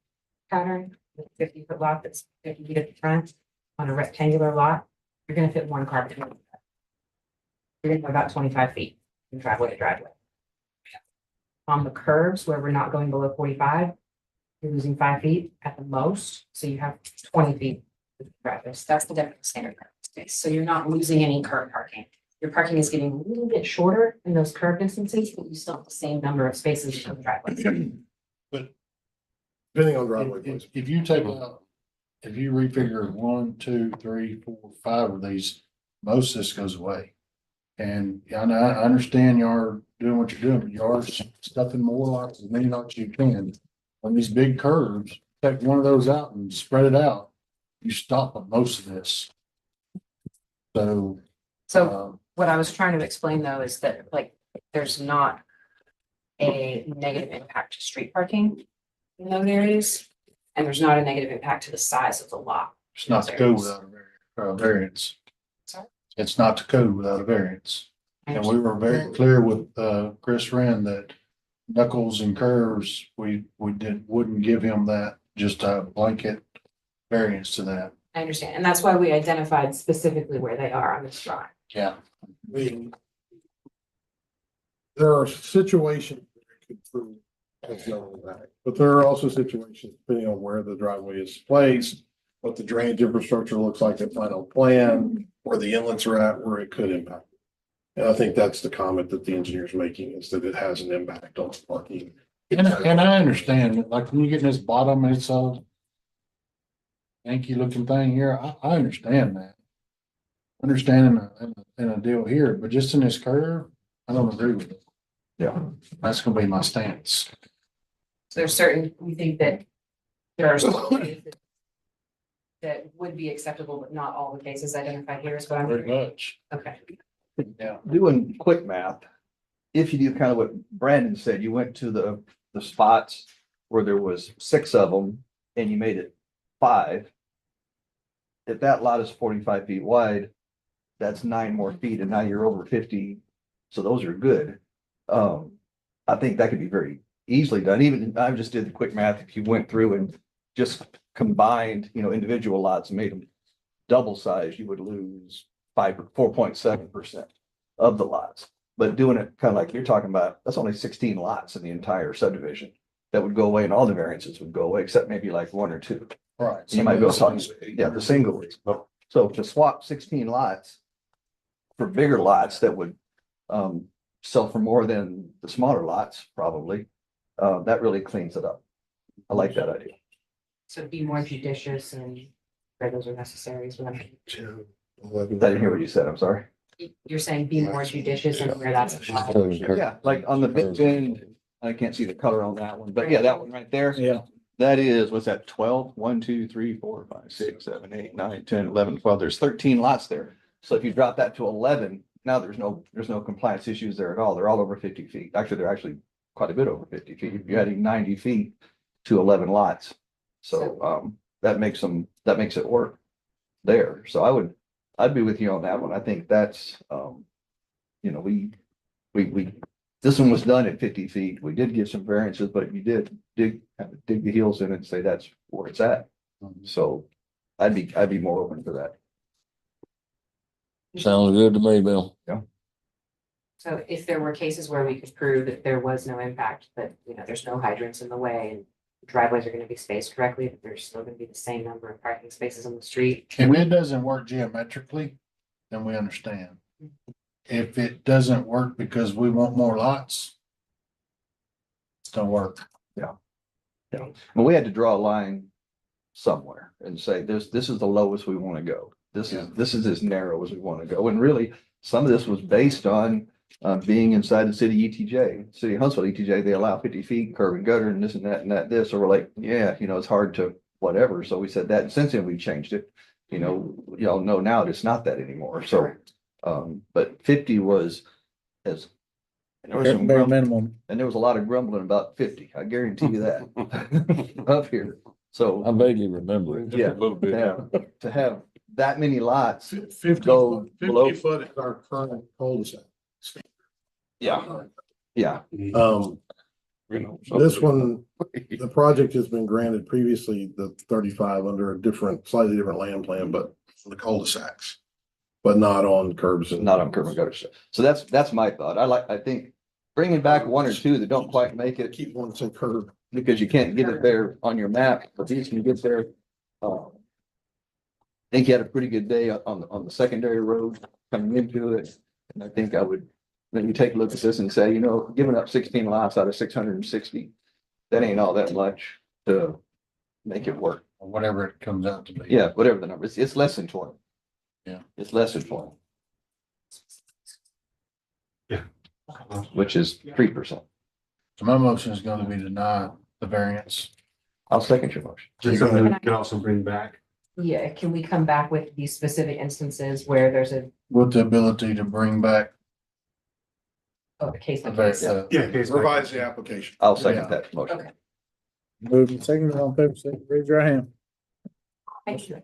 pattern, with 50-foot lot that's 50 feet at the front on a rectangular lot. You're gonna fit 1 car between them. You're gonna have about 25 feet from driveway to driveway. On the curves where we're not going below 45, you're losing 5 feet at the most, so you have 20 feet. with driveways. That's the difference standard parking space. So you're not losing any curb parking. Your parking is getting a little bit shorter in those curb distances, but you still have the same number of spaces for the driveway. But depending on driveway. If you take out, if you refigure 1, 2, 3, 4, 5 of these, most of this goes away. And I understand you are doing what you're doing, but you are stuffing more lots as many lots you can. On these big curves, take one of those out and spread it out. You stop on most of this. So. So what I was trying to explain though is that like, there's not a negative impact to street parking in those areas. And there's not a negative impact to the size of the lot. It's not to go without a variance. Sorry? It's not to code without a variance. And we were very clear with Chris Wren that knuckles and curves, we wouldn't give him that, just a blanket variance to that. I understand. And that's why we identified specifically where they are on this drawing. Yeah. There are situations where it could prove as going back, but there are also situations depending on where the driveway is placed, what the drainage infrastructure looks like at final plan, where the inlets are at, where it could impact. And I think that's the comment that the engineer's making, is that it has an impact on parking. And I understand, like when you get in this bottom, it's a Yankee looking thing here. I understand that. Understanding in a deal here, but just in this curve, I don't agree with it. Yeah, that's gonna be my stance. So there's certain, we think that there are some ways that would be acceptable, but not all the cases identified here is what I'm. Very much. Okay. Yeah. Doing quick math, if you do kind of what Brandon said, you went to the spots where there was 6 of them and you made it 5. if that lot is 45 feet wide, that's 9 more feet and now you're over 50. So those are good. I think that could be very easily done. Even, I just did the quick math. If you went through and just combined, individual lots and made them double size, you would lose 4.7% of the lots. But doing it kind of like you're talking about, that's only 16 lots in the entire subdivision that would go away, and all the variances would go away, except maybe like 1 or 2. Right. You might go talk, the singles. So to swap 16 lots for bigger lots that would sell for more than the smaller lots, probably, that really cleans it up. I like that idea. So be more judicious and where those are necessary as well. I didn't hear what you said. I'm sorry. You're saying be more judicious and where that's. Yeah, like on the big end, I can't see the color on that one, but yeah, that one right there. Yeah. That is, what's that, 12? 1, 2, 3, 4, 5, 6, 7, 8, 9, 10, 11, 12. There's 13 lots there. So if you drop that to 11, now there's no compliance issues there at all. They're all over 50 feet. Actually, they're actually quite a bit over 50 feet. You're adding 90 feet to 11 lots. So that makes it work there. So I'd be with you on that one. I think that's, this one was done at 50 feet. We did get some variances, but you did dig the heels in it and say that's where it's at. So I'd be more open for that. Sounds good to me, Bill. Yeah. So if there were cases where we could prove that there was no impact, that, there's no hydrants in the way and driveways are going to be spaced correctly, that there's still going to be the same number of parking spaces on the street. If it doesn't work geometrically, then we understand. If it doesn't work because we want more lots, it's don't work. Yeah. Well, we had to draw a line somewhere and say, this is the lowest we want to go. This is as narrow as we want to go. And really, some of this was based on being inside the city ETJ, city of Huntsville ETJ. They allow 50 feet curb and gutter and this and that and that, this. So we're like, yeah, it's hard to whatever. So we said that, and since then we changed it. Y'all know now it's not that anymore. So, but 50 was as. And there was some Bare minimum. and there was a lot of grumbling about 50. I guarantee you that up here. So I vaguely remember it. yeah, A little bit. to have that many lots. 50 Go below- foot is our current cul-de-sac. Yeah. This one, the project has been granted previously the 35 under a slightly different land plan, but for the cul-de-sacs. But not on curbs and. Not on curb and gutter. So that's my thought. I think bringing back 1 or 2 that don't quite make it, Keep one that's curb. because you can't get it there on your map, but these can get there. I think you had a pretty good day on the secondary road coming into it. And I think then you take a look at this and say, giving up 16 lots out of 660, that ain't all that much to make it work. Or whatever it comes out to be. Yeah, whatever the number is, it's less than 20. Yeah. It's less than 20. Yeah. Which is 3%. So my motion is going to be deny the variance. I'll second your motion. Just something we can also bring back. Yeah, can we come back with these specific instances where there's a With the ability to bring back case by the case? variance. Revise the application. I'll second that motion. Okay. Moved and seconded, all in favor, say, raise your hand. Thank you.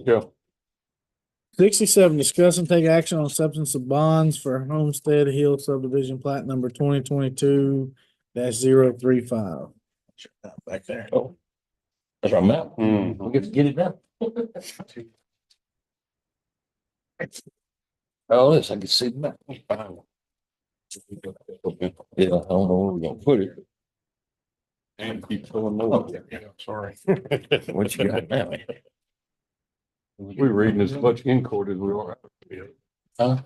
Yeah. 67, discuss and take action on acceptance of bonds for Homestead Hill subdivision plat number 2022-035. Back there. Oh, that's our map. Mhm. We get to get it done. Oh, yes, I can see the map. Yeah, I don't know where we're gonna put it. And keep going over. Yeah, sorry. What you got now? We're reading as much in court as we are. Huh?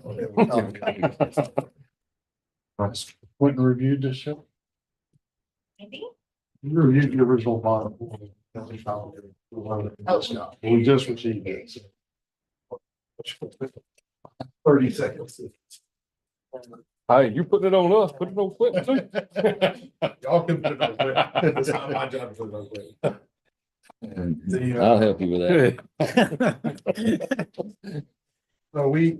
Went and reviewed this show. Maybe. You reviewed the original bond. We just received it. 30 seconds. Hey, you putting it on us, put it on Quentin too. Y'all can put it on there. It's not my job to put it on there. I'll help you with that. So we,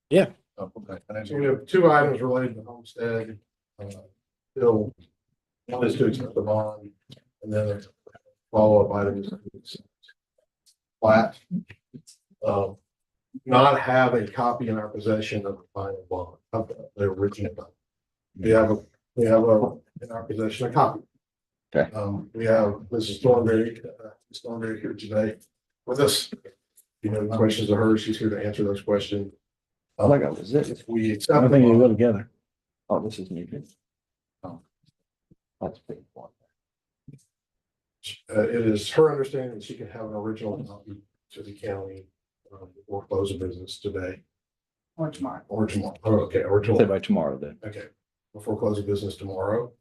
Yeah. so we have 2 items related to homestead, bill One is to accept the bond, and then there's follow-up items. Plat. Not have a copy in our possession of the final bond, of the original bond. We have in our possession a copy. Okay. We have Mrs. Thornberry here today with us. You know, the questions of her, she's here to answer those questions. Oh my God, was it? If we I accept the think you go bond, together. Oh, this is new. Oh. That's a big one. it is her understanding that she can have an original copy to the county before close of business today. Or tomorrow. Or tomorrow. Oh, okay, or Say tomorrow. by tomorrow then. Okay, before close of business tomorrow.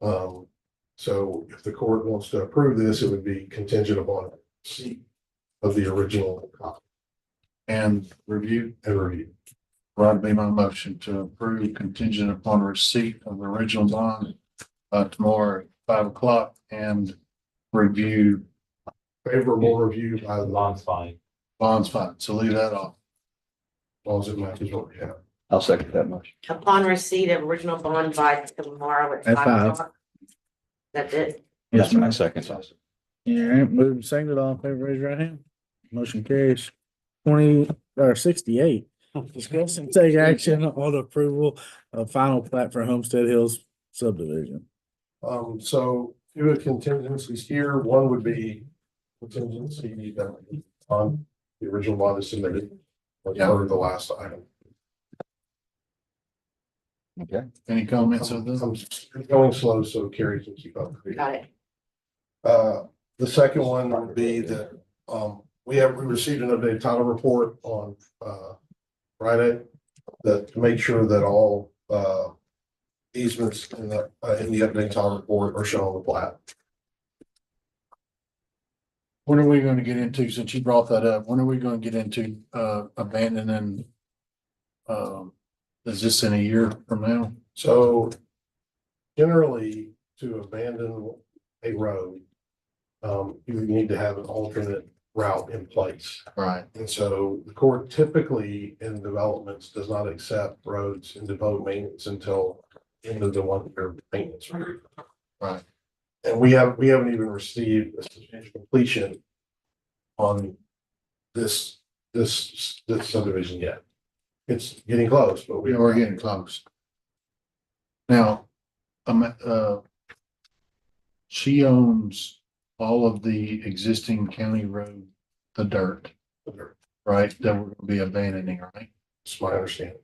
So if the court wants to approve this, it would be contingent upon receipt of the original copy And review. and review. That'd be my motion to approve contingent upon receipt of the original bond tomorrow at 5 o'clock and review. Favorable review by the Bond's fine. Bond's fine, so leave that off. as long as it matches what we have. I'll second that motion. Upon receipt of original bond by tomorrow at At 5 5. o'clock. That's it. That's my second also. All right, moved and seconded, all in favor, raise your right hand. Motion carries 68. Discuss and take action on approval of final plat for Homestead Hills subdivision. So few contingencies here, one would be contingency that on the original bond is submitted. Or the last item. Okay. Any comments on this? I'm going slow so Carrie can keep up. Got it. The second one would be that, we received an updated title report on, Friday. That to make sure that all, easements in the updated title report are shown on the plat. When are we gonna get into, since you brought that up, when are we gonna get into abandoning? Is this in a year from now? So generally, to abandon a road, you need to have an alternate route in place. Right. And so the court typically in developments does not accept roads and devote maintenance until end of the 1 year maintenance period. Right. And we haven't even received a substantial completion on this subdivision yet. It's getting close, but We're getting close. Now, she owns all of the existing county road, the dirt, right, that we're gonna be abandoning, right? That's my understanding.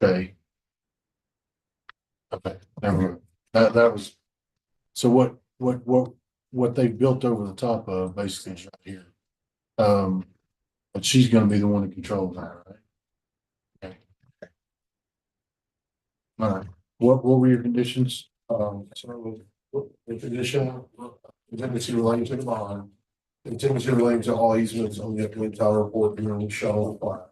Okay. Okay, never mind. That was, so what they built over the top of basically is right here. But she's gonna be the one that controls that, right? Okay. All right, what were your conditions? So the condition, contingency relating to the bond, contingency relating to all easements on the upcoming title report being shown on the plat.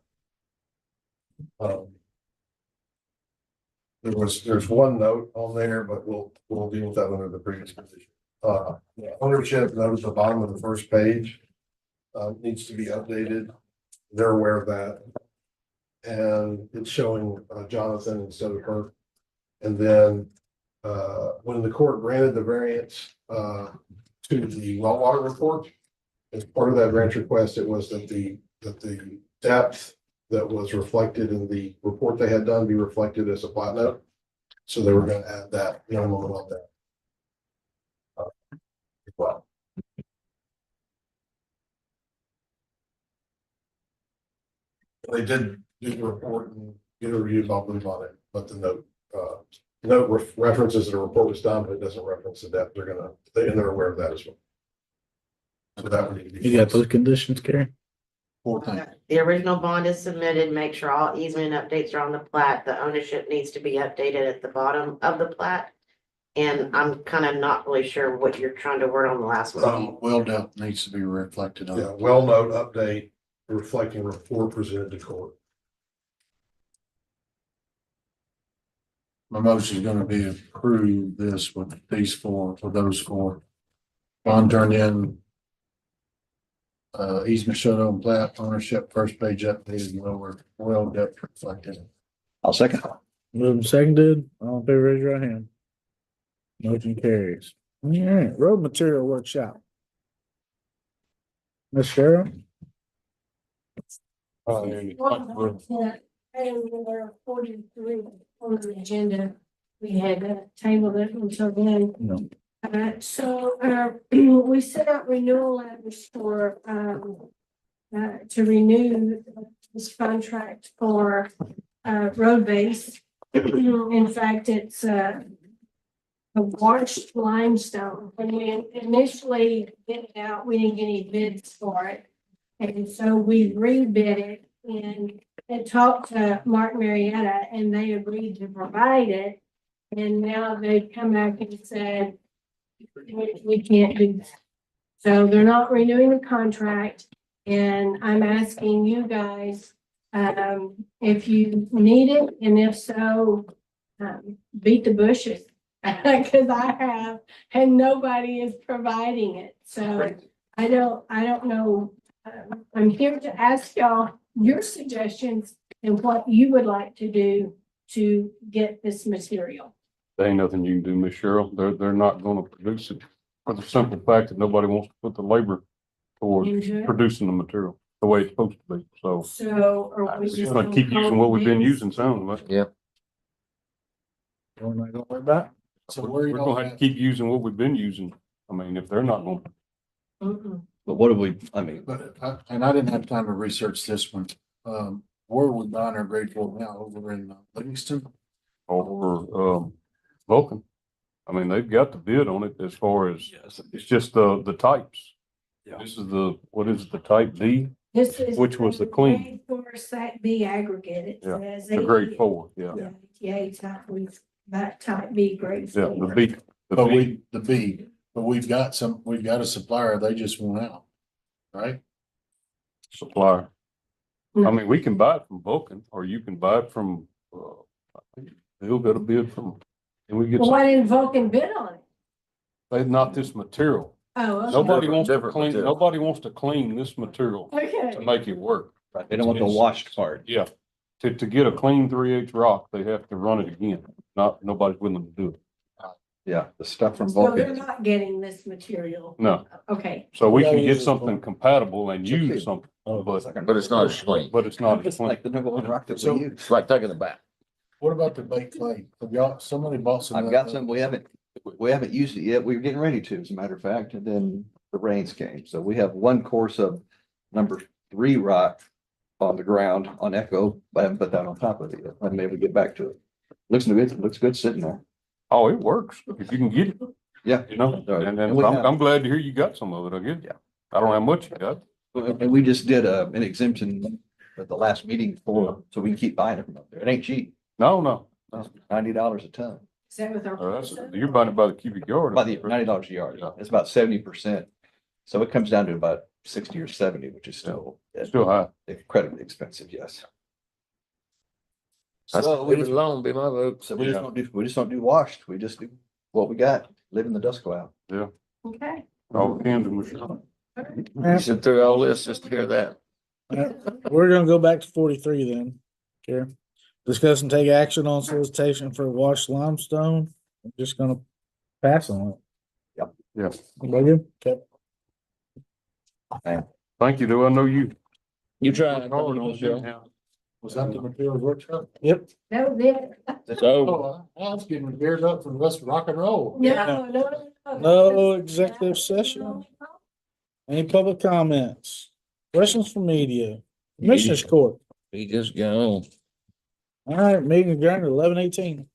There's one note on there, but we'll deal with that under the previous condition. Ownership notice at the bottom of the first page needs to be updated. They're aware of that. And it's showing Jonathan instead of her. And then when the court granted the variance to the well water report, as part of that variance request, it was that the depth that was reflected in the report they had done be reflected as a plat note. So they were going to add that minimum on that. As well. They did do the report and get a review on it, but the note references the report was done, but it doesn't reference the depth. They're aware of that as well. So that would need to be. You got those conditions, Carrie? The original bond is submitted. Make sure all easement updates are on the plat. The ownership needs to be updated at the bottom of the plat. And I'm kind of not really sure what you're trying to word on the last one. Well depth needs to be reflected on. Yeah, well note update reflecting report presented to court. My motion is gonna be approve this with these four, for those four. Bond turned in. Easement showed on plat, ownership, first page updated, lower, well depth reflected. I'll second. Moved and seconded, all in favor, raise your right hand. Motion carries. All right, road material workshop. Ms. Cheryl? Item number 43 on the agenda, we had tabled it until then. No. We set out renewal letters for, to renew this contract for, road base. In fact, it's, a washed limestone. When we initially bid it out, we didn't get any bids for it. And so we rebid it and talked to Mark Marietta and they agreed to provide it. And now they've come back and said, we can't do that. So they're not renewing the contract. And I'm asking you guys, if you need it, and if so, beat the bushes. Cause I have, and nobody is providing it. So I don't know. I'm here to ask y'all your suggestions and what you would like to do to get this material. There ain't nothing you can do, Miss Cheryl. They're not gonna produce it for the simple fact that nobody wants to put the labor towards Into it? producing the material the way it's supposed to be. So So are I'm we just gonna keep using what we've been using, sounds like. Yep. What am I gonna worry about? So We're gonna have to keep using what we've been using. I mean, if they're not gonna. But what do we, I mean, But I didn't have time to research this one. Where are we buying our grade four now? Over in Livingston? Or Vulcan. I mean, they've got the bid on it as far as, it's just the types. Yeah. This is what is it, the type D? This is. Which was the clean. Grade 4 Site B aggregate. It Yeah, says the grade 4, yeah. Yeah, type, that type B grade. Yeah, the B. But we've got a supplier, they just went out, right? Supplier. I mean, we can buy it from Vulcan, or you can buy it from, I think they'll get a bid from, and we get Well, why some, didn't Vulcan bid on it? they not this material. Oh, okay. Nobody wants to different clean, material. nobody wants to clean this material to Okay. make it work. they don't want the washed part. Yeah, to get a clean 3/8 rock, they have to run it again. Nobody's willing to do it. Yeah, the stuff from So they're Vulcan. not getting this material. No, Okay. so we Yeah, can use get this something compatible and use something, But it's not as clean. but it's not as It's clean. like the number one rock that So- we use. It's like taking it back. What about the baked clay? Have y'all, somebody bought some? I've got some, we haven't used it yet. We were getting ready to, as a matter of fact, and then the rains came. So we have one course of number 3 rock on the ground on Echo, but I haven't put that on top of it yet. I'm able to get back to it. Looks good sitting there. Oh, it works if you can get it, Yeah. you know, and And we have- I'm glad to hear you got some of it, I guess. Yeah. I don't have much you got. And we just did an exemption at the last meeting so we can keep buying it from up there. It ain't cheap. No. $90 a ton. Is that with our? You're buying it by the cubic yard. By the $90 a yard. Yeah. It's about 70%. So it comes down to about 60 or 70, which is still Still high. incredibly expensive, yes. That's, leave it alone, be my vote. So we just don't do washed. We just do what we got, live in the dust cloud. Yeah. Okay. All depends on what You sit through all this just to hear that. We're gonna go back to 43 then. Okay. Discuss and take action on solicitation for washed limestone. I'm just gonna pass on it. Yeah. Everybody good? Okay. Thank you, though. I know you. You tried. Hard on it, Joe. yeah. Was that the materials workshop? Yep. That was it. So, Oh, I was getting geared up for the rest of rock and roll. No. No executive session. Any public comments? Questions from media? Commissioners Court. he just gone. All right, meeting adjourned at 11:18.